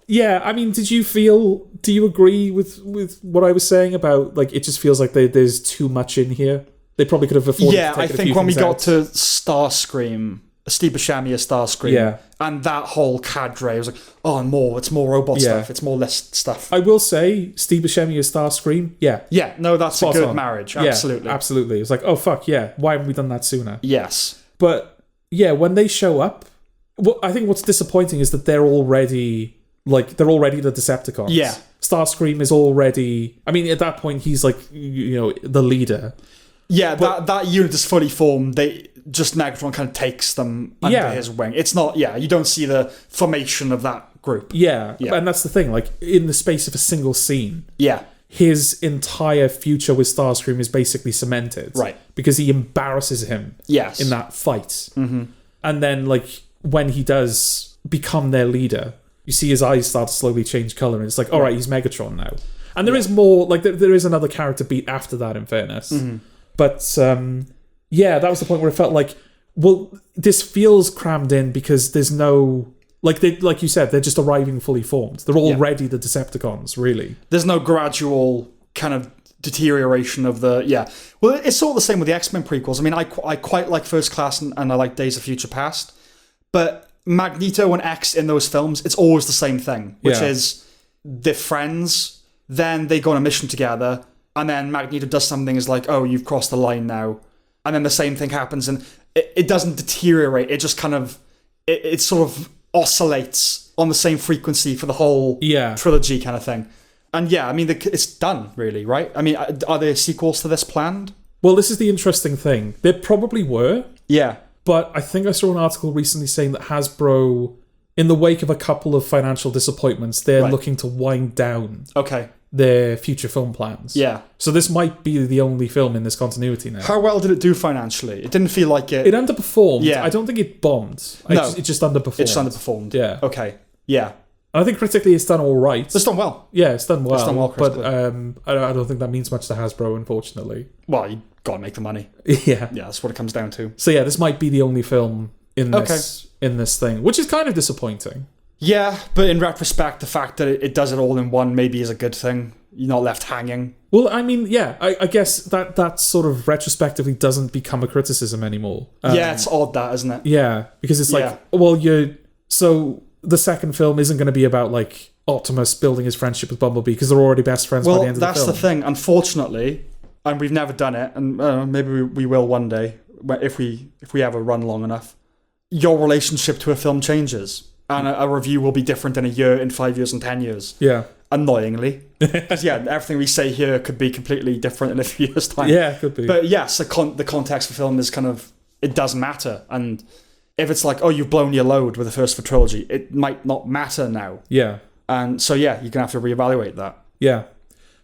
Yeah, I mean, do you agree with what I was saying about, like, it just feels like there's too much in here? They probably could have afforded to take I a think few when we things got out. to Starscream, Steve Buscemi as Starscream, Yeah. and that whole cadre, I was like, oh, it's more robot stuff, it's more less stuff. I will say, Steve Buscemi as Starscream, yeah. Yeah, no, that's Spot a good on. marriage, Yeah, absolutely. absolutely. It's like, oh, fuck, yeah, why haven't we done that sooner? Yes. But, yeah, when they show up, I think what's disappointing is that they're already the Decepticons. Yeah. Starscream is already... I mean, at that point, he's, like, you know, the leader. Yeah, that unit is fully formed. Megatron kind of takes them under his wing. It's not, you don't see the formation of that group. Yeah, and that's the thing. Like, in the space of a single scene, Yeah. his entire future with Starscream is basically cemented. Right. Because he embarrasses him Yes. in that fight. Mm-hmm. And then, like, when he does become their leader, you see his eyes start to slowly change colour, and it's like, all right, he's Megatron now. And there is more, like, there is another character beat after that, in fairness. Mm-hmm. But, that was the point where it felt like, well, this feels crammed in because there's no... Like you said, they're just arriving fully formed. They're already the Decepticons, really. There's no gradual kind of deterioration of the... Yeah. Well, it's sort of the same with the X-Men prequels. I mean, I quite like First Class and I like Days of Future Past. But Magneto and X in those films, it's always the same thing, which is they're friends, then they go on a mission together, and then Magneto does something, is like, oh, you've crossed the line now. And then the same thing happens, and it doesn't deteriorate. It just kind of... It sort of oscillates on the same frequency for the whole trilogy kind of thing. And I mean, it's done, really, right? I mean, are there sequels to this planned? Well, this is the interesting thing. There probably were. Yeah. But I think I saw an article recently saying that Hasbro, in the wake of a couple of financial disappointments, they're looking to wind down their future film plans. Yeah. So this might be the only film in this continuity now. How well did it do financially? It didn't feel like it... It underperformed. Yeah. I don't think it bombed. No. It just underperformed. It just underperformed. Yeah. Okay. Yeah. And I think critically it's done all right. It's done well. Yeah, it's done well. It's done well but I don't think that means much to Hasbro, unfortunately. Well, you got to make the money. Yeah. Yeah, that's what it comes down to. So yeah, this might be the only film in this thing, which is kind of disappointing. Yeah, but in retrospect, the fact that it does it all in one maybe is a good thing. You're not left hanging. Well, I mean, I guess that sort of retrospectively doesn't become a criticism anymore. It's odd that, isn't it? Yeah, because it's like, well, so the second film isn't going to be about, like, Optimus building his friendship with Bumblebee because they're already best friends by the end of the film. Well, that's the thing. Unfortunately, and we've never done it, and maybe we will one day if we have a run long enough. Your relationship to a film changes, and a review will be different in a year, in 5 years, and 10 years. Yeah. Annoyingly. Because, everything we say here could be completely different in a few years' time. Yeah, it could be. But yes, the context of the film is kind of... It does matter. And if it's like, oh, you've blown your load with the first of the trilogy, it might not matter now. Yeah. And so, you're going to have to reevaluate that. Yeah.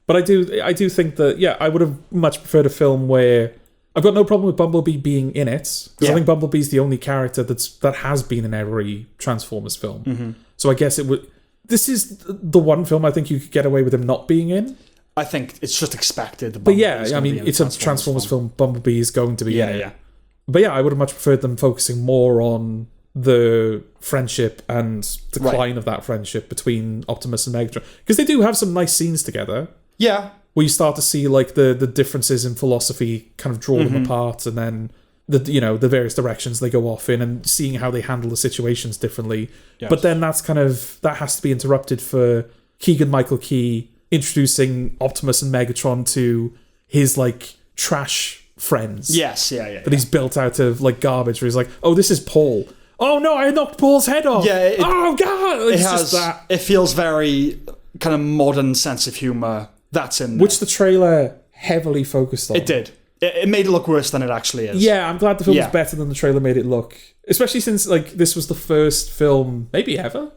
But I do think that, I would have much preferred a film where... I've got no problem with Bumblebee being in it, because I think Bumblebee's the only character that has been in every Transformers film. Mm-hmm. So I guess it would... This is the one film I think you could get away with him not being in. I think it's just expected. But I mean, it's a Transformers film. Bumblebee is going to be in it. Yeah. But I would have much preferred them focusing more on the friendship and decline of that friendship between Optimus and Megatron. Because they do have some nice scenes together. Yeah. Where you start to see, like, the differences in philosophy kind of draw them apart, and then the various directions they go off in and seeing how they handle the situations differently. Yes. But then that has to be interrupted for Keegan-Michael Key introducing Optimus and Megatron to his like trash friends. Yes, yeah. That he's built out of like garbage. Where he's like, oh, this is Paul. Oh no, I knocked Paul's head off. Yeah. Oh god, it's just that. It feels very kind of modern sense of humor that's in there. Which the trailer heavily focused on. It did. It made it look worse than it actually is. Yeah, I'm glad the film was better than the trailer made it look. Especially since like this was the first film, maybe ever,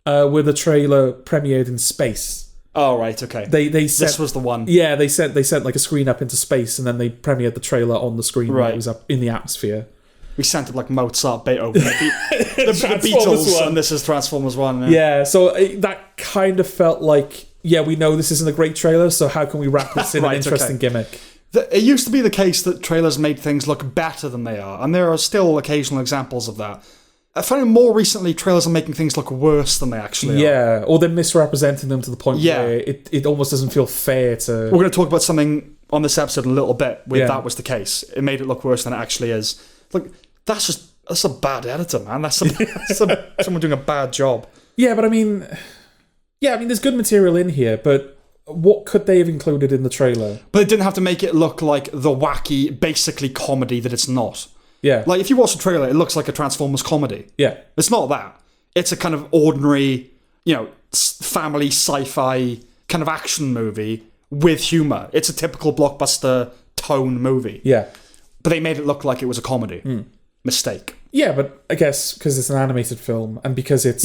where the trailer premiered in space. Oh right, okay. They set, this was the one. Yeah, they sent like a screen up into space, and then they premiered the trailer on the screen when it was up in the atmosphere. We sent it like Mozart, Beethoven, the Beatles, and this is Transformers 1. Yeah, so that kind of felt like, we know this isn't a great trailer, so how can we wrap this in an interesting gimmick? It used to be the case that trailers made things look better than they are, and there are still occasional examples of that. I find more recently trailers are making things look worse than they actually are. Yeah, or they're misrepresenting them to the point where it almost doesn't feel fair to... We're going to talk about something on this episode in a little bit where that was the case. It made it look worse than it actually is. Look, that's a bad editor, man. That's someone doing a bad job. Yeah, but I mean, there's good material in here, but what could they have included in the trailer? But it didn't have to make it look like the wacky, basically comedy that it's not. Yeah. Like, if you watch the trailer, it looks like a Transformers comedy. Yeah. It's not that. It's a kind of ordinary, family sci-fi kind of action movie with humour. It's a typical blockbuster tone movie. Yeah. But they made it look like it was a comedy. Mistake. Yeah, but I guess because it's an animated film and because it's...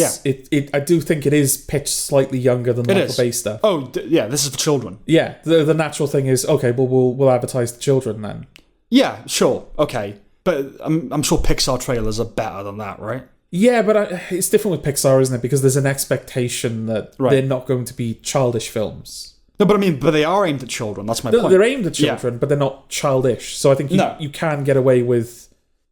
I do think it is pitched slightly younger than the Michael Bay stuff. Oh, this is for children. Yeah, the natural thing is, okay, well, we'll advertise to children then. Yeah, sure, okay. But I'm sure Pixar trailers are better than that, right? Yeah, but it's different with Pixar, isn't it? Because there's an expectation that they're not going to be childish films. No, but they are aimed at children. That's my point. They're aimed at children, but they're not childish. So I think you can get away with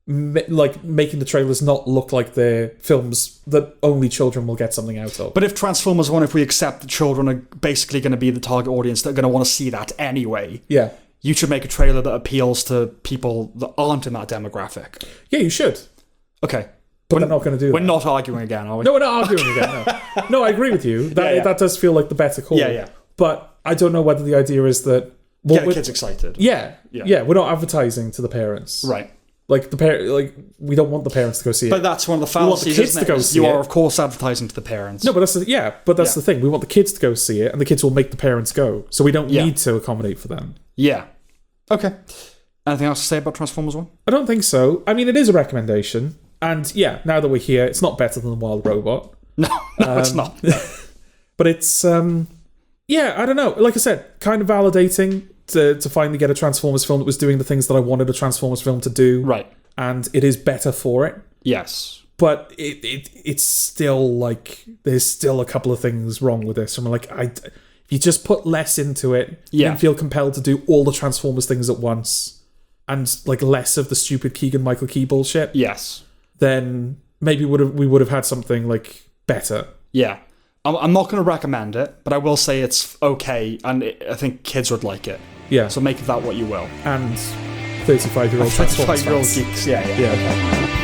making the trailers not look like they're films that only children will get something out of. But if Transformers 1, if we accept that children are basically going to be the target audience, they're going to want to see that anyway. Yeah. You should make a trailer that appeals to people that aren't in that demographic. Yeah, you should. Okay. But they're not going to do that. We're not arguing again, are we? No, we're not arguing again, no. No, I agree with you. That does feel like the better call. Yeah. But I don't know whether the idea is that... Get the kids excited. Yeah, we're not advertising to the parents. Right. Like, we don't want the parents to go see it. But that's one of the fallacies, we want the kids to go see it. You are, of course, advertising to the parents. No, but that's the thing. We want the kids to go see it, and the kids will make the parents go. So we don't need to accommodate for them. Yeah. Okay. Anything else to say about Transformers 1? I don't think so. I mean, it is a recommendation. And now that we're here, it's not better than Wild Robot. No, it's not. But it's, I don't know. Like I said, kind of validating to finally get a Transformers film that was doing the things that I wanted a Transformers film to do. Right. And it is better for it. Yes. But it's still like, there's still a couple of things wrong with this. I'm like, if you just put less into it, you can feel compelled to do all the Transformers things at once, and like less of the stupid Keegan-Michael Key bullshit. Yes. Then maybe we would have had something like better. Yeah. I'm not going to recommend it, but I will say it's okay, and I think kids would like it. Yeah. So make of that what you will. And 35-year-old Transformers 35-year-old fans. geeks, yeah. Okay.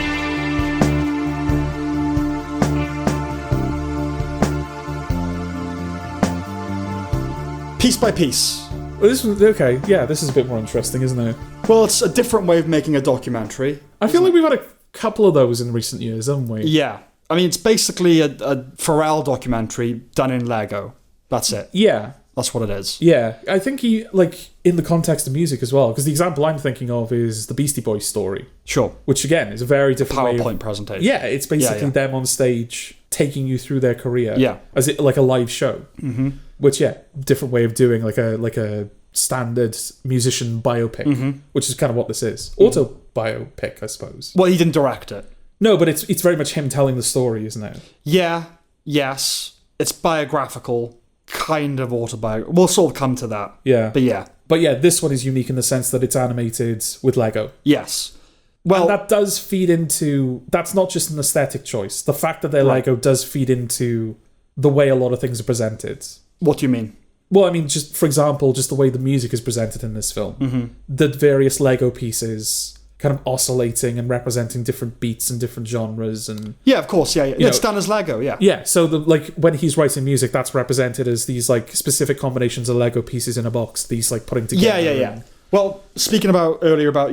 Piece by piece. Well, this is okay. Yeah, this is a bit more interesting, isn't it? Well, it's a different way of making a documentary. I feel like we've had a couple of those in recent years, haven't we? Yeah. I mean, it's basically a Pharrell documentary done in Lego. That's it. Yeah. That's what it is. Yeah. I think he, like, in the context of music as well, because the example I'm thinking of is the Beastie Boys story. Sure. Which, again, is a very different PowerPoint presentation. Yeah, it's basically them on stage taking you through their career. Yeah. As it, like a live show. Mm-hmm. Which, different way of doing like a standard musician biopic, which is kind of what this is. Auto biopic, I suppose. Well, he didn't direct it. No, but it's very much him telling the story, isn't it? Yeah, yes. It's biographical, kind of autobiographical. We'll sort of come to that. Yeah. But yeah. This one is unique in the sense that it's animated with Lego. Yes. Well, and that does feed into... That's not just an aesthetic choice. The fact that they're Lego does feed into the way a lot of things are presented. What do you mean? Well, I mean, just for example, just the way the music is presented in this film. The various Lego pieces kind of oscillating and representing different beats and different genres. And Yeah, of course. Yeah. know, It's done as Lego. Yeah. yeah, so when he's writing music, that's represented as these like specific combinations of Lego pieces in a box. These like putting together. Yeah. Well, speaking about earlier about,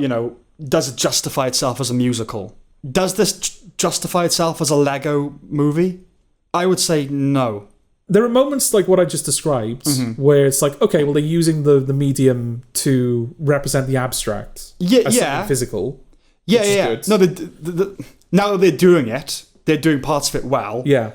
does it justify itself as a musical? Does this justify itself as a Lego movie? I would say no. There are moments like what I just described where it's like, okay, well, they're using the medium to represent the abstract as something physical. Yeah. Good. No, now they're doing it. They're doing parts of it well. Yeah.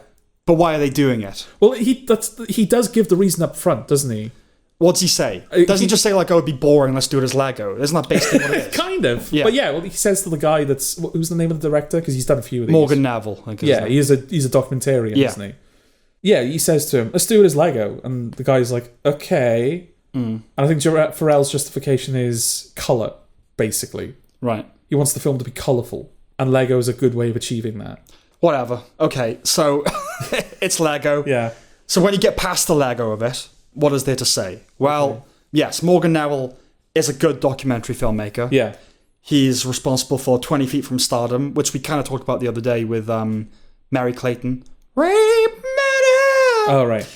But why are they doing it? Well, he does give the reason up front, doesn't he? What does he say? Does he just say, like, it'd be boring, let's do it as Lego? Isn't that basically what it is? Kind of. Yeah. But yeah, well, he says to the guy who's the name of the director? Because he's done a few of these. Morgan Neville. I guess. Yeah, he's a documentarian, isn't he? Yeah, he says to him, let's do it as Lego. And the guy's like, okay. And I think Pharrell's justification is colour, basically. Right. He wants the film to be colourful. And Lego is a good way of achieving that. Whatever. Okay, so it's Lego. Yeah. So when you get past the Lego of it, what is there to say? Well, yes, Morgan Neville is a good documentary filmmaker. Yeah. He's responsible for 20 Feet from Stardom, which we kind of talked about the other day with Mary Clayton. Rape Matter! Oh, right.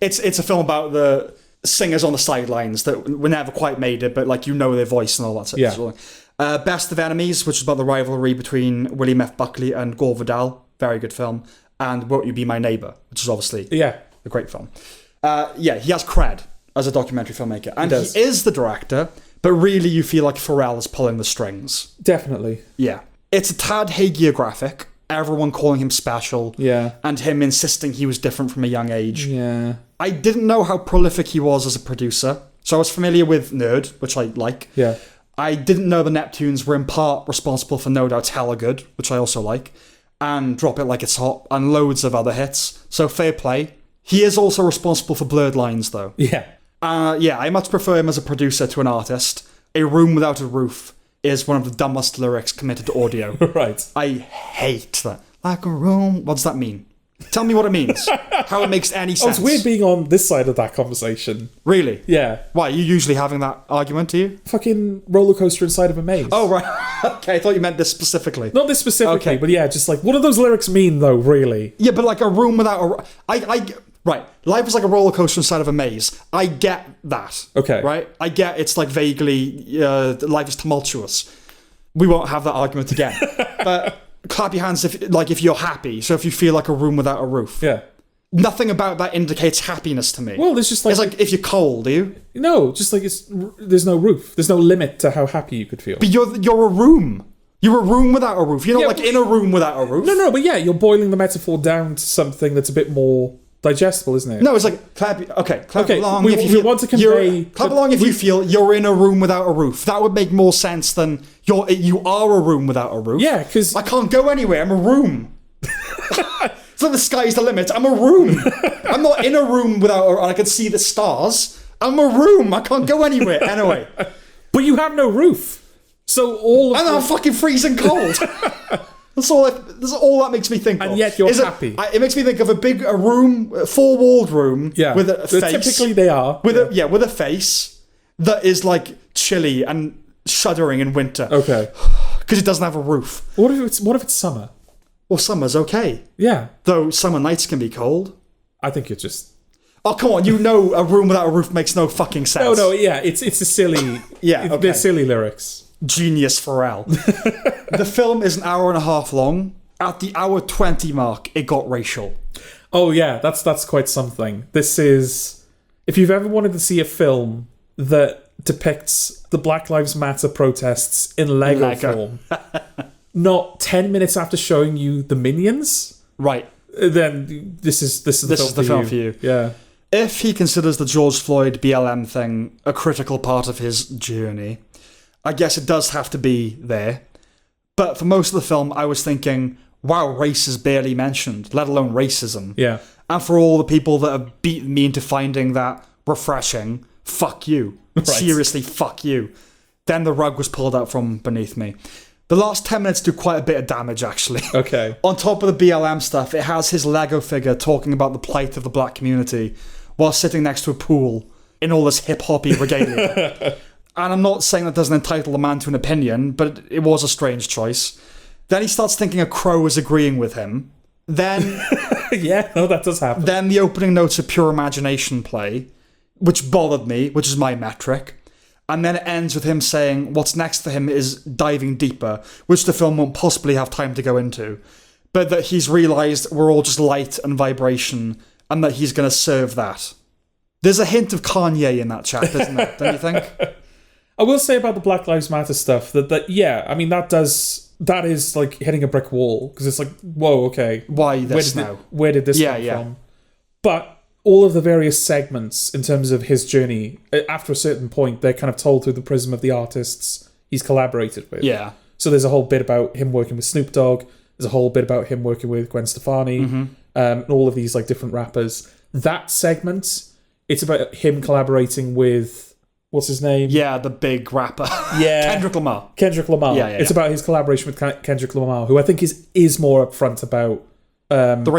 It's a film about the singers on the sidelines that were never quite made it, but like their voice and all that sort of thing. Best of Enemies, which is about the rivalry between William F. Buckley and Gore Vidal. Very good film. And Won't You Be My Neighbour, which is obviously a great film. He has cred as a documentary filmmaker. And he is the director, but really you feel like Pharrell is pulling the strings. Definitely. Yeah. It's a tad hagiographic. Everyone calling him special. Yeah. And him insisting he was different from a young age. Yeah. I didn't know how prolific he was as a producer. So I was familiar with Nerd, which I like. Yeah. I didn't know the Neptunes were in part responsible for No Doubt's Hella Good, which I also like. And Drop It Like It's Hot, and loads of other hits. So fair play. He is also responsible for Blurred Lines, though. Yeah. I much prefer him as a producer to an artist. A Room Without a Roof is one of the dumbest lyrics committed to audio. Right. I hate that. Like a room. What does that mean? Tell me what it means. How it makes any sense. It's weird being on this side of that conversation. Really? Yeah. Why, are you usually having that argument, do you? Fucking roller coaster inside of a maze. Oh, right. Okay, I thought you meant this specifically. Not this specifically, Okay. but yeah, just like, what do those lyrics mean, though, really? Yeah, but like a room without a... Right, life is like a roller coaster inside of a maze. I get that. Okay. Right? I get it's like vaguely... life is tumultuous. We won't have that argument again. But clap your hands if you're happy. So if you feel like a room without a roof. Yeah. Nothing about that indicates happiness to me. Well, there's just like... It's like if you're cold, do you? No, just like there's no roof. There's no limit to how happy you could feel. But you're a room. You're a room without a roof. You're not Yeah, in a room without a roof. No, but yeah, you're boiling the metaphor down to something that's a bit more digestible, isn't it? No, it's like clap along. We if you want to convey... Clap along if you feel you're in a room without a roof. That would make more sense than you are a room without a roof. Yeah, because... I can't go anywhere. I'm a room. It's like the sky's the limit. I'm a room. I'm not in a room without I can see the stars. I'm a room. I can't go anywhere. Anyway. But you have no roof. So all of I'm fucking freezing cold. That's all that makes me think of. And yet you're happy. It makes me think of a room, a four-walled room with a face. Typically they are. With a face that is like chilly and shuddering in winter. Okay. Because it doesn't have a roof. What if it's summer? Well, summer's okay. Yeah. Though summer nights can be cold. I think you're just... Oh, come on, a room without a roof makes no fucking sense. No, yeah, it's a silly... They're silly lyrics. Genius Pharrell. The film is an hour and a half long. At the hour 20 mark, it got racial. Oh, yeah, that's quite something. This is... If you've ever wanted to see a film that depicts the Black Lives Matter protests in Lego. form, not 10 minutes after showing you the Minions... Right. Then this is the film for you. Yeah. If he considers the George Floyd BLM thing a critical part of his journey, I guess it does have to be there. But for most of the film, I was thinking, wow, race is barely mentioned, let alone racism. Yeah. And for all the people that have beaten me into finding that refreshing, fuck you. Right. Seriously, fuck you. Then the rug was pulled out from beneath me. The last 10 minutes do quite a bit of damage, actually. Okay. On top of the BLM stuff, it has his Lego figure talking about the plight of the black community while sitting next to a pool in all this hip-hoppy regalia. And I'm not saying that doesn't entitle a man to an opinion, but it was a strange choice. Then he starts thinking a crow is agreeing with him. Then... yeah, no, that does happen. Then the opening notes of Pure Imagination play, which bothered me, which is my metric. And then it ends with him saying what's next for him is diving deeper, which the film won't possibly have time to go into. But that he's realised we're all just light and vibration, and that he's going to serve that. There's a hint of Kanye in that chat, isn't there? Don't you think? I will say about the Black Lives Matter stuff that yeah, I mean, that is like hitting a brick wall, because it's like, whoa, okay. Why this now? Where did this come from? But all of the various segments in terms of his journey, after a certain point, they're kind of told through the prism of the artists he's collaborated with. Yeah. So there's a whole bit about him working with Snoop Dogg. There's a whole bit about him working with Gwen Stefani, and all of these like different rappers. That segment, it's about him collaborating with, what's his name? Yeah, the big rapper. Yeah. Kendrick Lamar. Yeah. It's about his collaboration with Kendrick Lamar, who I think is more upfront about the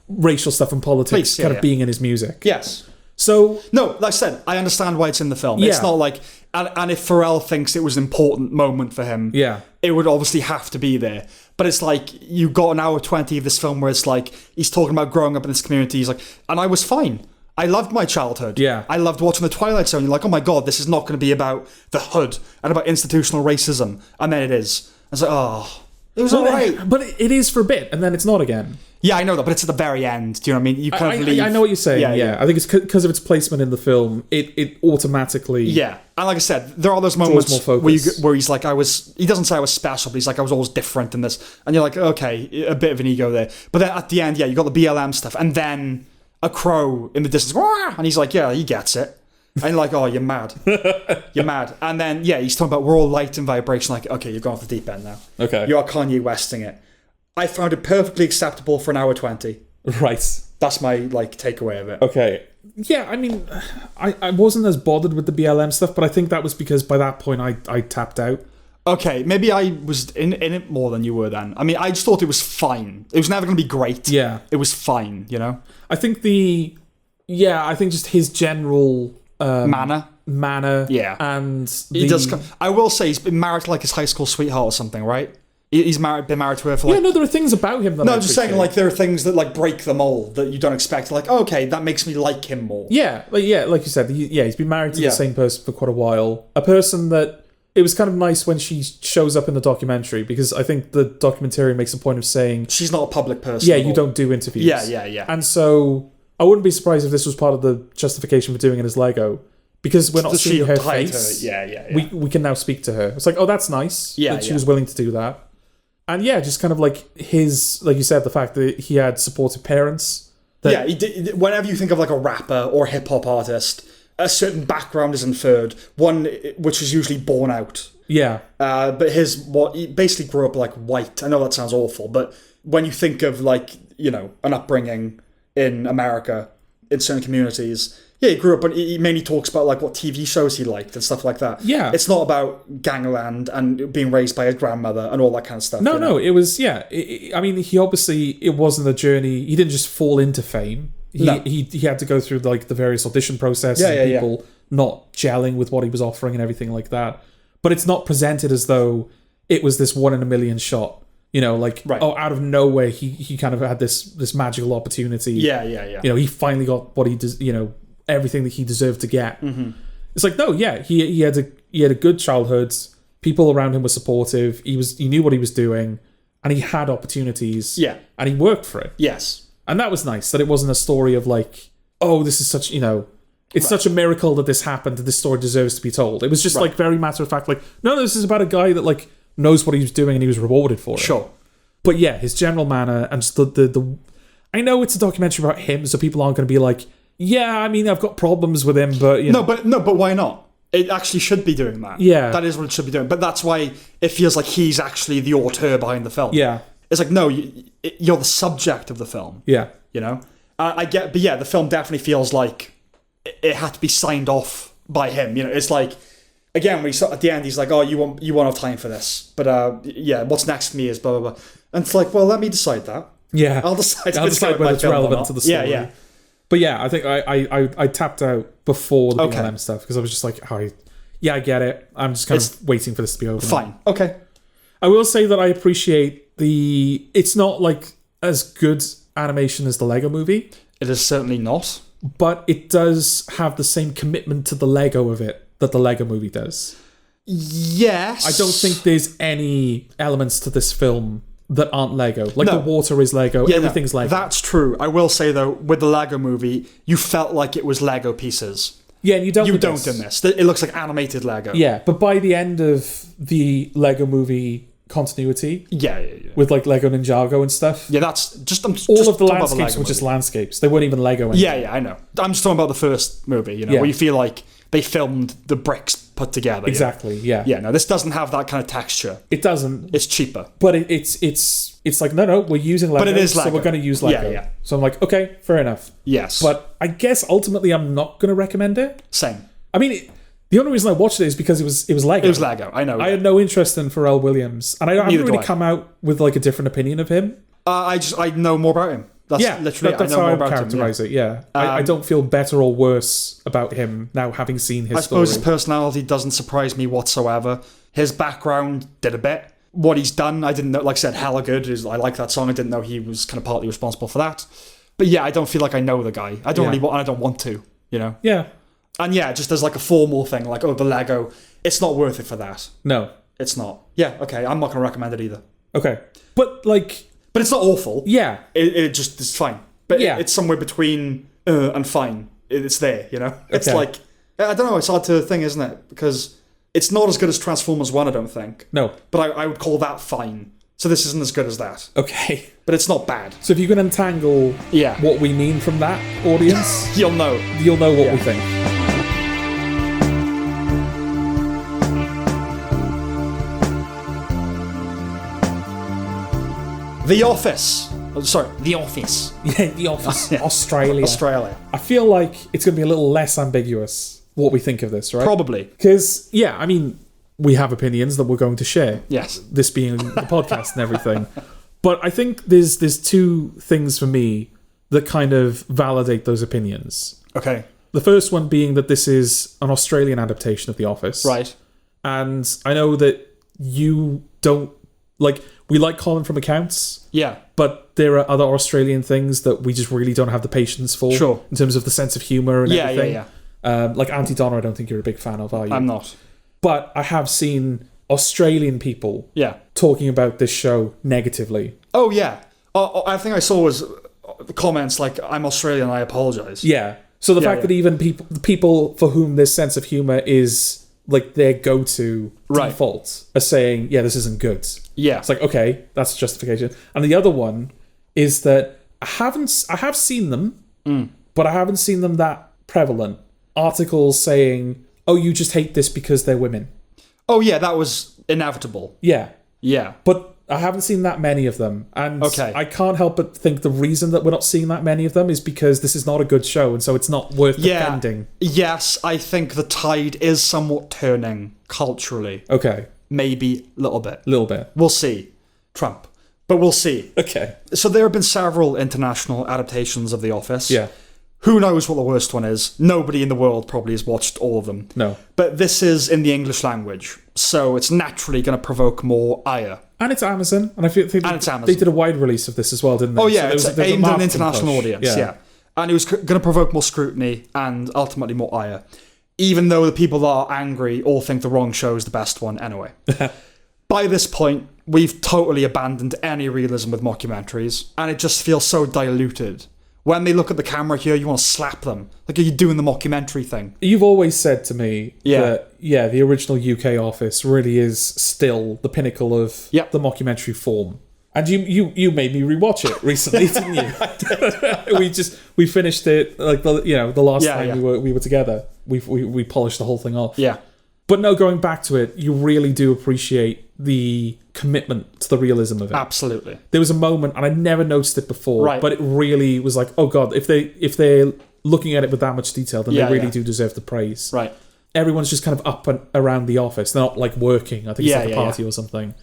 racial stuff and politics kind of being in his music. Yes. So... No, like I said, I understand why it's in the film. It's not like... And if Pharrell thinks it was an important moment for him, it would obviously have to be there. But it's like, you got an hour 20 of this film where it's like, he's talking about growing up in this community. He's like, and I was fine. I loved my childhood. Yeah. I loved watching The Twilight Zone. You're like, oh my God, this is not going to be about the hood and about institutional racism. And then it is. I was like, oh, it was all right. But it is for a bit, and then it's not again. Yeah, I know that, but it's at the very end. Do you know what I mean? You kind of leave. I know what you're saying, yeah. I think it's because of its placement in the film, it automatically... Yeah, and like I said, there are those moments where he's like, he doesn't say I was special, but he's like, I was always different in this. And you're like, okay, a bit of an ego there. But then at the end, you got the BLM stuff, and then a crow in the distance, and he's like, yeah, he gets it. And you're like, oh, you're mad. You're mad. And then, he's talking about we're all light and vibration, like, okay, you're going off the deep end now. Okay. You are Kanye Westing it. I found it perfectly acceptable for an hour 20. Right. That's my, takeaway of it. Okay. Yeah, I mean, I wasn't as bothered with the BLM stuff, but I think that was because by that point I tapped out. Okay, maybe I was in it more than you were then. I mean, I just thought it was fine. It was never going to be great. Yeah. It was fine, you know? I think I think just his general... manner. Yeah. And he does. I will say he's been married to his high school sweetheart or something, right? He's been married to her for no, there are things about him that I'm just saying, there are things that break the mold that you don't expect. Like, okay, that makes me like him more. Yeah, like you said, he's been married to the same person for quite a while. A person that it was kind of nice when she shows up in the documentary, because I think the documentarian makes a point of saying she's not a public person. Yeah, you don't do interviews. Yeah. And so I wouldn't be surprised if this was part of the justification for doing it as Lego. Because we're not seeing her face. Yeah. We can now speak to her. It's like, oh, that's nice. That she was willing to do that. And just kind of his, like you said, the fact that he had supportive parents. He did, whenever you think of a rapper or hip hop artist, a certain background is inferred. One which is usually born out. Yeah. But he basically grew up white. I know that sounds awful, but when you think of an upbringing in America in certain communities. Yeah, he grew up, but he mainly talks about what TV shows he liked and stuff like that. Yeah, it's not about gangland and being raised by his grandmother and all that kind of stuff. No, it was I mean, he obviously it wasn't a journey. He didn't just fall into fame. He had to go through the various audition processes and people not gelling with what he was offering and everything like that. But it's not presented as though it was this 1 in a million shot. Out of nowhere he kind of had this magical opportunity. Yeah. He finally got what he does. Everything that he deserved to get. Mm-hmm. It's he had a good childhood. People around him were supportive. He knew what he was doing, and he had opportunities. Yeah, and he worked for it. Yes, and that was nice. That it wasn't a story of oh, this is such it's such a miracle that this happened. That this story deserves to be told. It was just very matter of fact. No, this is about a guy that knows what he was doing and he was rewarded for it. Sure, but his general manner and just the I know it's a documentary about him, so people aren't going to be yeah, I mean, I've got problems with him, but but why not? It actually should be doing that. Yeah, that is what it should be doing. But that's why it feels like he's actually the auteur behind the film. Yeah, it's no, you're the subject of the film. Yeah, I get, but the film definitely feels like it had to be signed off by him. It's again, when at the end, he's like, oh, you won't have time for this, but what's next for me is blah blah blah, and it's well, let me decide that. Yeah, I'll decide whether it's relevant to the story. Yeah. But I think I tapped out before the BLM stuff because I was just yeah, I get it. I'm just kind of waiting for this to be over. Fine. Okay. I will say that I appreciate it's not like as good animation as the Lego movie. It is certainly not. But it does have the same commitment to the Lego of it that the Lego movie does. Yes. I don't think there's any elements to this film that aren't Lego. Like the water is Lego, everything's Lego. That's true. I will say though, with the Lego movie, you felt like it was Lego pieces. Yeah, and you don't. You don't in this. It looks like animated Lego. Yeah, but by the end of the Lego movie continuity, Yeah. with like Lego Ninjago and stuff, Yeah, that's just all of the landscapes were just landscapes. They weren't even Lego anymore. Yeah, I know. I'm just talking about the first movie. Where you feel like they filmed the bricks put together. Exactly. Yeah. Yeah. No, this doesn't have that kind of texture. It doesn't. It's cheaper. But it's like no, we're using Lego, But it is Lego. so we're going to use Lego. Yeah. So I'm like, okay, fair enough. Yes. But I guess ultimately I'm not going to recommend it. Same. I mean, the only reason I watched it is because it was Lego. It was Lego. I know. I had no interest in Pharrell Williams, and I haven't Neither do really I. come out with like a different opinion of him. I know more about him. That's literally that's I know how more I about characterize him. it. Yeah, I don't feel better or worse about him now having seen his I suppose his story. personality doesn't surprise me whatsoever. His background did a bit. What he's done, I didn't know. Like I said, Hella Good I like that song. I didn't know he was kind of partly responsible for that. But yeah, I don't feel like I know the guy. I don't really want. I don't want to. Yeah, And yeah, just as like a formal thing, like the Lego, it's not worth it for that. no, It's not. Yeah, okay. I'm not going to recommend it either. okay, but like, But it's not awful. yeah, It just is fine. But Yeah. it's somewhere between and fine. It's there, It's Okay. like, I don't know, it's hard to think, isn't it? Because it's not as good as Transformers 1, I don't think. no, But I would call that fine. So this isn't as good as that. okay. But it's not bad. So if you can untangle Yeah. what we mean from that audience, You'll know. you'll know what we think. The Office. Oh, sorry, The Office. Yeah, The Office, Australia. Australia. I feel like it's going to be a little less ambiguous what we think of this, right? Probably. Because, yeah, I mean, we have opinions that we're going to share. Yes. This being the podcast and everything. But I think there's two things for me that kind of validate those opinions. Okay. The first one being that this is an Australian adaptation of The Office. Right. And I know that you don't... Like, we like Colin from Accounts, Yeah. but there are other Australian things that we just really don't have the patience for. Sure. In terms of the sense of humour and everything. Yeah. Like Auntie Donna, I don't think you're a big fan of, are you? I'm not. But I have seen Australian people Yeah. talking about this show negatively. Oh, yeah. I think I saw was comments like, I'm Australian, I apologise. Yeah. So the fact yeah. that even people for whom this sense of humour is like their go-to Right. default are saying, yeah, this isn't good. Yeah. It's like, okay, that's justification. And the other one is that I have seen them, but I haven't seen them that prevalent. Articles saying, oh, you just hate this because they're women. Oh, yeah, that was inevitable. Yeah. Yeah. But I haven't seen that many of them. And Okay. I can't help but think the reason that we're not seeing that many of them is because this is not a good show, and so it's not worth defending. Yes, I think the tide is somewhat turning culturally. Okay. Maybe a little bit. A little bit. We'll see. Trump. But we'll see. Okay. So there have been several international adaptations of The Office. Yeah. Who knows what the worst one is? Nobody in the world probably has watched all of them. No. But this is in the English language, so it's naturally going to provoke more ire. And it's Amazon, and I think And it's Amazon. they did a wide release of this as well, didn't they? Oh yeah, So it's there was a aimed at an marketing international push. audience, yeah. And it was going to provoke more scrutiny and ultimately more ire. Even though the people that are angry all think the wrong show is the best one anyway. By this point, we've totally abandoned any realism with mockumentaries, and it just feels so diluted. When they look at the camera here, you want to slap them. Like, are you doing the mockumentary thing? You've always said to me Yeah. that, the original UK Office really is still the pinnacle of Yep. the mockumentary form. And you made me rewatch it recently, didn't you? we finished it like the last Yeah, time yeah. we were together. We polished the whole thing off. Yeah. But no, going back to it, you really do appreciate the commitment to the realism of it. Absolutely. There was a moment, and I never noticed it before, Right. but it really was like, oh god, if they're looking at it with that much detail, then Yeah, they really yeah. do deserve the praise. Right. Everyone's just kind of up and around the office. They're not like working. I think it's Yeah, like a yeah, party or something.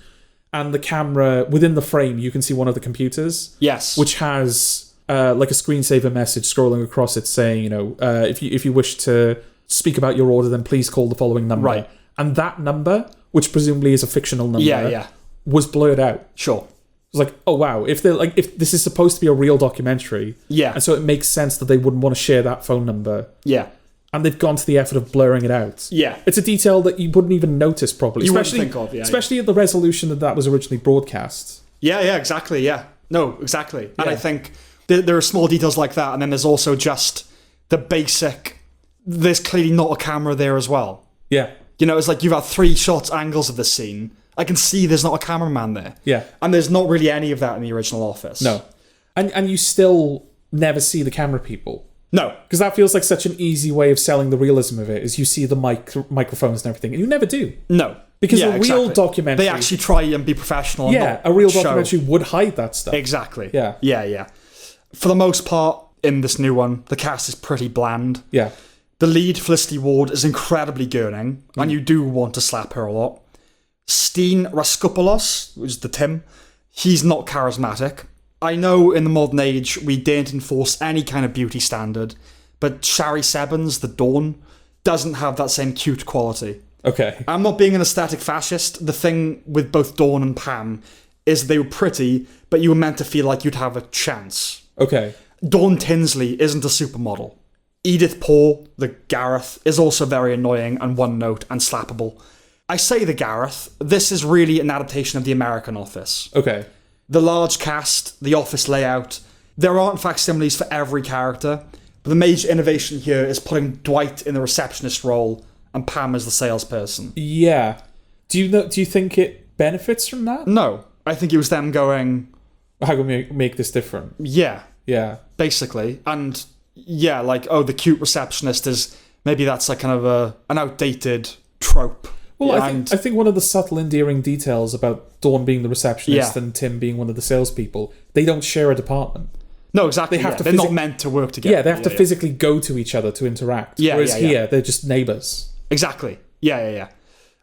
And the camera, within the frame, you can see one of the computers, Yes. which has like a screensaver message scrolling across it saying, if you wish to speak about your order, then please call the following number. Right. And that number, which presumably is a fictional number, was blurred out. Sure. It was like, oh wow, if this is supposed to be a real documentary, and so it makes sense that they wouldn't want to share that phone number. Yeah. And they've gone to the effort of blurring it out. Yeah. It's a detail that you wouldn't even notice properly. You wouldn't think of, especially at the resolution that was originally broadcast. Yeah, exactly, yeah. No, exactly. And I think there are small details like that, and then there's also just the basic, there's clearly not a camera there as well. Yeah. You know, it's like you've had 3 shots angles of the scene. I can see there's not a cameraman there. Yeah. And there's not really any of that in the original Office. No. And you still never see the camera people. No. Because that feels like such an easy way of selling the realism of it, is you see the microphones and everything, and you never do. No. Because a real documentary... They actually try and be professional. Yeah, a real documentary would hide that stuff. Exactly. Yeah. Yeah. For the most part, in this new one, the cast is pretty bland. Yeah. The lead, Felicity Ward, is incredibly gurning, and you do want to slap her a lot. Steen Raskopoulos, which is the Tim, he's not charismatic. I know in the modern age we daren't enforce any kind of beauty standard, but Shari Sebens, the Dawn, doesn't have that same cute quality. Okay. I'm not being an aesthetic fascist. The thing with both Dawn and Pam is they were pretty, but you were meant to feel like you'd have a chance. Okay. Dawn Tinsley isn't a supermodel. Edith Paul, the Gareth, is also very annoying and one-note and slappable. I say the Gareth, this is really an adaptation of the American Office. Okay. The large cast, the office layout, there aren't facsimiles for every character, but the major innovation here is putting Dwight in the receptionist role and Pam as the salesperson. Yeah. Do you think it benefits from that? No. I think it was them going... How can we make this different? Yeah. Yeah. Basically. And yeah, like, oh, the cute receptionist is... Maybe that's like kind of an outdated trope. Well, I think one of the subtle endearing details about Dawn being the receptionist Yeah. and Tim being one of the salespeople, they don't share a department. No, exactly. They're not meant to work together. Yeah, they have to physically go to each other to interact. Whereas here, they're just neighbours. Exactly. Yeah.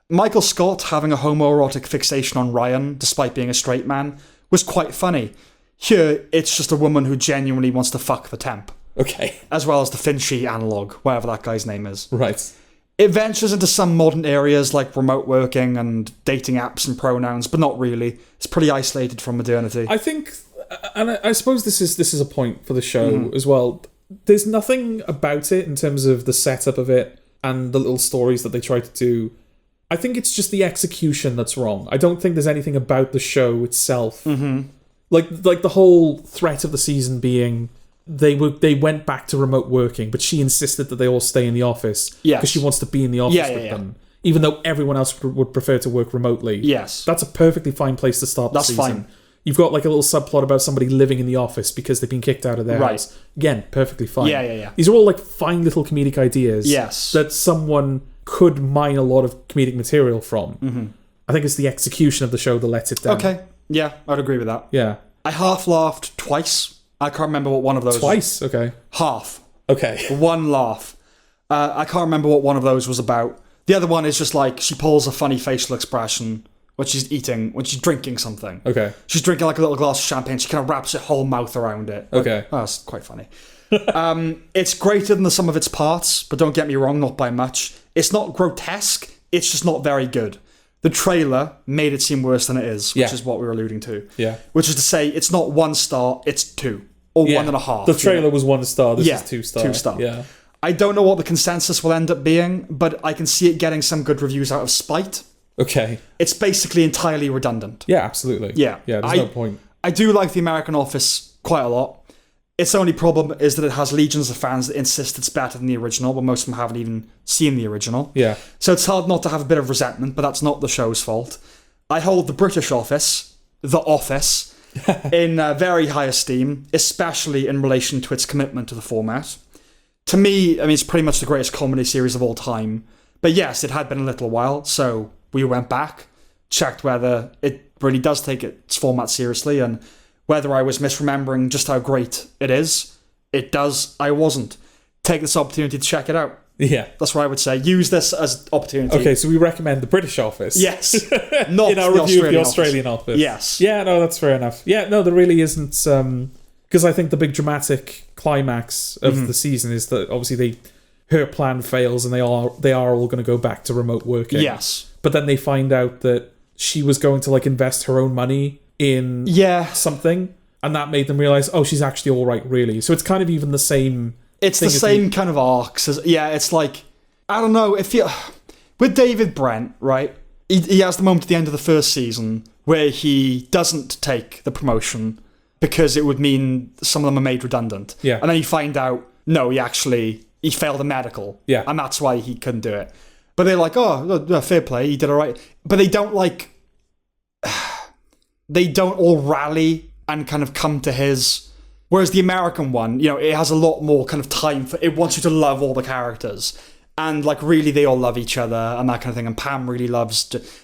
Michael Scott having a homoerotic fixation on Ryan, despite being a straight man, was quite funny. Here, it's just a woman who genuinely wants to fuck the temp. Okay. As well as the Finchy analogue, whatever that guy's name is. Right. It ventures into some modern areas like remote working and dating apps and pronouns, but not really. It's pretty isolated from modernity. I think, and I suppose this is a point for the show as well. There's nothing about it in terms of the setup of it and the little stories that they try to do. I think it's just the execution that's wrong. I don't think there's anything about the show itself. Like the whole threat of the season being... They went back to remote working, but she insisted that they all stay in the office because she wants to be in the office with them, even though everyone else would prefer to work remotely. Yes. That's a perfectly fine place to start the season. That's fine. You've got like a little subplot about somebody living in the office because they've been kicked out of their house. Again, perfectly fine. Yeah. These are all like fine little comedic ideas that someone could mine a lot of comedic material from. I think it's the execution of the show that lets it down. Okay. Yeah, I'd agree with that. Yeah. I half laughed twice. I can't remember what one of those Twice? was. Okay. Half. Okay. One laugh. I can't remember what one of those was about. The other one is just like, she pulls a funny facial expression when she's drinking something. Okay. She's drinking like a little glass of champagne. She kind of wraps her whole mouth around it. Okay. Oh, that's quite funny. It's greater than the sum of its parts, but don't get me wrong, not by much. It's not grotesque. It's just not very good. The trailer made it seem worse than it is, which is what we were alluding to. Yeah. Which is to say, it's not 1 star, it's 2. Or 1.5. The trailer was 1 star, this is 2 star. 2 star. Yeah. I don't know what the consensus will end up being, but I can see it getting some good reviews out of spite. Okay. It's basically entirely redundant. Yeah, absolutely. Yeah. Yeah, there's no point. I do like the American Office quite a lot. Its only problem is that it has legions of fans that insist it's better than the original, but most of them haven't even seen the original. Yeah. So it's hard not to have a bit of resentment, but that's not the show's fault. I hold the British Office, The Office, in very high esteem, especially in relation to its commitment to the format. To me, I mean, it's pretty much the greatest comedy series of all time. But yes, it had been a little while, so we went back, checked whether it really does take its format seriously, and whether I was misremembering just how great it is. It does. I wasn't. Take this opportunity to check it out. Yeah. That's what I would say. Use this as opportunity. Okay, so we recommend the British Office. Yes. Not in our review of the Australian Office. Yes. Yeah, no, that's fair enough. Yeah, no, there really isn't... Because I think the big dramatic climax of the season is that obviously her plan fails and they are all going to go back to remote working. Yes. But then they find out that she was going to like invest her own money in something, and that made them realize, oh, she's actually all right, really. So it's kind of even the same. It's the same kind of arcs. It's like, I don't know, if you with David Brent, right? He has the moment at the end of the first season where he doesn't take the promotion because it would mean some of them are made redundant. Yeah. And then you find out, no, he failed a medical. Yeah. And that's why he couldn't do it. But they're like, oh, fair play, he did all right. But they don't they don't all rally and kind of come to his. Whereas the American one, it has a lot more kind of time for. It wants you to love all the characters. And like really they all love each other and that kind of thing. And Pam really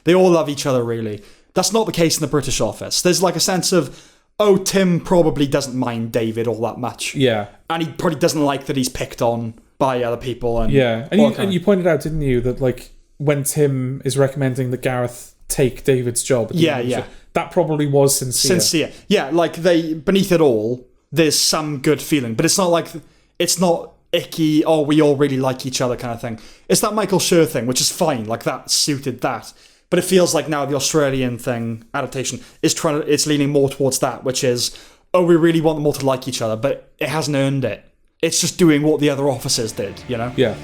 they all love each other, really. That's not the case in the British office. There's like a sense of, oh, Tim probably doesn't mind David all that much. Yeah. And he probably doesn't like that he's picked on by other people. And and you pointed out, didn't you, that like when Tim is recommending that Gareth take David's job, that probably was sincere. Yeah, like they, beneath it all, there's some good feeling. But it's not icky, oh, we all really like each other kind of thing. It's that Michael Schur thing, which is fine, like that suited that. But it feels like now the Australian thing adaptation it's leaning more towards that, which is, oh, we really want them all to like each other, but it hasn't earned it. It's just doing what the other officers did, Yeah.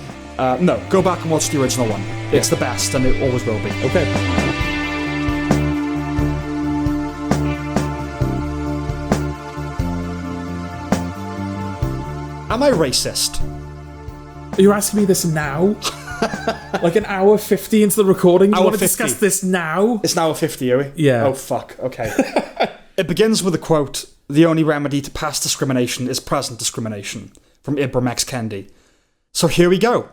No, go back and watch the original one. It's the best, and it always will be. Okay. Am I racist? Are you asking me this now? Like an hour 50 into the recording? Do you want to discuss this now? It's an hour 50, are we? Yeah. Oh, fuck. Okay. It begins with a quote, "The only remedy to past discrimination is present discrimination," from Ibram X. Kendi. So here we go.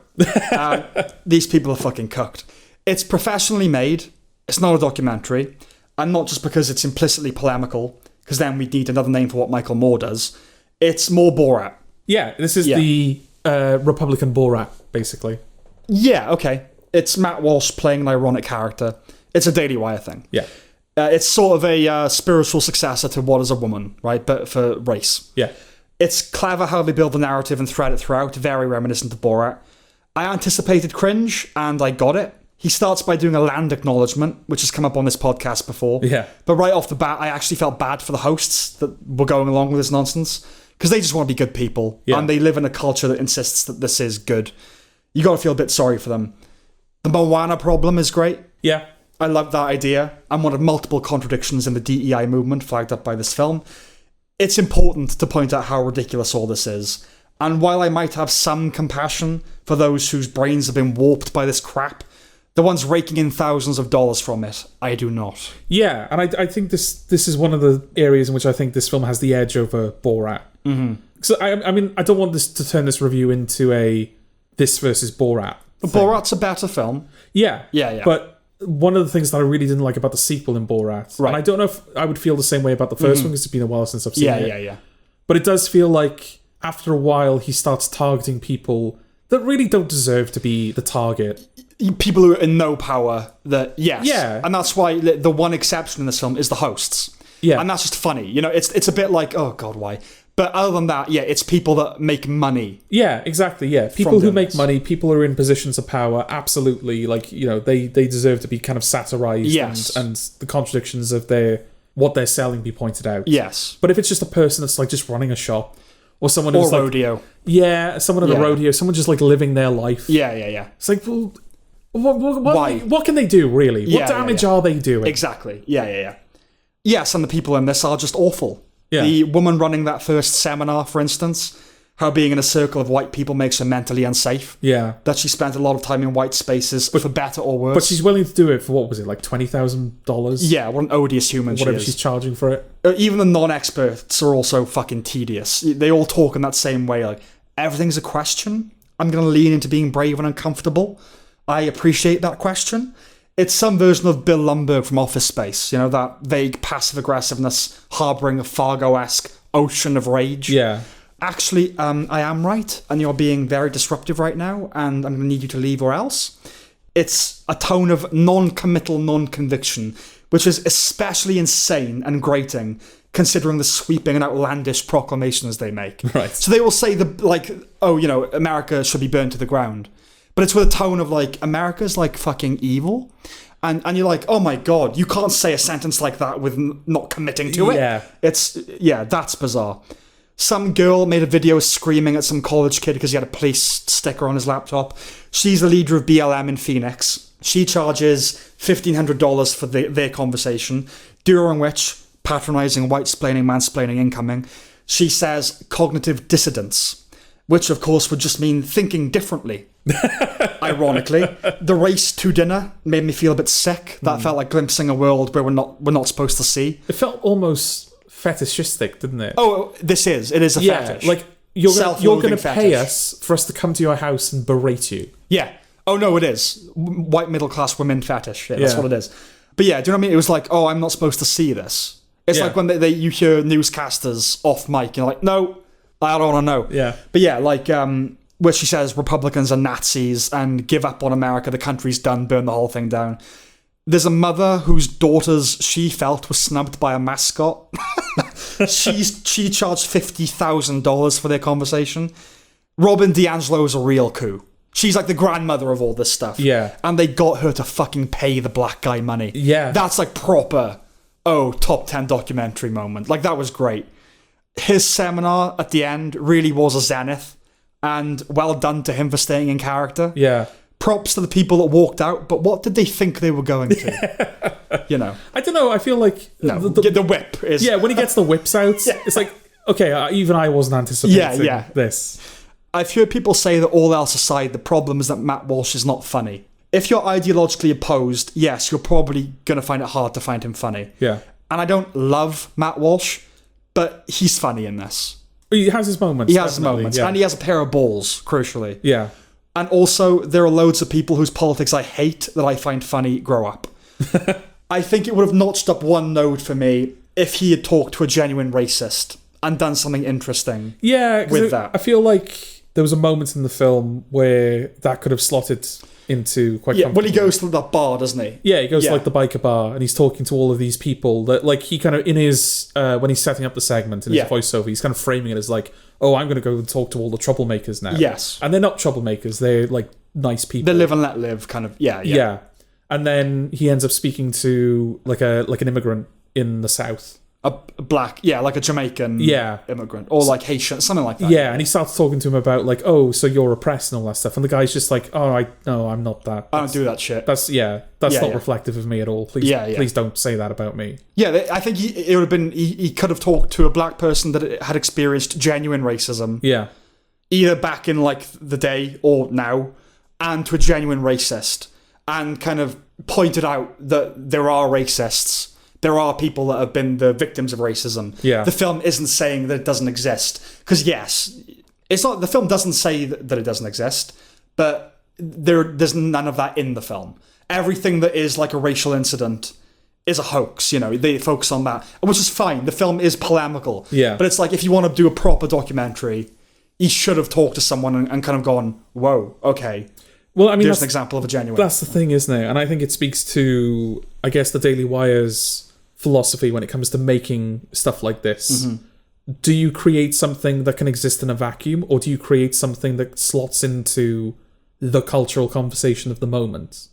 These people are fucking cooked. It's professionally made. It's not a documentary. And not just because it's implicitly polemical, because then we'd need another name for what Michael Moore does. It's more Borat. Yeah, this is the Republican Borat, basically. Yeah, okay. It's Matt Walsh playing an ironic character. It's a Daily Wire thing. Yeah. It's sort of a spiritual successor to What is a Woman, right? But for race. Yeah. It's clever how they build the narrative and thread it throughout, very reminiscent of Borat. I anticipated cringe, and I got it. He starts by doing a land acknowledgement, which has come up on this podcast before. Yeah. But right off the bat, I actually felt bad for the hosts that were going along with this nonsense, because they just want to be good people, and they live in a culture that insists that this is good. You got to feel a bit sorry for them. The Moana problem is great. Yeah. I love that idea, and one of multiple contradictions in the DEI movement flagged up by this film. It's important to point out how ridiculous all this is, and while I might have some compassion for those whose brains have been warped by this crap, the ones raking in thousands of dollars from it, I do not. Yeah, and I think this is one of the areas in which I think this film has the edge over Borat. Mm-hmm. So I mean, I don't want this to turn this review into a this versus Borat thing. Borat's a better film. Yeah. Yeah. But one of the things that I really didn't like about the sequel in Borat, and I don't know if I would feel the same way about the first one because it's been a while since I've seen it. Yeah. But it does feel like after a while he starts targeting people that really don't deserve to be the target. People who are in no power. Yeah. And that's why the one exception in this film is the hosts. Yeah. And that's just funny. It's a bit like, oh God, why? But other than that, it's people that make money. Yeah, exactly, yeah. People who make money, people who are in positions of power, absolutely, like, they deserve to be kind of satirised and the contradictions of what they're selling be pointed out. Yes. But if it's just a person that's like just running a shop, or someone who's rodeo. Yeah, someone at a rodeo, someone just like living their life. Yeah. It's like, well, what can they do, really? What damage are they doing? Exactly. Yeah. Yes, and the people in this are just awful. Yeah. The woman running that first seminar, for instance, her being in a circle of white people makes her mentally unsafe. Yeah. That she spent a lot of time in white spaces, for better or worse. But she's willing to do it for, what was it, like $20,000? Yeah, what an odious human whatever she is. she's charging for it. Even the non-experts are also fucking tedious. They all talk in that same way, like, everything's a question. I'm going to lean into being brave and uncomfortable. I appreciate that question. It's some version of Bill Lumbergh from Office Space, that vague passive-aggressiveness, harbouring a Fargo-esque ocean of rage. Yeah. Actually, I am right, and you're being very disruptive right now, and I'm going to need you to leave or else. It's a tone of non-committal non-conviction, which is especially insane and grating considering the sweeping and outlandish proclamations they make. Right. So they will say America should be burned to the ground. But it's with a tone of America's fucking evil. And you're like, oh my God, you can't say a sentence like that with not committing to it. Yeah. That's bizarre. Some girl made a video screaming at some college kid because he had a police sticker on his laptop. She's the leader of BLM in Phoenix. She charges $1,500 for their conversation, during which, patronising, white-splaining, mansplaining incoming, she says cognitive dissonance, which of course would just mean thinking differently. Ironically, the race to dinner made me feel a bit sick. That felt like glimpsing a world where we're not supposed to see. It felt almost fetishistic, didn't it? Oh, it is a fetish. Like you're going to pay fetish. us for us to come to your house and berate you. Yeah. Oh no, it is white middle class women fetish. Yeah, that's Yeah. what it is. But yeah, do you know what I mean? It was like, oh, I'm not supposed to see this. It's like when you hear newscasters off mic, you're like, no, I don't want to know. Yeah. But yeah, where she says Republicans are Nazis and give up on America, the country's done, burn the whole thing down. There's a mother whose daughters she felt was snubbed by a mascot. She charged $50,000 for their conversation. Robin DiAngelo is a real coup. She's like the grandmother of all this stuff. Yeah. And they got her to fucking pay the black guy money. Yeah. That's proper, top 10 documentary moment. That was great. His seminar at the end really was a zenith. And well done to him for staying in character. Yeah. Props to the people that walked out, but what did they think they were going to? I don't know. I feel like the whip is... Yeah, when he gets the whips out, it's like, okay, even I wasn't anticipating this. I've heard people say that all else aside, the problem is that Matt Walsh is not funny. If you're ideologically opposed, yes, you're probably going to find it hard to find him funny. Yeah. And I don't love Matt Walsh, but he's funny in this. He has his moments. He has his moments. Yeah. And he has a pair of balls, crucially. Yeah. And also, there are loads of people whose politics I hate that I find funny grow up. I think it would have notched up one node for me if he had talked to a genuine racist and done something interesting with that. I feel like there was a moment in the film where that could have slotted into quite when he goes to that bar, doesn't he? Yeah, he goes to the biker bar and he's talking to all of these people that he kind of in his when he's setting up the segment in his voiceover, he's kind of framing it as oh, I'm going to go and talk to all the troublemakers now. Yes. And they're not troublemakers, they're nice people. They live and let live kind of. Yeah. And then he ends up speaking to an immigrant in the South. A black, like a Jamaican immigrant. Or Haitian, something like that. Yeah, and he starts talking to him about oh, so you're oppressed and all that stuff. And the guy's just no, I'm not that. I don't do that shit. That's not reflective of me at all. Please, please don't say that about me. Yeah, I think it would have been, he could have talked to a black person that had experienced genuine racism. Yeah. Either back in the day or now, and to a genuine racist. And kind of pointed out that there are racists. There are people that have been the victims of racism. Yeah. The film isn't saying that it doesn't exist. Because yes, it's not. The film doesn't say that it doesn't exist, but there's none of that in the film. Everything that is a racial incident is a hoax. They focus on that, which is fine. The film is polemical. Yeah. But it's if you want to do a proper documentary, you should have talked to someone and kind of gone, whoa, okay. Well, I mean, there's an example of a genuine. That's the thing, isn't it? And I think it speaks to, I guess, the Daily Wire's philosophy when it comes to making stuff like this. Mm-hmm. Do you create something that can exist in a vacuum, or do you create something that slots into the cultural conversation of the moment?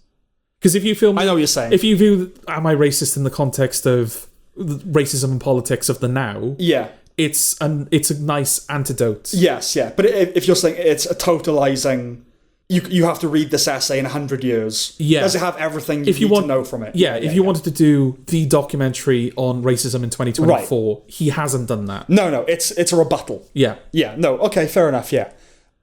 Because if you feel, I know what you're saying. If you view "Am I racist?" in the context of racism and politics of the now, it's a nice antidote. Yes, yeah. But if you're saying it's a totalizing. You have to read this essay in 100 years. Yeah. Does it have everything you need to know from it? Yeah, if you wanted to do the documentary on racism in 2024, he hasn't done that. No, it's a rebuttal. Yeah. Yeah, no, okay, fair enough, yeah.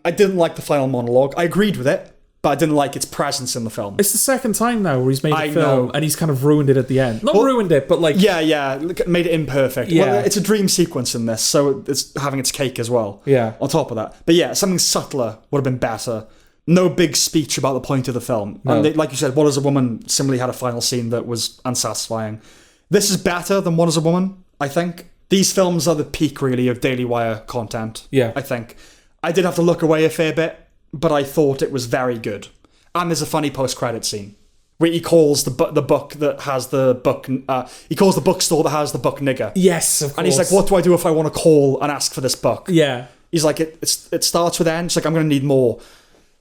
I didn't like the final monologue. I agreed with it, but I didn't like its presence in the film. It's the second time now where he's made a film and he's kind of ruined it at the end. Not ruined it, but Yeah, made it imperfect. Yeah. Well, it's a dream sequence in this, so it's having its cake as well. Yeah. On top of that. But yeah, something subtler would have been better. No big speech about the point of the film. No. And like you said, What Is a Woman similarly had a final scene that was unsatisfying. This is better than What Is a Woman, I think. These films are the peak, really, of Daily Wire content, I think. I did have to look away a fair bit, but I thought it was very good. And there's a funny post-credit scene. where he calls the book that has the book. He calls the bookstore that has the book nigger. Yes, of course. And he's like, "What do I do if I want to call and ask for this book?" Yeah. He's like, "It starts with N." She's like, "I'm going to need more."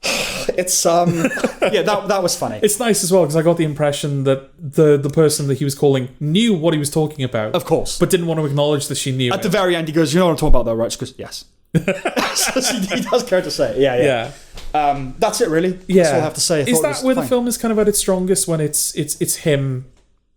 It's yeah, that was funny. It's nice as well because I got the impression that the person that he was calling knew what he was talking about, Of course, but didn't want to acknowledge that she knew. at the very end, he goes, "You know what I'm talking about, though, right?" She goes, "Yes." So he does care to say it. Yeah. That's it, really. That's all I have to say. Is that where the film is kind of at its strongest, when it's him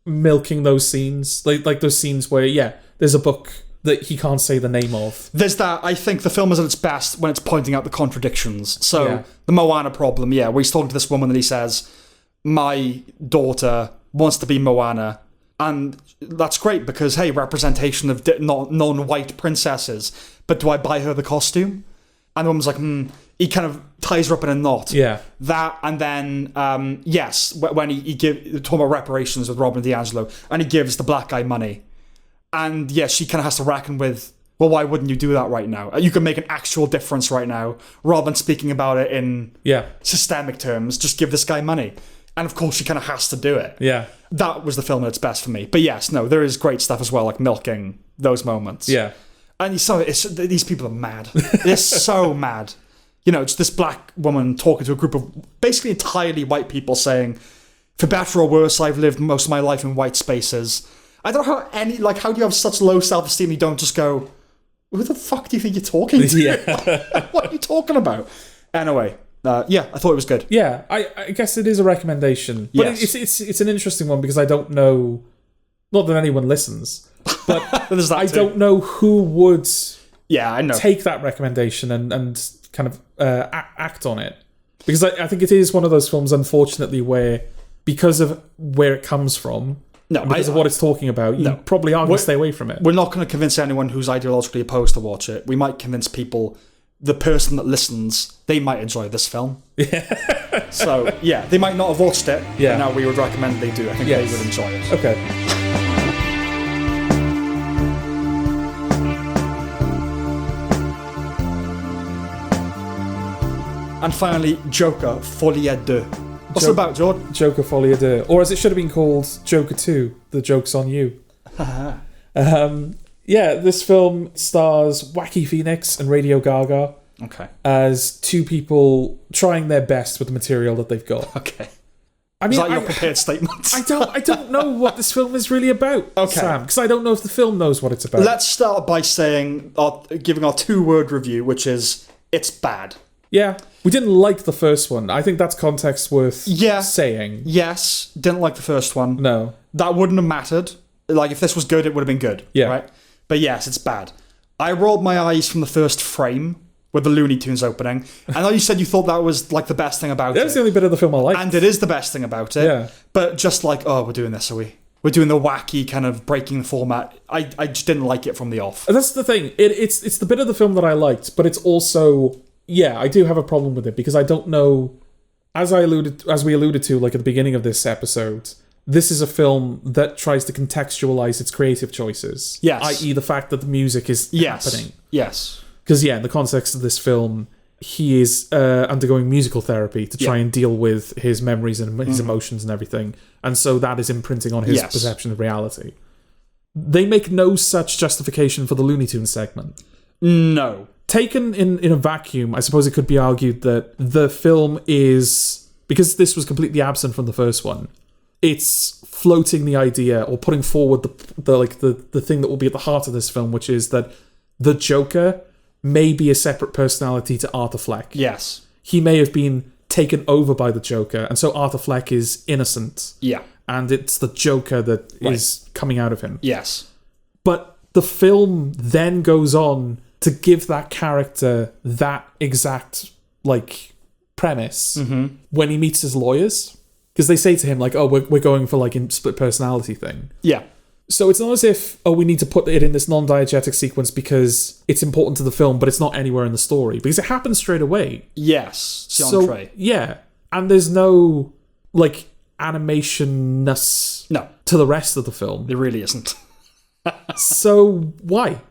milking those scenes, like those scenes where there's a book that he can't say the name of. There's that. I think the film is at its best when it's pointing out the contradictions. So the Moana problem, where he's talking to this woman and he says, "My daughter wants to be Moana." And that's great because, hey, representation of non-white princesses. But do I buy her the costume? And the woman's like, He kind of ties her up in a knot. Yeah. That, and then, yes, when he talking about reparations with Robin DiAngelo, and he gives the black guy money. And, yes, she kind of has to reckon with, well, why wouldn't you do that right now? You can make an actual difference right now, rather than speaking about it in systemic terms. Just give this guy money. And, of course, she kind of has to do it. Yeah. That was the film at its best for me. But yes, no, there is great stuff as well, like milking those moments. Yeah. And these people are mad. They're so mad. You know, it's this black woman talking to a group of basically entirely white people saying, "For better or worse, I've lived most of my life in white spaces." I don't know how do you have such low self-esteem you don't just go, "Who the fuck do you think you're talking to?" Yeah. What are you talking about? Anyway. I thought it was good. Yeah, I guess it is a recommendation, but it's an interesting one because I don't know, not that anyone listens, but I don't know who would I know take that recommendation and kind of act on it, because I think it is one of those films, unfortunately, where because of where it comes from, because of what it's talking about, you probably are going to stay away from it. We're not going to convince anyone who's ideologically opposed to watch it. We might convince people. The person that listens, they might enjoy this film. Yeah. So, they might not have watched it. Yeah. But now we would recommend they do. I think they would enjoy it. Okay. And finally, Joker, Folie À Deux. What's it about, George? Joker, Folie À Deux. Or as it should have been called, Joker 2, The Joke's on You. This film stars Wacky Phoenix and Radio Gaga as two people trying their best with the material that they've got. Okay. I mean, is that your prepared statement? I don't know what this film is really about, Sam, because I don't know if the film knows what it's about. Let's start by saying, giving our 2-word review, which is, it's bad. Yeah, we didn't like the first one. I think that's context worth saying. Yes, didn't like the first one. No. That wouldn't have mattered. Like, if this was good, it would have been good. Yeah. Right? But yes, it's bad. I rolled my eyes from the first frame with the Looney Tunes opening. I know you said you thought that was like the best thing about it. That's the only bit of the film I like. And it is the best thing about it. Yeah. But just like, we're doing this, are we? We're doing the wacky kind of breaking the format. I just didn't like it from the off. That's the thing. It's the bit of the film that I liked, but it's also, I do have a problem with it because I don't know, as we alluded to like at the beginning of this episode, this is a film that tries to contextualize its creative choices. Yes. I.e. the fact that the music is happening. Yes. Because, in the context of this film, he is undergoing musical therapy to try and deal with his memories and his emotions and everything. And so that is imprinting on his perception of reality. They make no such justification for the Looney Tunes segment. No. Taken in a vacuum, I suppose it could be argued that the film is, because this was completely absent from the first one, it's floating the idea or putting forward the thing that will be at the heart of this film, which is that the Joker may be a separate personality to Arthur Fleck. Yes. He may have been taken over by the Joker, and so Arthur Fleck is innocent. Yeah. And it's the Joker that is coming out of him. Yes. But the film then goes on to give that character that exact, premise when he meets his lawyers. Because they say to him, we're going for, a split personality thing. Yeah. So it's not as if, we need to put it in this non-diegetic sequence because it's important to the film, but it's not anywhere in the story. Because it happens straight away. Yes. So, and there's no, animation-ness to the rest of the film. There really isn't. So why,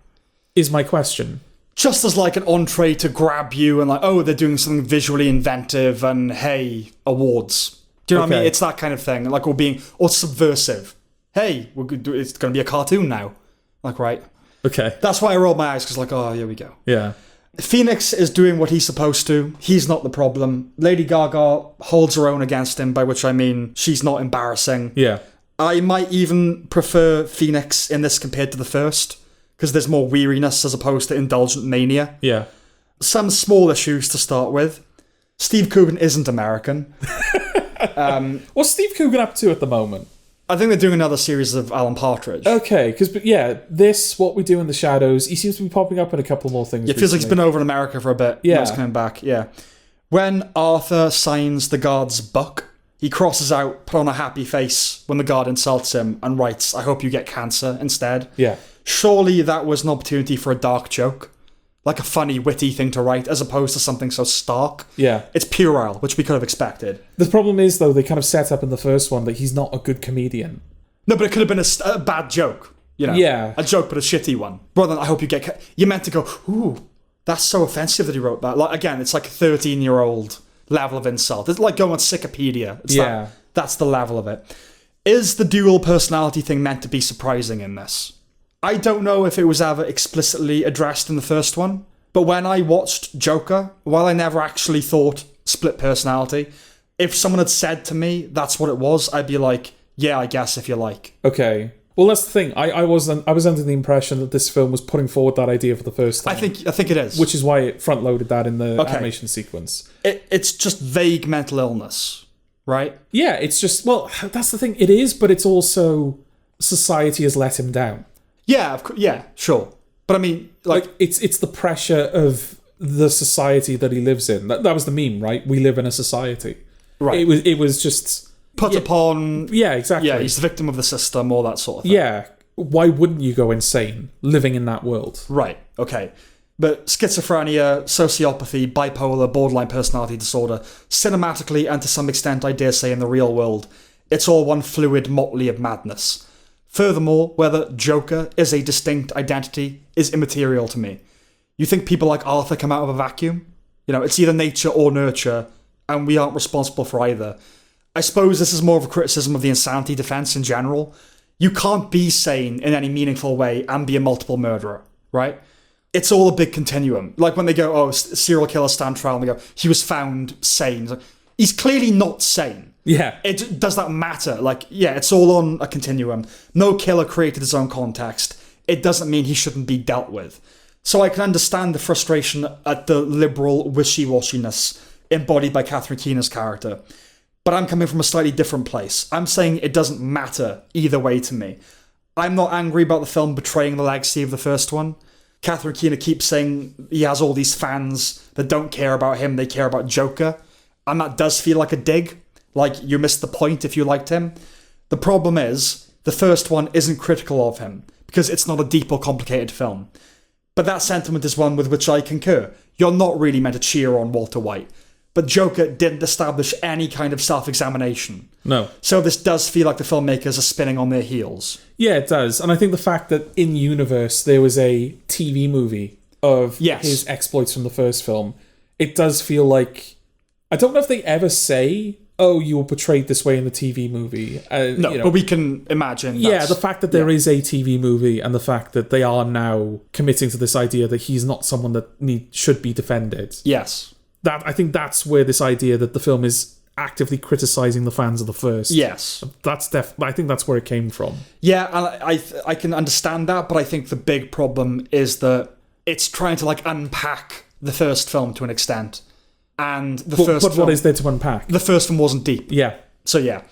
is my question. Just as an entree to grab you and they're doing something visually inventive and, hey, awards. Do you know what I mean? Okay. It's that kind of thing, like, or subversive. Hey, it's going to be a cartoon now. Like, right. Okay. That's why I rolled my eyes, because like, oh, here we go. Yeah. Phoenix is doing what he's supposed to. He's not the problem. Lady Gaga holds her own against him, by which I mean she's not embarrassing. Yeah. I might even prefer Phoenix in this compared to the first, because there's more weariness as opposed to indulgent mania. Yeah. Some small issues to start with. Steve Coogan isn't American. What's Steve Coogan up to at the moment? I think they're doing another series of Alan Partridge. Okay, because this What We Do in the Shadows, he seems to be popping up in a couple more things. It feels like he's been over in America for a bit. Yeah. Now he's coming back, yeah. When Arthur signs the guard's buck, he crosses out, put on a happy face when the guard insults him, and writes, "I hope you get cancer," instead. Yeah. Surely that was an opportunity for a dark joke. Like a funny, witty thing to write, as opposed to something so stark. Yeah. It's puerile, which we could have expected. The problem is, though, they kind of set up in the first one that he's not a good comedian. No, but it could have been a bad joke. You know? Yeah. A joke, but a shitty one. Rather than, "I hope you get..." You meant to go, "Ooh, that's so offensive that he wrote that." Like, again, it's like a 13-year-old level of insult. It's like going on Wikipedia. It's that's the level of it. Is the dual personality thing meant to be surprising in this? I don't know if it was ever explicitly addressed in the first one, but when I watched Joker, while I never actually thought split personality, if someone had said to me that's what it was, I'd be like, yeah, I guess if you like. Okay. Well, that's the thing. I was under the impression that this film was putting forward that idea for the first time. I think it is. Which is why it front-loaded that in the animation sequence. It's just vague mental illness, right? Yeah, it's just... Well, that's the thing. It is, but it's also... Society has let him down. Yeah, yeah, sure. But I mean, like it's the pressure of the society that he lives in. That was the meme, right? We live in a society. Right. It was just put upon. Yeah, exactly. Yeah, he's the victim of the system, all that sort of thing. Yeah. Why wouldn't you go insane living in that world? Right. Okay. But schizophrenia, sociopathy, bipolar, borderline personality disorder, cinematically and to some extent, I dare say, in the real world, it's all one fluid motley of madness. Furthermore, whether Joker is a distinct identity is immaterial to me. You think people like Arthur come out of a vacuum? You know, it's either nature or nurture, and we aren't responsible for either. I suppose this is more of a criticism of the insanity defense in general. You can't be sane in any meaningful way and be a multiple murderer, right? It's all a big continuum. Like when they go, oh, serial killer stand trial, and they go, he was found sane. It's like, he's clearly not sane. Yeah. Does that matter? Like, yeah, it's all on a continuum. No killer created his own context. It doesn't mean he shouldn't be dealt with. So I can understand the frustration at the liberal wishy-washiness embodied by Catherine Keener's character. But I'm coming from a slightly different place. I'm saying it doesn't matter either way to me. I'm not angry about the film betraying the legacy of the first one. Catherine Keener keeps saying he has all these fans that don't care about him, they care about Joker. And that does feel like a dig. Like, you missed the point if you liked him. The problem is, the first one isn't critical of him, because it's not a deep or complicated film. But that sentiment is one with which I concur. You're not really meant to cheer on Walter White. But Joker didn't establish any kind of self-examination. No. So this does feel like the filmmakers are spinning on their heels. Yeah, it does. And I think the fact that in universe there was a TV movie of his exploits from the first film, it does feel like... I don't know if they ever say, oh, you were portrayed this way in the TV movie. No, but we can imagine. Yeah, the fact that there is a TV movie and the fact that they are now committing to this idea that he's not someone that should be defended. Yes. I think that's where this idea that the film is actively criticising the fans of the first. Yes. I think that's where it came from. Yeah, and I can understand that, but I think the big problem is that it's trying to like unpack the first film to an extent. And but what is there to unpack? The first one wasn't deep. Yeah. So yeah.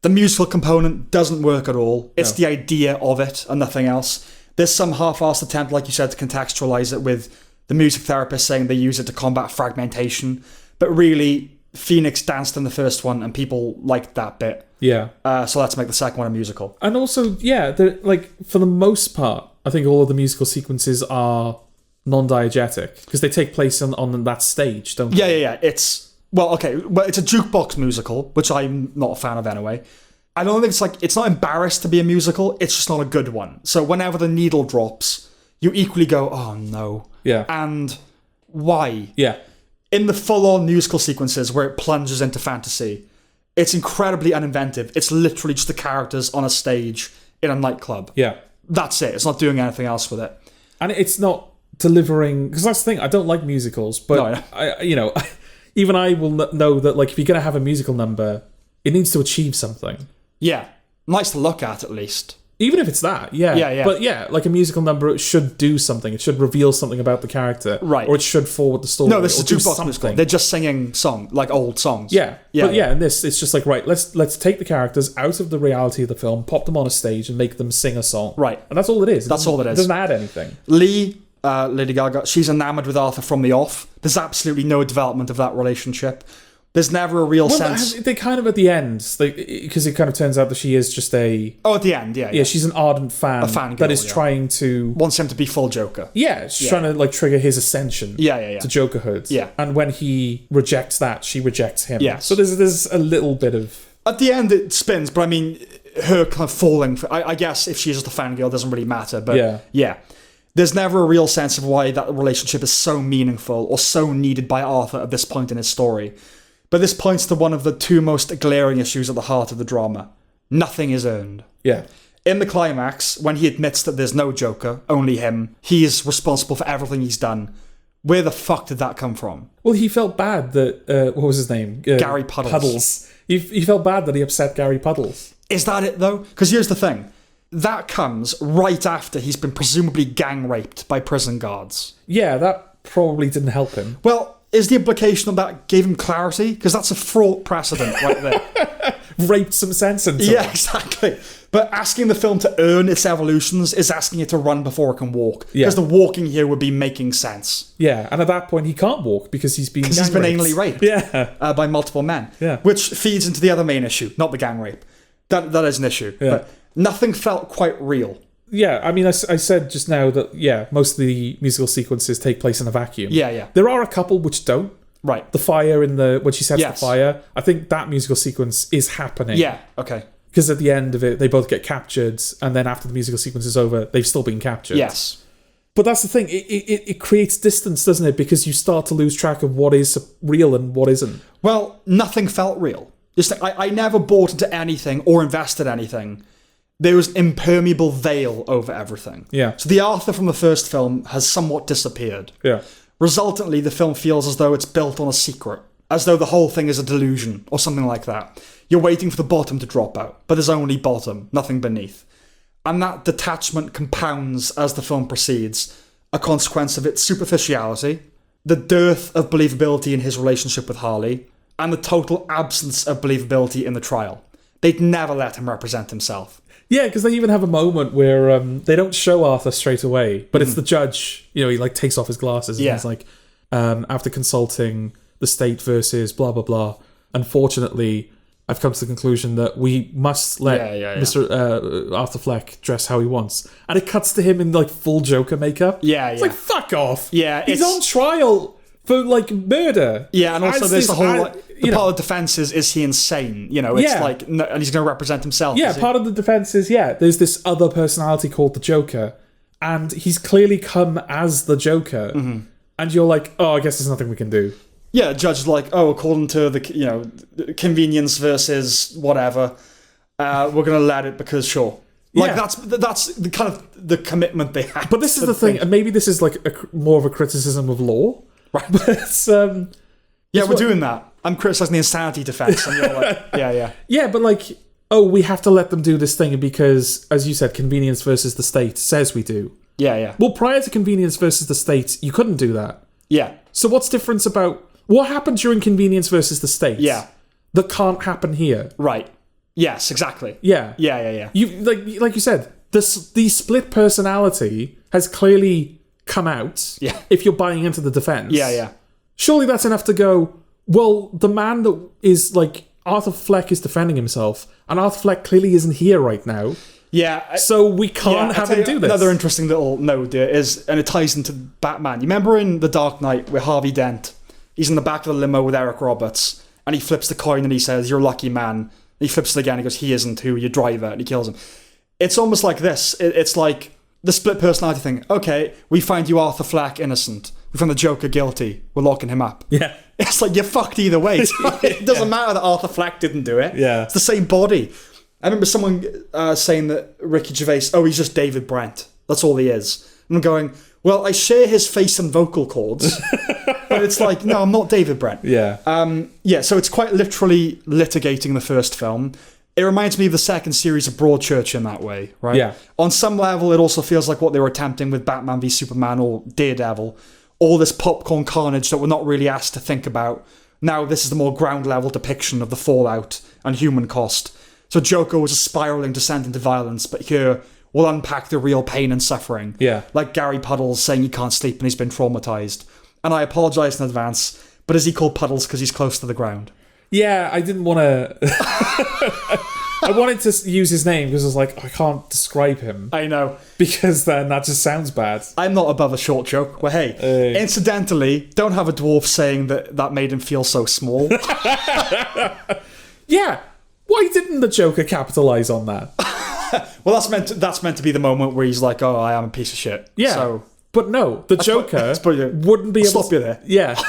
The musical component doesn't work at all. It's the idea of it and nothing else. There's some half-assed attempt, like you said, to contextualise it with the music therapist saying they use it to combat fragmentation. But really, Phoenix danced in the first one and people liked that bit. Yeah. So let's make the second one a musical. And also, yeah, for the most part, I think all of the musical sequences are non-diegetic because they take place on that stage, don't they? Yeah. It's a jukebox musical, which I'm not a fan of anyway. I don't think it's not embarrassed to be a musical. It's just not a good one. So whenever the needle drops, you equally go, oh no. Yeah. And why? Yeah. In the full-on musical sequences where it plunges into fantasy, It's incredibly uninventive. It's literally just the characters on a stage in a nightclub. Yeah. That's it. It's not doing anything else with it. And it's not delivering... Because that's the thing, I don't like musicals, but, No. even I will know that, like, if you're going to have a musical number, it needs to achieve something. Yeah. Nice to look at least. Even if it's that, yeah. Yeah. But yeah, like a musical number, it should do something. It should reveal something about the character. Right. Or it should forward the story. No, this is or do jukebox musical. They're just singing old songs. Yeah. But in this, it's just like, right, let's take the characters out of the reality of the film, pop them on a stage and make them sing a song. Right. And that's all it is. That's all it is. It doesn't add anything. Lady Gaga, she's enamoured with Arthur from the off. There's absolutely no development of that relationship. There's never a real sense. They kind of at the end, because it kind of turns out that she is just a... Oh, at the end, yeah. Yeah, she's an ardent fan. A fangirl, that is trying to... Wants him to be full Joker. Yeah, she's trying to like trigger his ascension to Jokerhood. Yeah. And when he rejects that, she rejects him. Yes. So there's a little bit of... At the end, it spins, but I mean, her kind of falling... I guess if she's just a fangirl, it doesn't really matter, but yeah. There's never a real sense of why that relationship is so meaningful or so needed by Arthur at this point in his story. But this points to one of the two most glaring issues at the heart of the drama. Nothing is earned. Yeah. In the climax, when he admits that there's no Joker, only him, he is responsible for everything he's done. Where the fuck did that come from? Well, he felt bad that... what was his name? Gary Puddles. He felt bad that he upset Gary Puddles. Is that it, though? Because here's the thing. That comes right after he's been presumably gang raped by prison guards. Yeah, that probably didn't help him. Well, is the implication of that gave him clarity? Because that's a fraught precedent right there. Raped some sense into it. Yeah, exactly. But asking the film to earn its evolutions is asking it to run before it can walk. Because the walking here would be making sense. Yeah, and at that point he can't walk because he's been anally raped. Yeah. By multiple men. Yeah. Which feeds into the other main issue, not the gang rape. That is an issue. Yeah. But nothing felt quite real. Yeah, I mean, I said just now that, most of the musical sequences take place in a vacuum. Yeah. There are a couple which don't. Right. The fire when she sets the fire, I think that musical sequence is happening. Yeah, okay. Because at the end of it, they both get captured, and then after the musical sequence is over, they've still been captured. Yes. But that's the thing, it creates distance, doesn't it? Because you start to lose track of what is real and what isn't. Well, nothing felt real. Just I never bought into anything or invested anything. There was impermeable veil over everything. Yeah. So the Arthur from the first film has somewhat disappeared. Yeah. Resultantly, the film feels as though it's built on a secret, as though the whole thing is a delusion or something like that. You're waiting for the bottom to drop out, but there's only bottom, nothing beneath. And that detachment compounds as the film proceeds, a consequence of its superficiality, the dearth of believability in his relationship with Harley, and the total absence of believability in the trial. They'd never let him represent himself. Yeah, because they even have a moment where they don't show Arthur straight away, but it's the judge. He like takes off his glasses and he's like, after consulting the state versus blah blah blah. Unfortunately, I've come to the conclusion that we must let Mr. Arthur Fleck dress how he wants, and it cuts to him in like full Joker makeup. It's like fuck off. Yeah, he's on trial for like murder. Yeah, and also there's the whole the part of the defense is he insane? It's like, no, and he's going to represent himself. Yeah, part of the defense is there's this other personality called the Joker, and he's clearly come as the Joker, and you're like, oh, I guess there's nothing we can do. Yeah, judge like, oh, according to the convenience versus whatever, we're going to let it because sure. Like that's the kind of the commitment they have. But this is the thing, and maybe this is like more of a criticism of law. Right. But it's, we're doing that. I'm criticizing the insanity defense, and you're like, yeah. Yeah, but like, we have to let them do this thing because, as you said, convenience versus the state says we do. Yeah. Well, prior to convenience versus the state, you couldn't do that. Yeah. So what's different about what happened during convenience versus the state? Yeah. That can't happen here. Right. Yes, exactly. Yeah. Yeah. You like you said, the split personality has clearly come out. Yeah. If you're buying into the defense. Yeah. Surely that's enough to go, well, the man that is like Arthur Fleck is defending himself, and Arthur Fleck clearly isn't here right now. Yeah. So we can't have him do this. Another interesting little note there is, and it ties into Batman. You remember in The Dark Knight where Harvey Dent, he's in the back of the limo with Eric Roberts, and he flips the coin and he says, "You're a lucky man." And he flips it again and he goes, "He isn't. Who? Your driver." And he kills him. It's almost like this. It's like the split personality thing. Okay, we find you Arthur Fleck innocent. We find the Joker guilty. We're locking him up. Yeah. It's like, you're fucked either way. It doesn't matter that Arthur Fleck didn't do it. Yeah. It's the same body. I remember someone saying that Ricky Gervais, he's just David Brent. That's all he is. And I'm going, well, I share his face and vocal cords. But it's like, no, I'm not David Brent. Yeah. So it's quite literally litigating the first film. It reminds me of the second series of Broadchurch in that way, right? Yeah. On some level, it also feels like what they were attempting with Batman v Superman or Daredevil. All this popcorn carnage that we're not really asked to think about. Now this is the more ground level depiction of the fallout and human cost. So Joker was a spiraling descent into violence, but here we'll unpack the real pain and suffering. Yeah. Like Gary Puddles saying he can't sleep and he's been traumatized. And I apologise in advance, but is he called Puddles because he's close to the ground? Yeah, I didn't want to... I wanted to use his name because I was like, I can't describe him. I know. Because then that just sounds bad. I'm not above a short joke. Well, hey, incidentally, don't have a dwarf saying that made him feel so small. Yeah. Why didn't the Joker capitalise on that? Well, that's meant to be the moment where he's like, oh, I am a piece of shit. Yeah. So, but no, the Joker wouldn't be able stop you there. Yeah.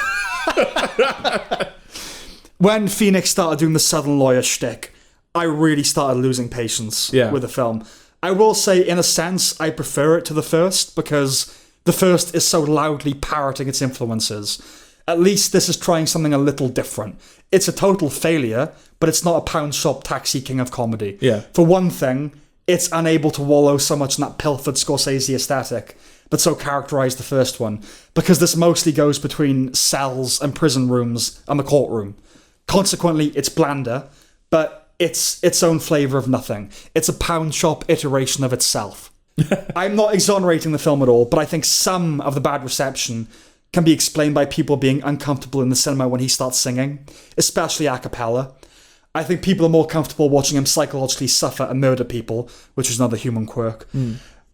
When Phoenix started doing the Southern lawyer shtick, I really started losing patience with the film. I will say, in a sense, I prefer it to the first because the first is so loudly parroting its influences. At least this is trying something a little different. It's a total failure, but it's not a pound shop taxi king of comedy. Yeah. For one thing, it's unable to wallow so much in that pilfered Scorsese aesthetic that so characterised the first one, because this mostly goes between cells and prison rooms and the courtroom. Consequently, it's blander, but it's its own flavour of nothing. It's a pound shop iteration of itself. I'm not exonerating the film at all, but I think some of the bad reception can be explained by people being uncomfortable in the cinema when he starts singing, especially a cappella. I think people are more comfortable watching him psychologically suffer and murder people, which is another human quirk.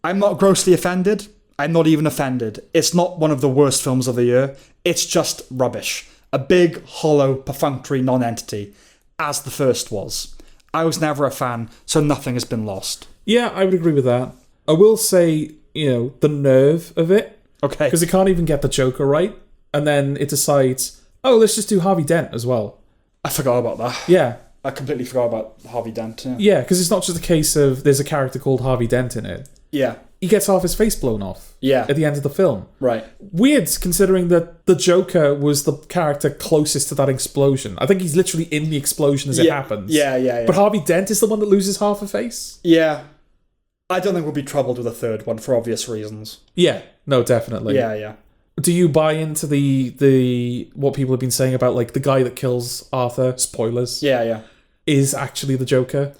I'm not grossly offended. I'm not even offended. It's not one of the worst films of the year. It's just rubbish. A big, hollow, perfunctory non-entity, as the first was. I was never a fan, so nothing has been lost. Yeah, I would agree with that. I will say, the nerve of it. Okay. Because it can't even get the Joker right. And then it decides, let's just do Harvey Dent as well. I forgot about that. Yeah. I completely forgot about Harvey Dent. Yeah, because it's not just a case of there's a character called Harvey Dent in it. Yeah. He gets half his face blown off. Yeah. At the end of the film. Right. Weird, considering that the Joker was the character closest to that explosion. I think he's literally in the explosion as it happens. Yeah. But Harvey Dent is the one that loses half a face? Yeah. I don't think we'll be troubled with a third one for obvious reasons. Yeah. No, definitely. Yeah. Do you buy into the what people have been saying about, like, the guy that kills Arthur, spoilers, Yeah. is actually the Joker?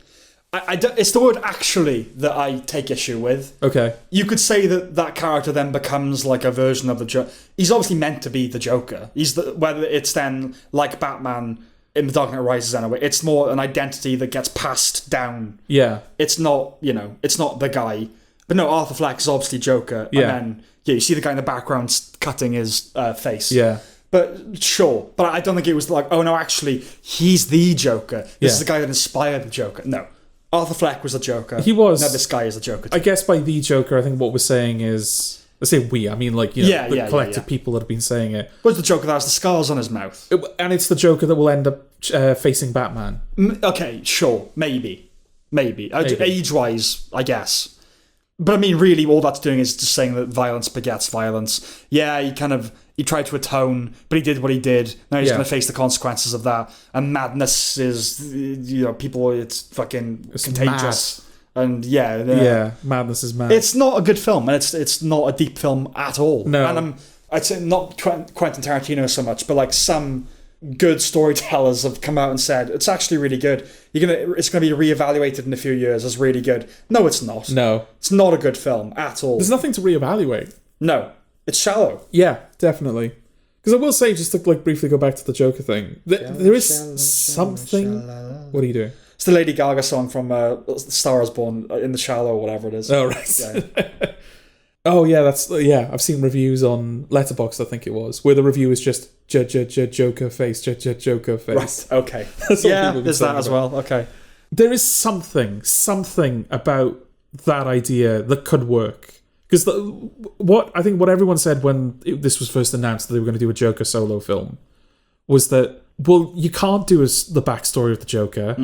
It's the word actually that I take issue with. Okay. You could say that character then becomes like a version of the Joker. He's obviously meant to be the Joker. Whether it's then like Batman in The Dark Knight Rises anyway, it's more an identity that gets passed down. Yeah. It's not, it's not the guy. But no, Arthur Fleck is obviously Joker. Yeah. And then, you see the guy in the background cutting his face. Yeah. But sure. But I don't think it was like, oh no, actually, he's the Joker. This is the guy that inspired the Joker. No. Arthur Fleck was the Joker. He was. Now this guy is the Joker too. I guess by the Joker, I think what we're saying is... I say we, I mean, like, the collective people that have been saying it. Was the Joker that has the scars on his mouth? And it's the Joker that will end up facing Batman. Okay, sure. Maybe. Age-wise, I guess. But I mean, really, all that's doing is just saying that violence begets violence. Yeah, he tried to atone, but he did what he did. Now he's going to face the consequences of that. And madness is, people, it's fucking contagious. Mad. And madness is mad. It's not a good film, and it's not a deep film at all. No. And I'd say not Quentin Tarantino so much, but like some good storytellers have come out and said it's actually really good. It's gonna be reevaluated in a few years as really good. No, it's not. No, it's not a good film at all. There's nothing to reevaluate. No, it's shallow. Yeah, definitely. Because I will say, just to like briefly go back to the Joker thing, there is something. What are you doing? It's the Lady Gaga song from Star Is Born, In the Shallow, or whatever it is. Oh right. Yeah. Oh yeah, I've seen reviews on Letterboxd, I think it was, where the review is just Joker face, Joker face. Right. Okay. That's yeah, there's that as well. Okay. There is something about that idea that could work. Because what everyone said when this was first announced that they were going to do a Joker solo film was that, well, you can't do the backstory of the Joker.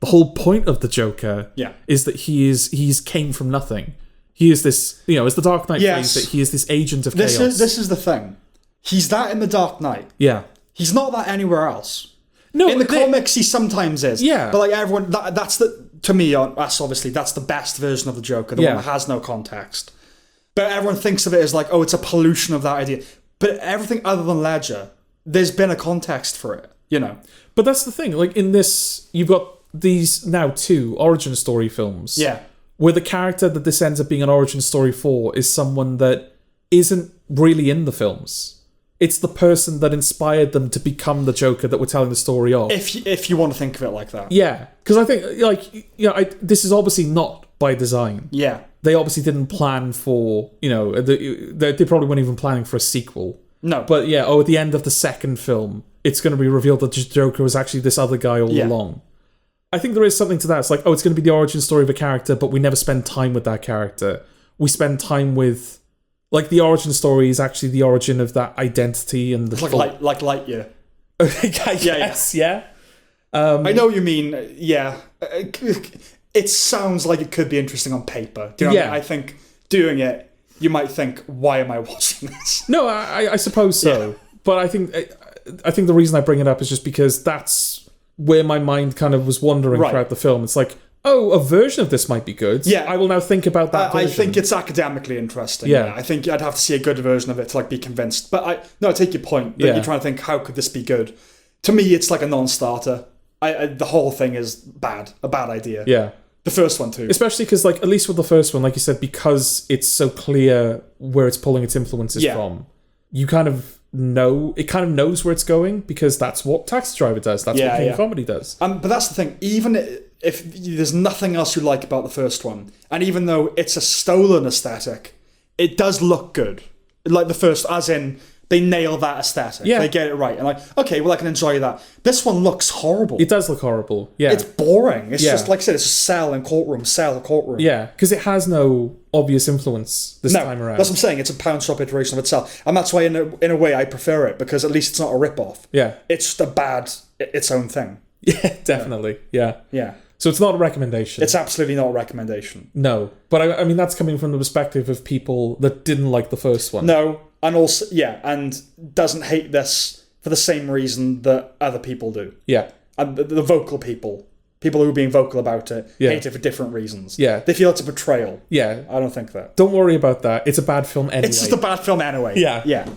The whole point of the Joker is that he's came from nothing. He is this, as the Dark Knight phrase that he is this agent of chaos. This is the thing. He's that in the Dark Knight. Yeah. He's not that anywhere else. No, in the comics, he sometimes is. Yeah. But like everyone, that's to me, that's the best version of the Joker, the one that has no context. But everyone thinks of it as like, oh, it's a pollution of that idea. But everything other than Ledger, there's been a context for it, But that's the thing. Like in this, you've got these now 2 origin story films. Yeah. Where the character that this ends up being an origin story for is someone that isn't really in the films. It's the person that inspired them to become the Joker that we're telling the story of. If you want to think of it like that. Yeah. Because I think, this is obviously not by design. Yeah. They obviously didn't plan for, they probably weren't even planning for a sequel. No. But at the end of the second film, it's going to be revealed that Joker was actually this other guy all along. I think there is something to that. It's like, it's going to be the origin story of a character, but we never spend time with that character. We spend time with... Like, the origin story is actually the origin of that identity and the... Like Lightyear. Yes, yeah. I know what you mean, yeah. It sounds like it could be interesting on paper. Do you know what I mean? I think doing it, you might think, why am I watching this? No, I suppose so. Yeah. But I think the reason I bring it up is just because that's where my mind kind of was wandering throughout the film. It's like, a version of this might be good. Yeah. I will now think about that version. I think it's academically interesting. Yeah. I think I'd have to see a good version of it to be convinced. But I take your point that you're trying to think, how could this be good? To me, it's like a non-starter. The whole thing is a bad idea. Yeah. The first one too. Especially because, at least with the first one, like you said, because it's so clear where it's pulling its influences from, you kind of know, it kind of knows where it's going, because that's what Taxi Driver does. That's what King of Comedy does. But that's the thing. Even if there's nothing else you like about the first one, and even though it's a stolen aesthetic, it does look good. Like the first, as in, they nail that aesthetic. Yeah. They get it right. And okay, well, I can enjoy that. This one looks horrible. It does look horrible. Yeah. It's boring. It's just, like I said, it's just cell, courtroom. Yeah, because it has no obvious influence this time around. That's what I'm saying. It's a pound shop iteration of itself. And that's why, in a way, I prefer it, because at least it's not a rip-off. Yeah. It's just its own thing. Yeah, definitely. Yeah. Yeah. So it's not a recommendation. It's absolutely not a recommendation. No. But I mean, that's coming from the perspective of people that didn't like the first one. No. And also, and doesn't hate this for the same reason that other people do. Yeah. And the vocal people who are being vocal about it, hate it for different reasons. Yeah. They feel it's a betrayal. Yeah. I don't think that. Don't worry about that. It's a bad film anyway. It's just a bad film anyway. Yeah. Yeah.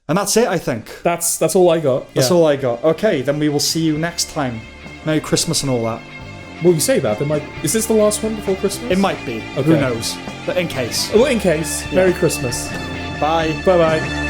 And that's it, I think. That's all I got. That's all I got. Okay, then we will see you next time. Merry Christmas and all that. Well, you say that. Is this the last one before Christmas? It might be. Okay. Who knows? But in case. Well, in case. Merry Christmas. Bye. Bye-bye.